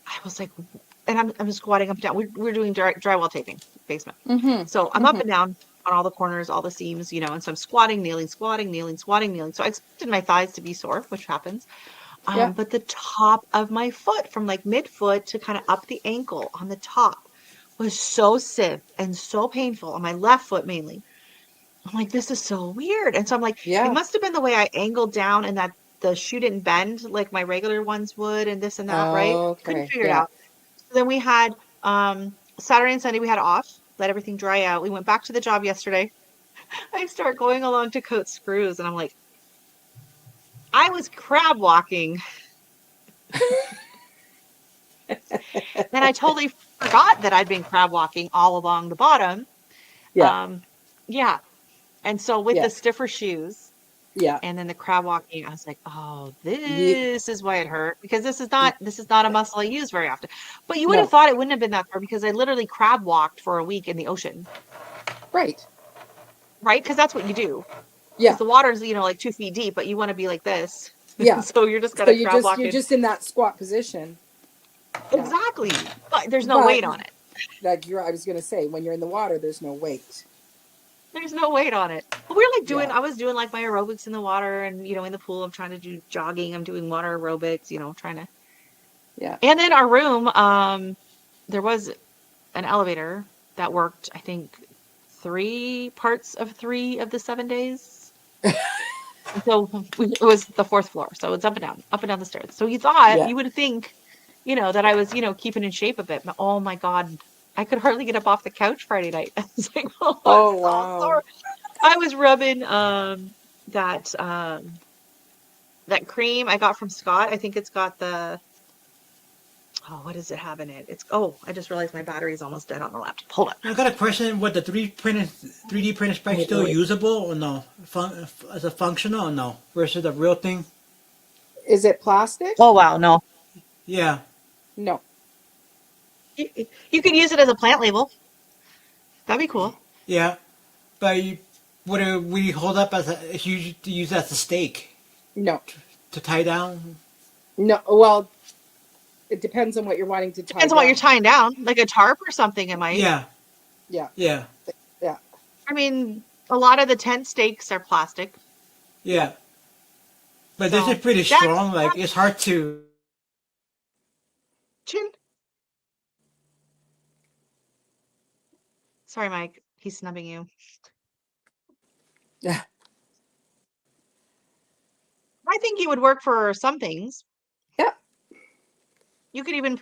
I was like, and I'm squatting up and down. We're doing drywall taping basement, Mm-hmm. so I'm up Mm-hmm. and down on all the corners, all the seams, and so I'm squatting, kneeling, squatting, kneeling, squatting, kneeling. So I expected my thighs to be sore, which happens. Yeah. But the top of my foot, from like midfoot to kind of up the ankle on the top, was so stiff and so painful on my left foot mainly. I'm like, this is so weird. And so I'm like, it Yeah. must have been the way I angled down and that the shoe didn't bend like my regular ones would and this and that, right? Couldn't Okay. figure it Yeah. out. So then we had Saturday and Sunday we had off, let everything dry out. We went back to the job yesterday. I start going along to coat screws and I'm like, I was crab walking. Then I totally forgot that I'd been crab walking all along the bottom. Yeah. Um, yeah. And so with Yeah. the stiffer shoes Yeah. and then the crab walking, I was like, oh, You, this is why it hurt because this is not a muscle I use very often. But you would have no. thought it wouldn't have been that far because I literally crab walked for a week in the ocean, Right. right? Because that's what you do. Because Yeah. the water's, like 2 feet deep, but you want to be like this. Yeah. So you're just So gonna crab walk you're in. just in that squat position. Yeah. Exactly. But there's no But weight on it. like I was gonna say, when you're in the water, there's no weight. There's no weight on it. But we're like Yeah. I was doing like my aerobics in the water and, in the pool, I'm trying to do jogging. I'm doing water aerobics, trying to. Yeah. And then our room, there was an elevator that worked, I think, 3 of the 7 days. And so it was the fourth floor. So it's up and down the stairs. So Yeah. you would think, that I was, keeping in shape a bit. But oh my God, I could hardly get up off the couch Friday night. I was like, oh, I'm Oh so wow. sore. I was rubbing that that cream I got from Scott. I think it's got the Oh, what does it have in it? I just realized my battery is almost dead on the laptop. Hold on. I got a question. What the 3D printed spike Oh, still boy. usable or no? As a functional or no? Versus the real thing? Is it plastic? Oh, wow. No. Yeah, No. You can use it as a plant label. That'd be cool. yeah. But would it really hold up as a, if you use it as a stake No. to tie down? No. Well, it depends on what you're wanting to tie Depends on what you're down. tying down. Like a tarp or something, it might. Yeah, Yeah. yeah, Yeah. I mean, a lot of the tent stakes are plastic. Yeah. yeah. But this is So pretty that's strong. Like it's hard to. chin. Sorry, Mike. He's snubbing you. Yeah. I think he would work for some things. Yeah. You could even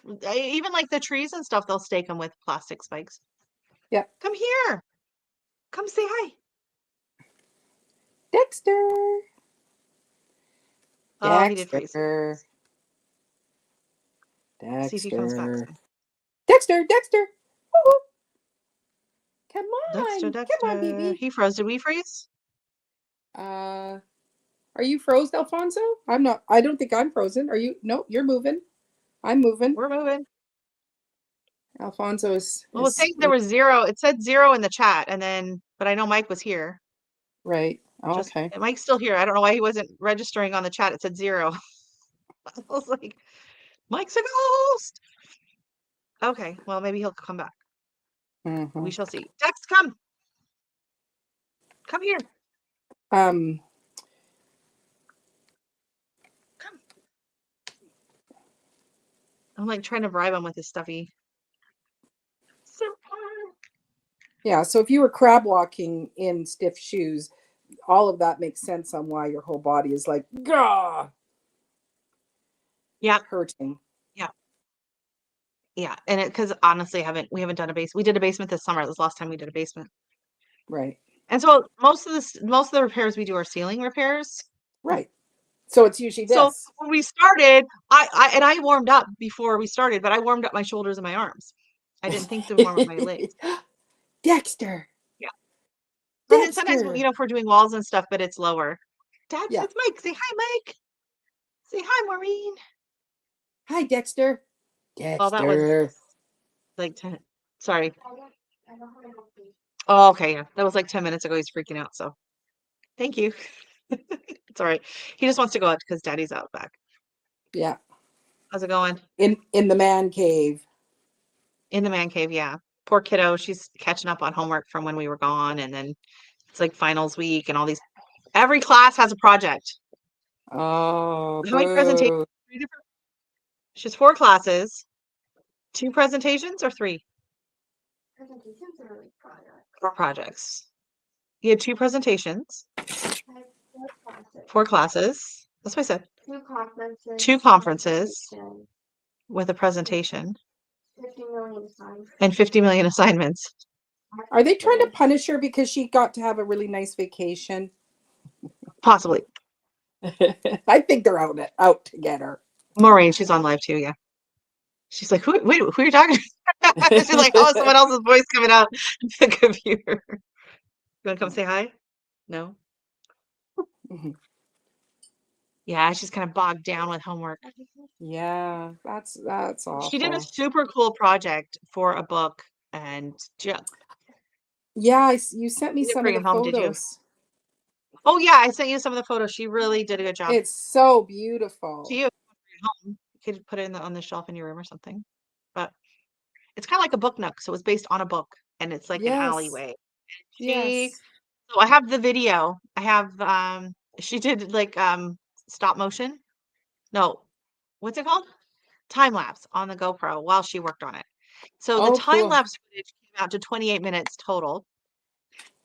like the trees and stuff, they'll stake them with plastic spikes. Yeah. Come here. Come say hi. Dexter. Oh, he did freeze. Dexter. See if he comes back Dexter. soon. Dexter. Dexter. Woo-hoo. Come Dexter, on. Come on, Dexter. baby. He froze. Did we freeze? Are you frozen, Alfonso? I'm not. I don't think I'm frozen. Are you? No, you're moving. I'm moving. We're moving. Alfonso is, Well, I was saying there was 0. It said 0 in the chat, but I know Mike was here. right. Oh, Just okay. Mike's still here. I don't know why he wasn't registering on the chat. It said 0. I was like, Mike's a ghost. Okay, well, maybe he'll come back. Mm-hmm. We shall see. Dex, come. Come here. Um. Come. I'm like trying to bribe him with his stuffy. So Yeah. So if you were crab walking in stiff shoes, all of that makes sense on why your whole body is like, gah, yeah, hurting. yeah, yeah. And because honestly, we haven't done a base. We did a basement this summer. This was the last time we did a basement. Right. And so most of the repairs we do are ceiling repairs. Right. So it's usually So this. when we started, I warmed up before we started, but I warmed up my shoulders and my arms. I didn't think to warm up my legs. Dexter. Yeah. And then sometimes, Dexter. if we're doing walls and stuff, but it's lower. Dad, Yeah. it's Mike. Say hi, Mike. Say hi, Maureen. Hi, Dexter. Well, that was Dexter. like 10. Sorry. Oh, okay. Yeah. That was like 10 minutes ago. He's freaking out. So thank you. It's all right. He just wants to go out because Daddy's out back. Yeah. How's it going? In the man cave. In the man cave. Yeah. Poor kiddo. She's catching up on homework from when we were gone. And then it's like finals week and every class has a project. Oh, How many presentations? boo. 3 different. She has 4 classes, 2 presentations or 3? Presentations are like projects. 4 projects. You had 2 presentations, I have 4 classes. 4 classes. That's what I said. 2 conferences. 2 conferences presentation, with a presentation 50 million signs. and 50 million assignments. Are they trying to punish her because she got to have a really nice vacation? Possibly. I think they're out to get her. Maureen, she's on live too. Yeah. She's like, who are you talking to? She's like, oh, someone else's voice coming out the computer. You want to come say hi? No. Mhm. Yeah, she's kind of bogged down with homework. Yeah, that's awful. She did a super cool project for a book and Yeah, you sent me You didn't some of bring the it home, did you? photos. oh yeah, I sent you some of the photos. She really did a good job. It's so beautiful. To you, home. You could put it on the shelf in your room or something. But it's kind of like a book nook. So it's based on a book and it's like an Yes. alleyway. Yes. So I have the video. I have she did like stop motion. No, what's it called? Time lapse on the GoPro while she worked on it. So the Oh, time cool. lapse footage came out to 28 minutes total.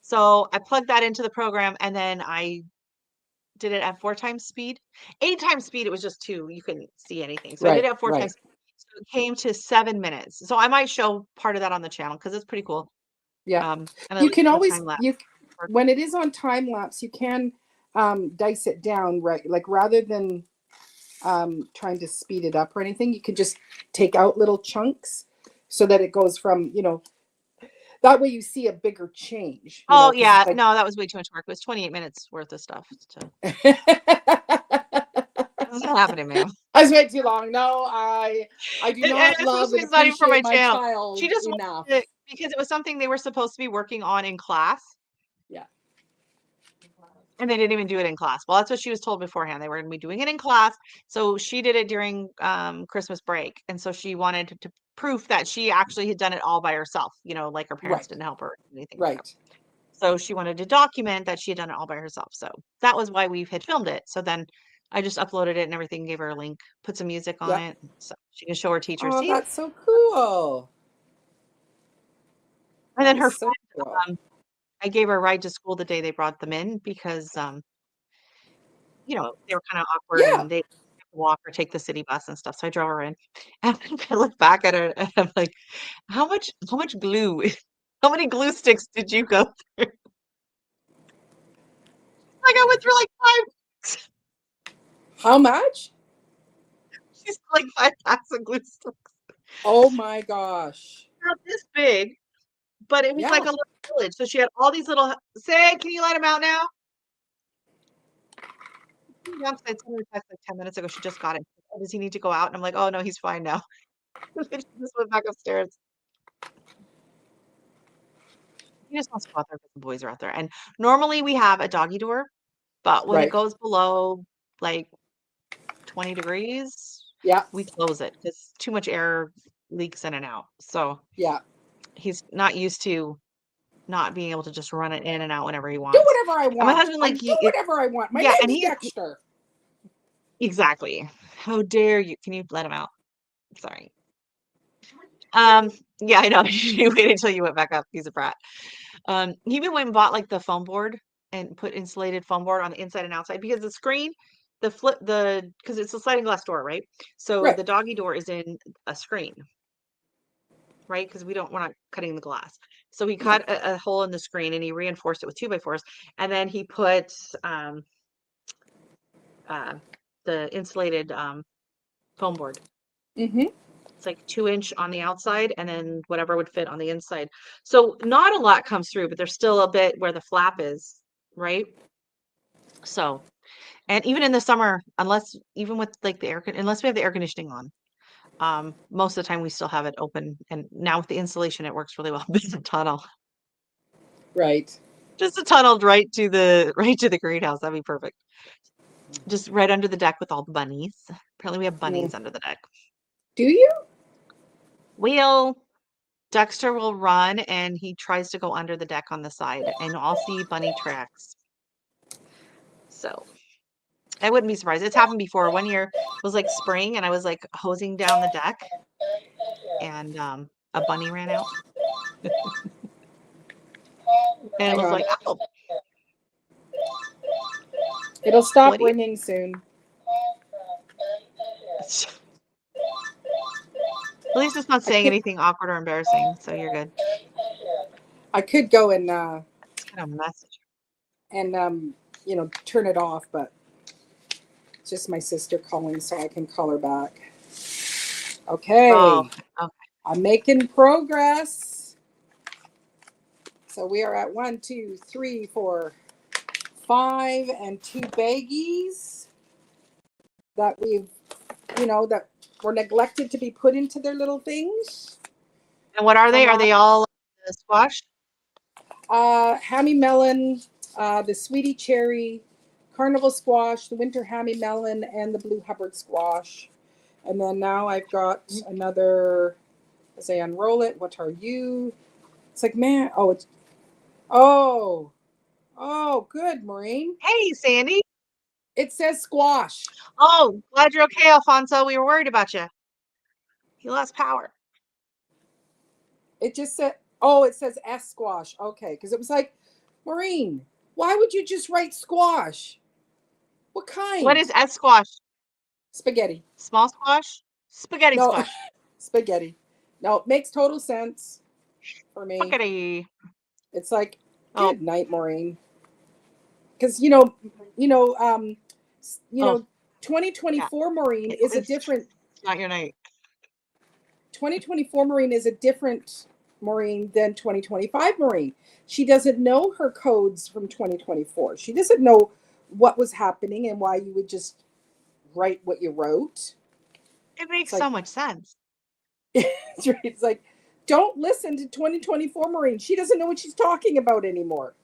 So I plugged that into the program and then I did it at 4 times speed. 8 times speed, it was just 2. You couldn't see anything. So I did it at 4 Right. times. So it came to 7 minutes. So I might show part of that on the channel because it's pretty cool. Yeah. And I You like can the always time lapse. when it is on time lapse, you can dice it down, right? Like rather than trying to speed it up or anything. You can just take out little chunks so that it goes from, that way you see a bigger change, Oh because it's yeah, like no, that was way too much work. It was 28 minutes worth of stuff. This isn't happening, man. I spent too long. No, I do And not love especially and it's not even for my appreciate my channel. child She just enough. wanted it because it was something they were supposed to be working on in class, Yeah. and they didn't even do it in class. Well, that's what she was told beforehand. They were going to be doing it in class, so she did it during Christmas break, and so she wanted to proof that she actually had done it all by herself. Like her parents Right. didn't help her or anything like that. Right. So she wanted to document that she had done it all by herself. So that was why we had filmed it. So then I just uploaded it and everything, gave her a link, put some music on Yeah. it, so she can show her teacher. Oh, See, that's so cool. and That then is her so cool. friend, I gave her a ride to school the day they brought them in because they were kind of awkward Yeah. and they had to walk or take the city bus and stuff. So I drove her in, and I look back at her and I'm like, how much glue, how many glue sticks did you go through? Like I went through like five. How much? She's like 5 packs of glue sticks. Oh my gosh. Not this big, but it was like Yeah. a little village. So she had all these little. Say, can you let him out now? He came downstairs, sent me a text like 10 minutes ago. She just got it. Oh, does he need to go out? And I'm like, oh no, he's fine now. She just went back upstairs. He just wants to go out there because the boys are out there. And normally we have a doggy door, but when it Right. goes below like 20 degrees, Yeah. we close it because too much air leaks in and out. So Yeah. he's not used to not being able to just run it in and out whenever he Do wants. whatever I And my want. husband, I like, do whatever I want. My yeah, and name's he Dexter. exactly. How dare you? Can you let him out? Sorry. Um, yeah, I know. You waited until you went back up. He's a brat. He even went and bought like the foam board and put insulated foam board on the inside and outside because the screen, because it's a sliding glass door, right? So Right. the doggy door is in a screen, right? Because we're not cutting the glass. So he No. cut a hole in the screen and he reinforced it with 2x4s, and then he put uh, the insulated foam board. Mm-hmm. It's like 2 inch on the outside and then whatever would fit on the inside. So not a lot comes through, but there's still a bit where the flap is, right? So, and even in the summer, even with like unless we have the air conditioning on, most of the time we still have it open. And now with the insulation, it works really well. There's a tunnel, Right. just a tunnel right to the greenhouse. That'd be perfect. Just right under the deck with all the bunnies. Apparently we have bunnies under the deck. Do you? Dexter will run and he tries to go under the deck on the side and I'll see bunny tracks. So I wouldn't be surprised. It's happened before. One year it was like spring and I was like hosing down the deck and a bunny ran out. And it Hang was on. like, oh, It'll stop what do you ringing soon. At least it's not I saying could anything awkward or embarrassing, so you're good. I could go and It's kind of a message. turn it off, but it's just my sister calling so I can call her back. Okay. Oh, okay. I'm making progress. So we are at 1, 2, 3, 4, 5, and 2 baggies that that were neglected to be put into their little things. And what are they? From Are they all squash? Hammy melon, the sweetie cherry, carnival squash, the winter hammy melon, and the blue Hubbard squash. And then now I've got another, as I unroll it, what are you? It's like, man, oh, good, Maureen. Hey, Sandy. It says squash. Oh, glad you're okay, Alfonso. We were worried about you. You lost power. It just said, it says S squash. Okay, because it was like, Maureen, why would you just write squash? What kind? What is S squash? Spaghetti. Small squash? Spaghetti No, squash. spaghetti. No, it makes total sense for me. Spaghetti. It's like, Oh. good night, Maureen. Because Oh. Yeah, 2024 Maureen is a it's different not your night. 2024 Maureen is a different Maureen than 2025 Maureen. She doesn't know her codes from 2024. She doesn't know what was happening and why you would just write what you wrote. It It's makes so like much sense. it's like don't listen to 2024 Maureen. She doesn't know what she's talking about anymore.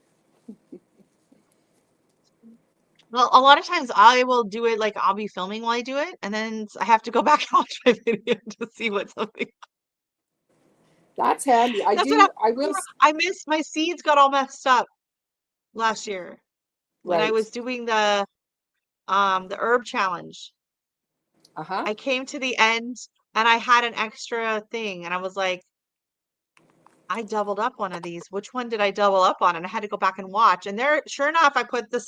Well, a lot of times I will do it like I'll be filming while I do it, and then I have to go back and watch my video to see what's something. That's handy. I That's what do. I will. happened. I missed my seeds got all messed up last year when I Right. was doing the herb challenge. Uh-huh. I came to the end and I had an extra thing, and I was like, I doubled up one of these. Which one did I double up on? And I had to go back and watch. And there, sure enough, I put the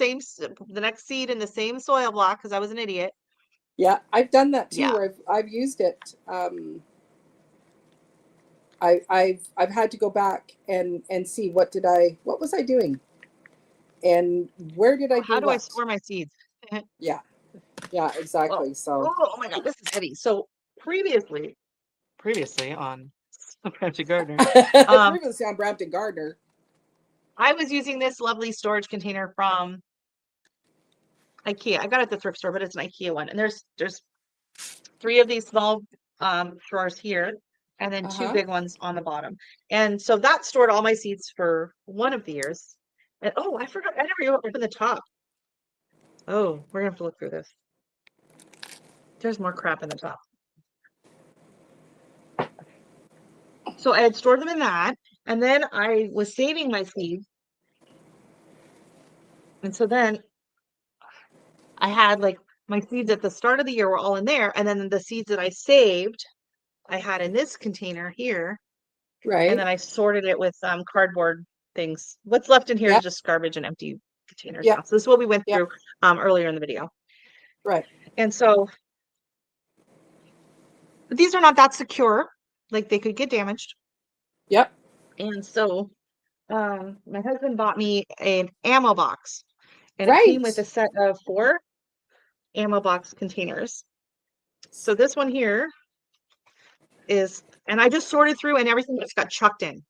next seed in the same soil block because I was an idiot. Yeah, I've done that too. Yeah. Where I've used it. I've had to go back and see what was I doing and where did I How do do I what. store my seeds? Yeah, yeah, Oh, exactly. So oh my God, this is heavy. So previously on Brampton Gardener, um, previously on Brampton Gardner. I was using this lovely storage container from IKEA. I got it at the thrift store, but it's an IKEA one. And there's 3 of these small drawers here, and then 2 Uh-huh. big ones on the bottom. And so that stored all my seeds for one of the years. And oh, I forgot, I never even opened the top. Oh, we're gonna have to look through this. There's more crap in the top. So I had stored them in that, and then I was saving my seeds. And so then I had like my seeds at the start of the year were all in there, and then the seeds that I saved, I had in this container here, and Right. then I sorted it with cardboard things. What's left in here is Yep. just garbage and empty containers now. Yep. So this is what we went Yep. through earlier in the video. Right. And so but these are not that secure, like they could get damaged. Yep. And so my husband bought me an ammo box, and it came with a Right. set of 4 ammo box containers. So this one here is, and I just sorted through and everything just got chucked in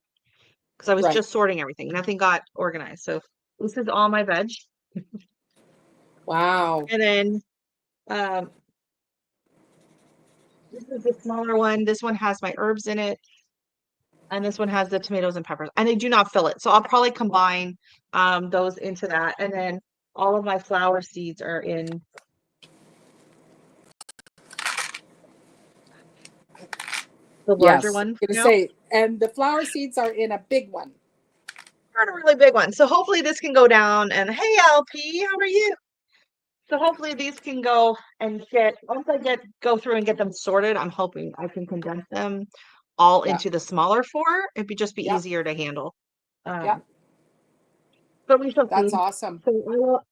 because I was Right. just sorting everything. Nothing got organized. So this is all my veg. Wow. And then um, this is the smaller one. This one has my herbs in it. And this one has the tomatoes and peppers. And they do not fill it. So I'll probably combine those into that. And then all of my flower seeds are in the larger Yes. I'm one gonna now. say, and the flower seeds are in a big one. Not a really big one. So hopefully this can go down. And hey, LP, how are you? So hopefully these can go and once I go through and get them sorted, I'm hoping I can condense them all Yeah. into the smaller 4. It'd just be Yep. easier to handle. Yep. Um, but we shall That's see. awesome. So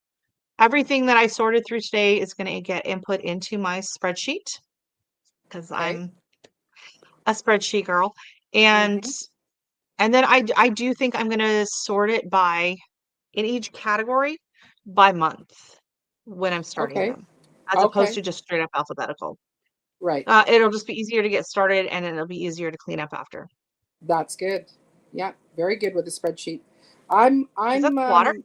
everything that I sorted through today is going to get input into my spreadsheet because Okay. I'm a spreadsheet girl. And Mm-hmm. then I do think I'm going to sort it in each category by month when I'm starting Okay. them, as opposed Okay. to just straight up alphabetical. Right. It'll just be easier to get started, and it'll be easier to clean up after. That's good. Yeah. Very good with the spreadsheet. I'm Is that I'm the water? um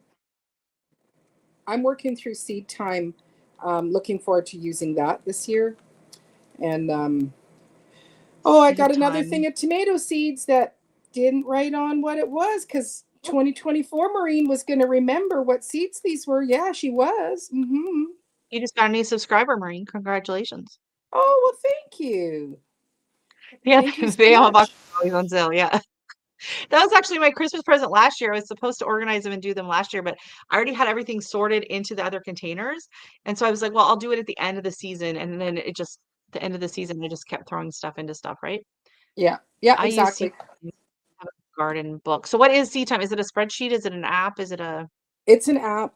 I'm working through seed time. Looking forward to using that this year. And oh, I got Seed another time. thing of tomato seeds that didn't write on what it was because 2024 Maureen was going to remember what seeds these were. Yeah, she was. Mm-hmm. You just got a new subscriber, Maureen. Congratulations. Oh, well, thank you. Yeah, Thank you so the ammo box much. is always on sale. Yeah. That was actually my Christmas present last year. I was supposed to organize them and do them last year, but I already had everything sorted into the other containers. And so I was like, well, I'll do it at the end of the season. And then the end of the season, I just kept throwing stuff into stuff, right? Yeah, yeah, I use seed exactly. time. I have a garden book. So what is seed time? Is it a spreadsheet? Is it an app? Is it a, It's an app.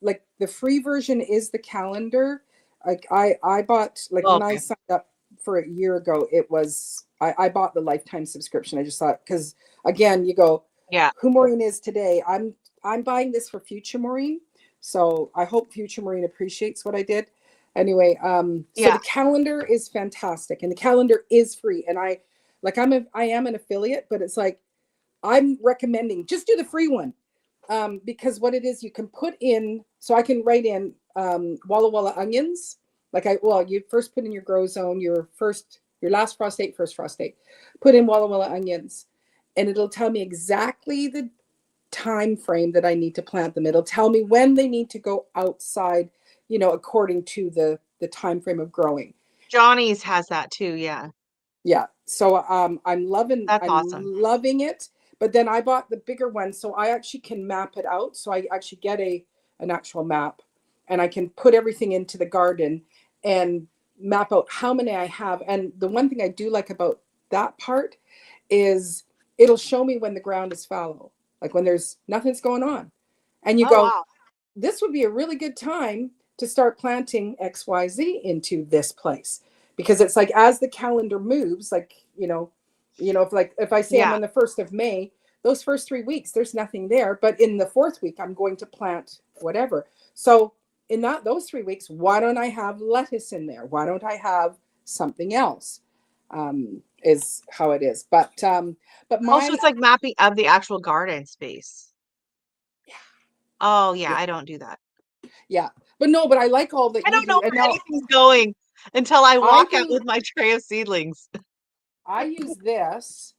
Like the free version is the calendar. Like I bought like oh, when I okay. signed up for a year ago, it was I bought the lifetime subscription. I just thought because again, you go Yeah. who Maureen is today. I'm buying this for future Maureen. So I hope future Maureen appreciates what I did. Anyway, so Yeah. the calendar is fantastic, and the calendar is free. And I am an affiliate, but it's like I'm recommending just do the free one, because what it is, you can put in. So I can write in Walla Walla onions. You first put in your grow zone, your last frost date, first frost date. Put in Walla Walla onions, and it'll tell me exactly the time frame that I need to plant them. It'll tell me when they need to go outside, according to the time frame of growing. Johnny's has that too. Yeah. Yeah. So I'm That's awesome. loving it. But then I bought the bigger one, so I actually can map it out. So I actually get an actual map, and I can put everything into the garden and map out how many I have. And the one thing I do like about that part is it'll show me when the ground is fallow, like when there's nothing's going on. And you Oh, go, wow. this would be a really good time to start planting XYZ into this place, because it's like as the calendar moves, like, if I say I'm Yeah. on the 1st of May, those first 3 weeks, there's nothing there. But in the 4th week, I'm going to plant whatever. So in those 3 weeks, why don't I have lettuce in there? Why don't I have something else? Is how it is. But Also, mine, it's like mapping of the actual garden space. Oh, yeah. yeah, I don't do that. yeah. But no, but I like all that I you don't know do. And where now anything's going until I I walk out do, with my tray of seedlings. I use this.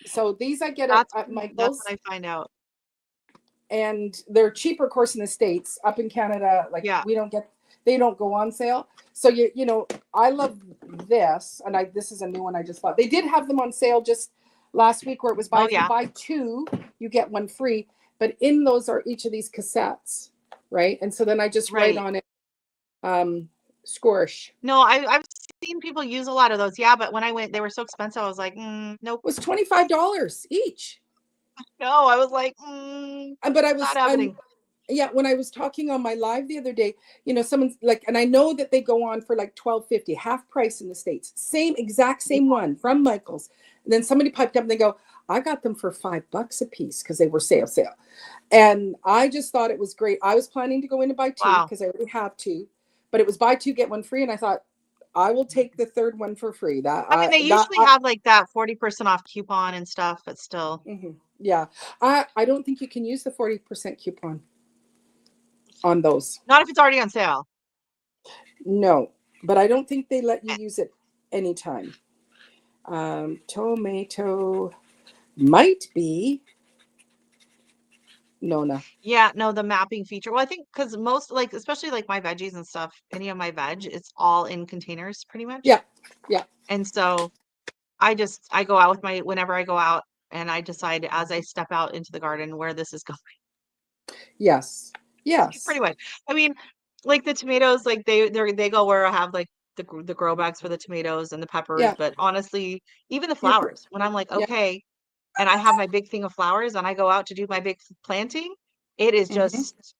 So these I get at That's Michael's, when I find out. and they're cheaper, of course, in the States. Up in Canada, like Yeah. they don't go on sale. So I love this, and this is a new one I just bought. They did have them on sale just last week, where it was Oh, if you yeah. buy two, you get one free. But in those are each of these cassettes, right? And so then I just write Right. on it, squish. No, I've seen people use a lot of those. Yeah, but when I went, they were so expensive. I was like, nope. It was $25 each. No, I was like, But not happening. yeah, when I was talking on my live the other day, someone's like, and I know that they go on for like $12.50, half price in the States, exact same one from Michael's. And then somebody piped up and they go, I got them for $5 a piece because they were sale. And I just thought it was great. I was planning to go in and buy two Wow. because I already have two, but it was buy two, get one free. And I thought, I will take the third one for free. I mean, they usually have like that 40% off coupon and stuff, but still. Yeah. I don't think you can use the 40% coupon on those. Not if it's already on sale. No, but I don't think they let you Eh, use it anytime. Tomato might be Nona. Yeah, no, the mapping feature. Well, I think because most, like, especially like my veggies and stuff, any of my veg, it's all in containers pretty much. Yeah, yeah, And so I go out with whenever I go out, and I decide as I step out into the garden where this is going. yes, Pretty yes, much. I mean, like the tomatoes, like they go where I have like the grow bags for the tomatoes and the peppers, yeah. but honestly, even the You're flowers, when I'm like, yeah. okay, and I have my big thing of flowers and I go out to do my big planting, it is Hmm. just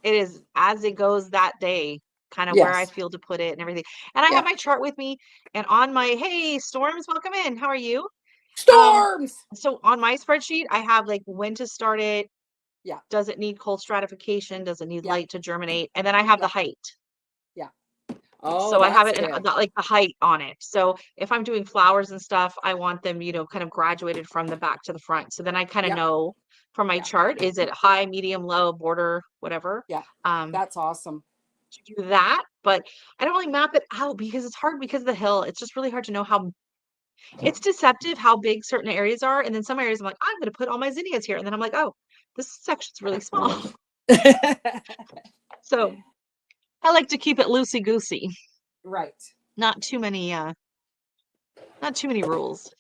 it is as it goes that day, kind of where I Yes. feel to put it and everything. And I have Yeah. my chart with me, and on my, hey, storms, welcome in. How are you? Um, Storms. so on my spreadsheet, I have like when to start it. Yeah, Does it need cold stratification? Does it need yeah, light to germinate? And then I have yeah, the height. yeah. Oh, So I have that's it in good. like the height on it. So if I'm doing flowers and stuff, I want them, kind of graduated from the back to the front. So then I kind of Yeah, know from my yeah, chart, is it high, medium, low, border, whatever. yeah. Um, That's awesome. to do that, but I don't really map it out because it's hard because of the hill. It's just really hard to know how it's deceptive how big certain areas are. And then some areas I'm like, I'm going to put all my zinnias here. And then I'm like, oh, this section's really small. So I like to keep it loosey goosey. Right, Not too many, not too many rules.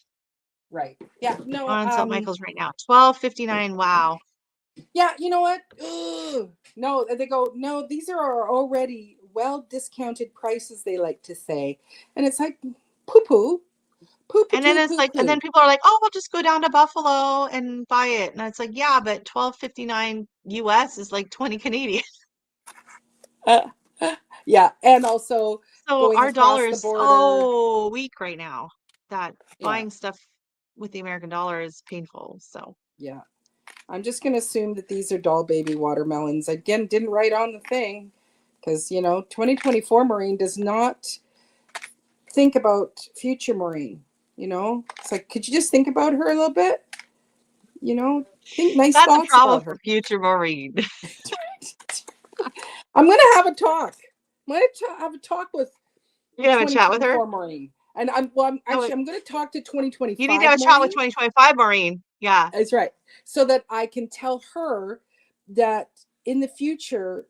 right. Yeah. No. On St. Michael's right now. 12.59. Wow. Yeah. You know what? Ugh. No, they go. No, these are our already well discounted prices. They like to say, and it's like poo poo, poo poo And then poo it's poo like, and then poo. people are like, oh, we'll just go down to Buffalo and buy it. And it's like, yeah, but 12.59 US is like 20 Canadian. Uh, yeah, and also So going our dollar across the is border. so weak right now that Yeah, buying stuff with the American dollar is painful. So yeah. I'm just gonna assume that these are doll baby watermelons. Again, didn't write on the thing Because, 2024 Maureen does not think about future Maureen. It's like, could you just think about her a little bit? Think nice That's a thoughts problem about for her. future Maureen. I'm going to have a talk. I'm going to have a talk with You gonna have a chat with her? 2024 Maureen. And I'm No, actually, I'm going to talk to you need to 2025 have a chat with Maureen. 2025 Maureen. Yeah. That's right. So that I can tell her that in the future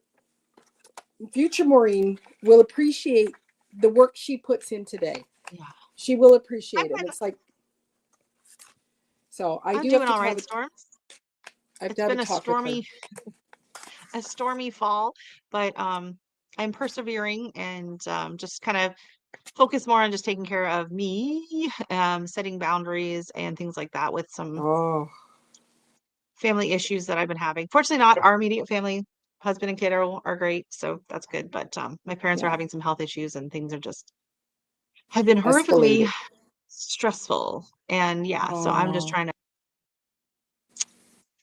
Maureen will appreciate the work she puts in today. Yeah. She will I've appreciate it. And been, it's like, so I I'm do have doing to all have right, a, Storms. I have to It's have a been talk with her. a stormy fall, but I'm persevering and just kind of focus more on just taking care of me, setting boundaries and things like that with some Oh, family issues that I've been having. Fortunately, not our immediate family. Husband and kid are great, so that's good. But my parents are yeah. having some health issues, and things are just have been horrifically Escalated. stressful. And yeah, so I'm just Oh,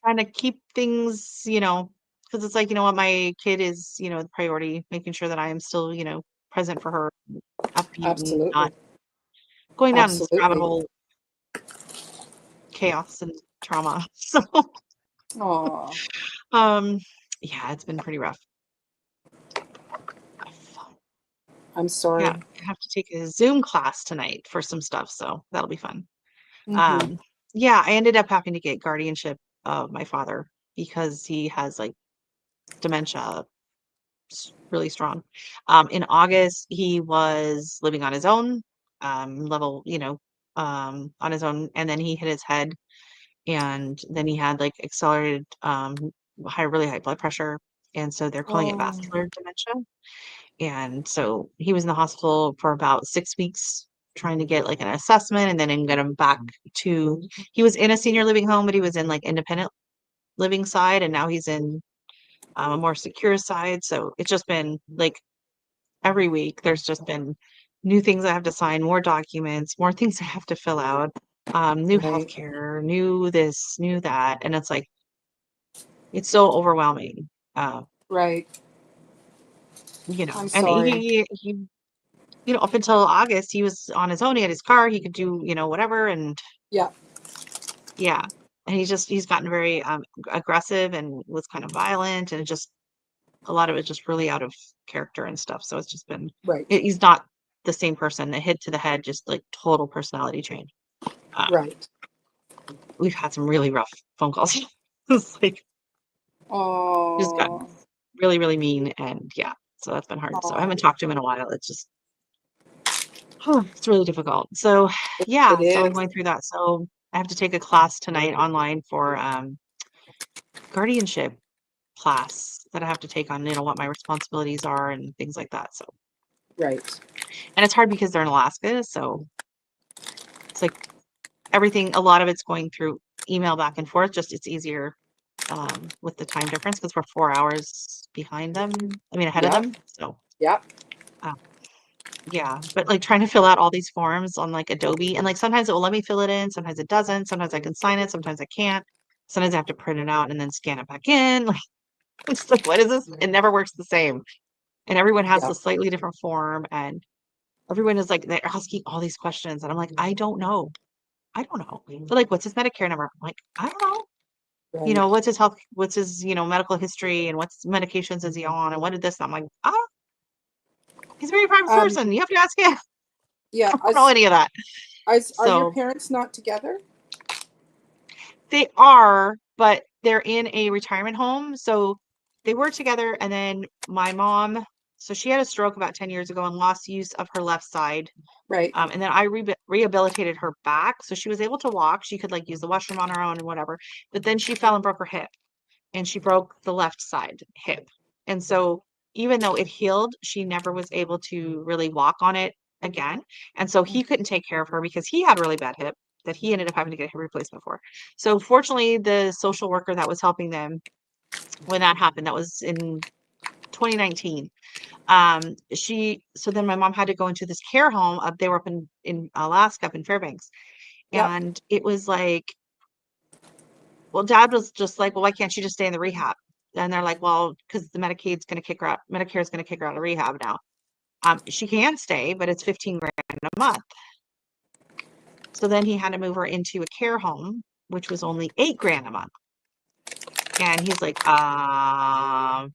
trying to keep things, because it's like, you know what, my kid is, the priority, making sure that I am still, present for her, upbeat and not absolutely. going down this rabbit Absolutely. hole, chaos and trauma. So, Oh, um, yeah, it's been pretty rough. I'm Yeah, sorry. I have to take a Zoom class tonight for some stuff, so that'll be fun. Mm-hmm. Um, yeah, I ended up having to get guardianship of my father because he has like dementia really strong. In August, he was living on his own, level, on his own, and then he hit his head, and then he had like accelerated, really high blood pressure, and so they're calling it Oh, vascular dementia. And so he was in the hospital for about 6 weeks trying to get like an assessment and then get him back to, he was in a senior living home, but he was in like independent living side, and now he's in a more secure side. So it's just been like every week there's just been new things I have to sign, more documents, more things I have to fill out, new right. healthcare, new this, new that. And it's like, it's so overwhelming. Uh, Right. I'm and sorry. up until August, he was on his own. He had his car, he could do, whatever. And Yeah. yeah. And he's gotten very aggressive and was kind of violent, and just a lot of it just really out of character and stuff. So it's just been, Right. he's not the same person. The hit to the head, just like total personality change. Uh, Right. we've had some really rough phone calls. It's like just gotten Oh. really, really mean, and yeah, so that's been hard. So I Oh. haven't talked to him in a while. It's just, it's really difficult. So It yeah, so I'm is. going through that. So I have to take a class tonight online for guardianship class that I have to take on, what my responsibilities are and things like that. So, Right. and it's hard because they're in Alaska, so it's like everything, a lot of it's going through email back and forth. Just it's easier with the time difference because we're 4 hours behind them. I mean, ahead of Yeah. them. So, Yeah. uh, yeah, but like trying to fill out all these forms on like Adobe, and like sometimes it will let me fill it in, sometimes it doesn't, sometimes I can sign it, sometimes I can't. Sometimes I have to print it out and then scan it back in. Like, it's like, what is this? It never works the same. And everyone has Yeah. a slightly different form, and everyone is like, they're asking all these questions. And I'm like, I don't know. I don't know. They're like, what's his Medicare number? I'm like, I don't know. Right. What's his health, what's his, medical history, and what's medications is he on, and what did this? And I'm like, oh, he's a very private Um. person. You have to ask him. Yeah. I don't know any of that. Are your So parents not together? they are, but they're in a retirement home. So they were together, and then my mom, so she had a stroke about 10 years ago and lost use of her left side. Right. And then I rehabilitated her back. So she was able to walk. She could like use the washroom on her own and whatever. But then she fell and broke her hip, and she broke the left side hip. And so even though it healed, she never was able to really walk on it again. And so he couldn't take care of her because he had a really bad hip that he ended up having to get a hip replacement for. So fortunately, the social worker that was helping them when that happened, that was in 2019. So then my mom had to go into this care home up, they were up in Alaska, up in Fairbanks. Yep. And it was like, well, dad was just like, well, why can't you just stay in the rehab? and they're like, well, because the Medicaid's going to kick her out, Medicare's going to kick her out of rehab now. She can stay, but it's 15 grand a month. So then he had to move her into a care home, which was only 8 grand a month. And he's like,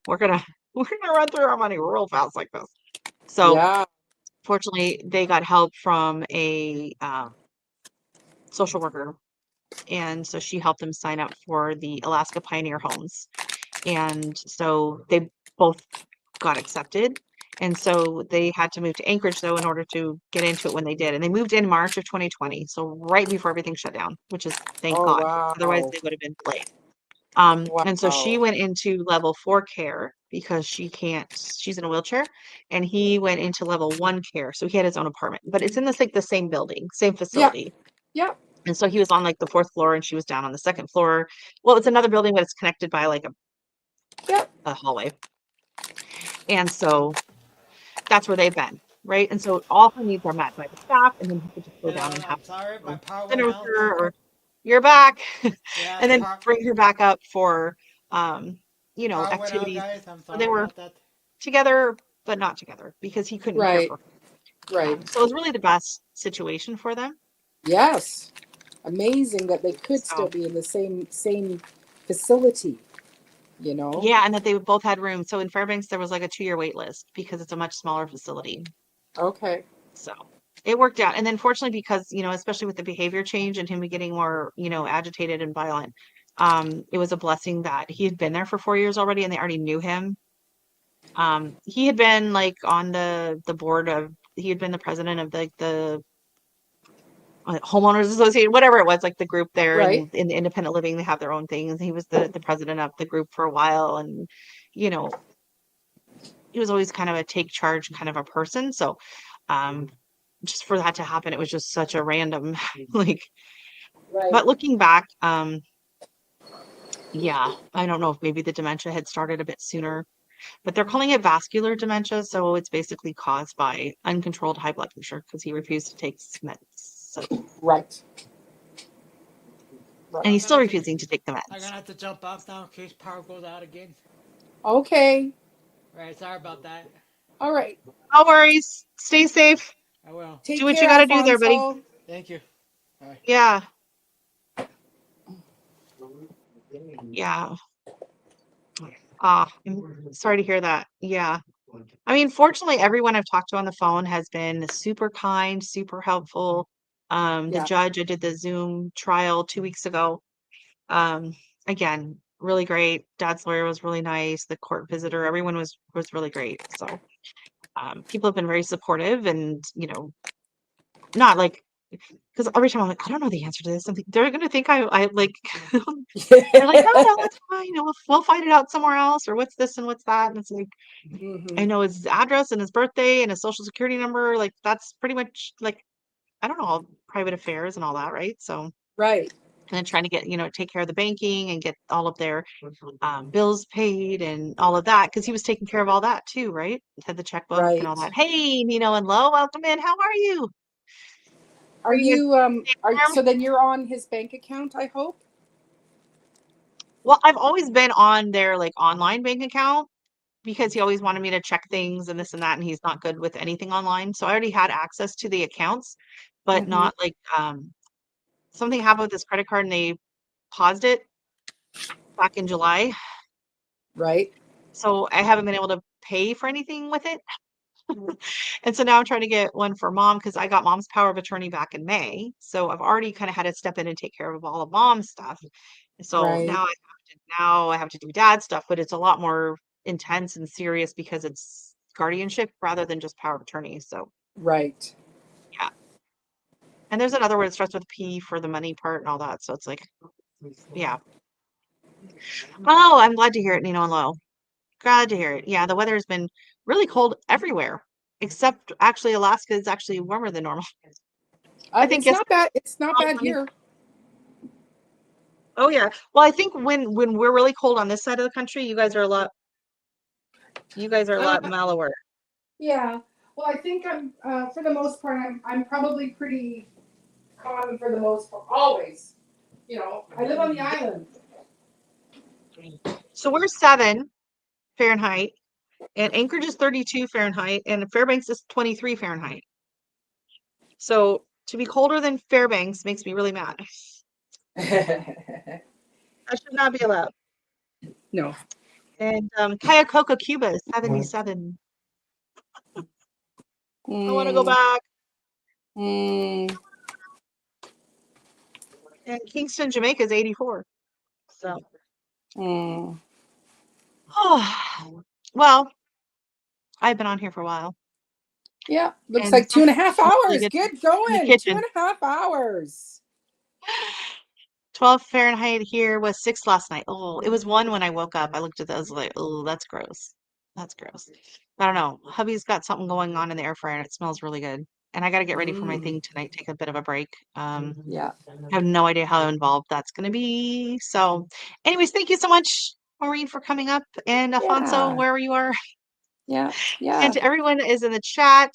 we're gonna we're gonna run through our money real fast like this. So Yeah. fortunately, they got help from a social worker, and so she helped them sign up for the Alaska Pioneer Homes. And so they both got accepted. And so they had to move to Anchorage though in order to get into it when they did. And they moved in March of 2020, so right before everything shut down, which is thank Oh, God. Otherwise wow. they would have been delayed. And so she Wow. went into level 4 care because she's in a wheelchair, and he went into level 1 care. So he had his own apartment, but it's in this like the same building, same Yeah. facility. Yeah. And so he was on like the 4th floor and she was down on the 2nd floor. Well, it's another building, but it's connected by like Yeah. a hallway. And so that's where they've been, right? And so all her needs are met by the staff, and then he could just go down Hello, and have I'm sorry, my power went dinner with out. her, or you're back, Yeah, and then bring her back up for, um, power went out, activities. guys. I'm So they sorry were about that. together, but not together because he couldn't care Right. for her. Right. So it was really the best situation for them. Yes. Amazing that they could still So be in the same facility, you know? yeah, and that they both had room. So in Fairbanks, there was like a 2-year wait list because it's a much smaller facility. Okay. So it worked out. And then fortunately, because, especially with the behavior change and him getting more, agitated and violent, it was a blessing that he had been there for 4 years already and they already knew him. He had been like on the board of, he had been the president of the homeowners association, whatever it was, like the group there Right. in the independent living, they have their own things. He was the president of the group for a while. And, you know, he was always kind of a take charge kind of a person. So, um, just for that to happen, it was just such a random, like, Right. but looking back, yeah, I don't know if maybe the dementia had started a bit sooner, but they're calling it vascular dementia. So it's basically caused by uncontrolled high blood pressure because he refused to take meds. So, Right. and Right. he's still refusing to take the I'm meds. gonna have to jump off now in case power goes out again. Okay. Right, sorry about that. All right. No worries. Stay safe. I will. Do Take what you care, got to do there, buddy. Alfonso. Thank you. Bye. Yeah. Yeah. I'm sorry to hear that. Yeah. I mean, fortunately, everyone I've talked to on the phone has been super kind, super helpful. The Yeah. judge, I did the Zoom trial 2 weeks ago. Um, Again, really great. Dad's lawyer was really nice. The court visitor, everyone was really great. So, people have been very supportive, and not like because every time I'm like, I don't know the answer to this. They're gonna think I like. They're like, no, no, it's fine. We'll find it out somewhere else. Or what's this and what's that? And it's like, I Hmm. know his address and his birthday and his social security number. Like that's pretty much like I don't know, all private affairs and all that, right? So and Right. then trying to get, take care of the banking and get all of their bills paid and all of that because he was taking care of all that too, right? Had the checkbook and all Right. that. Hey, Nino and Lo, welcome in. How are you? Are Are you you are warm? so then you're on his bank account, I hope? Well, I've always been on their like online bank account because he always wanted me to check things and this and that, and he's not good with anything online. So I already had access to the accounts, but Hmm. not like something happened with his credit card and they paused it back in July. Right. So I haven't been able to pay for anything with it. And so now I'm trying to get one for mom because I got mom's power of attorney back in May. So I've already kind of had to step in and take care of all of mom's stuff. So Right. now I have to do dad's stuff, but it's a lot more intense and serious because it's guardianship rather than just power of attorney. So Right. yeah. And there's another word that starts with P for the money part and all that. So it's like, yeah. Oh, I'm glad to hear it, Nino and Low. Glad to hear it. Yeah, the weather has been really cold everywhere, except actually Alaska is actually warmer than normal. I think It's not yesterday bad. It's not was bad 20. here. Oh yeah. Well, I think when we're really cold on this side of the country, you guys are a lot Uh, mellower. yeah. Well, I think I'm for the most part I'm probably pretty calm for the most part. Always. You know, I live on the island. So we're 7 Fahrenheit, and Anchorage is 32 Fahrenheit, and Fairbanks is 23 Fahrenheit. So to be colder than Fairbanks makes me really mad. That should not be allowed. No. And Cuyahoga, Cuba is 77. I want to go Mm, back. mm, And Kingston, Jamaica is 84. So, mm. oh, well, I've been on here for a while. Yeah, looks And like 2.5 some really hours. good Good in the going. Two kitchen. and a half hours. 12 Fahrenheit here was 6 last night. Oh, it was 1 when I woke up. I looked at those like, oh, that's gross. That's gross. I don't know. Hubby's got something going on in the air fryer and it smells really good. And I got to get ready for my thing tonight, take a bit of a break. Yeah. I have no idea how involved that's going to be. So, anyways, thank you so much, Maureen, for coming up. And Alfonso, Yeah. wherever you are. Yeah. And Yeah. to everyone that is in the chat,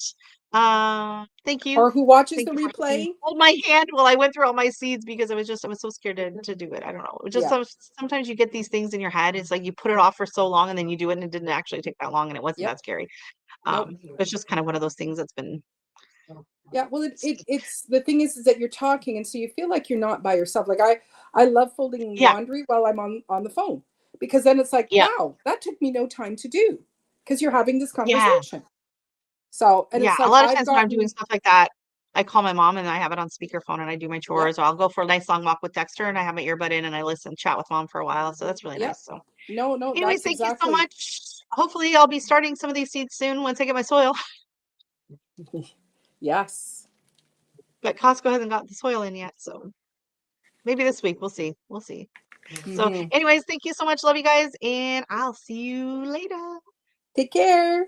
thank you. Or who watches Thank the you for helping replay? hold my hand while I went through all my seeds because I was so scared to do it. I don't know. It was just Yeah. sometimes you get these things in your head. It's like you put it off for so long and then you do it and it didn't actually take that long and it wasn't Yep. that scary. Nope. It's just kind of one of those things that's been Yeah. Well, it's the thing is that you're talking, and so you feel like you're not by yourself. Like I love folding yeah, laundry while I'm on the phone, because then it's like, yeah, wow, that took me no time to do, because you're having this yeah, conversation. So, and yeah. it's A like lot of I've times when I'm doing gotten, stuff like that, I call my mom and I have it on speakerphone and I do my yep, chores, or I'll go for a nice long walk with Dexter and I have my earbud in and I listen, chat with mom for a while. So that's really yep. nice. So No, no, anyways, that's thank you so exactly. much. Hopefully I'll be starting some of these seeds soon once I get my soil. Yes. But Costco hasn't got the soil in yet, so maybe this week. We'll see. We'll see. So, Mm-hmm. anyways, thank you so much. Love you guys, and I'll see you later. Take care.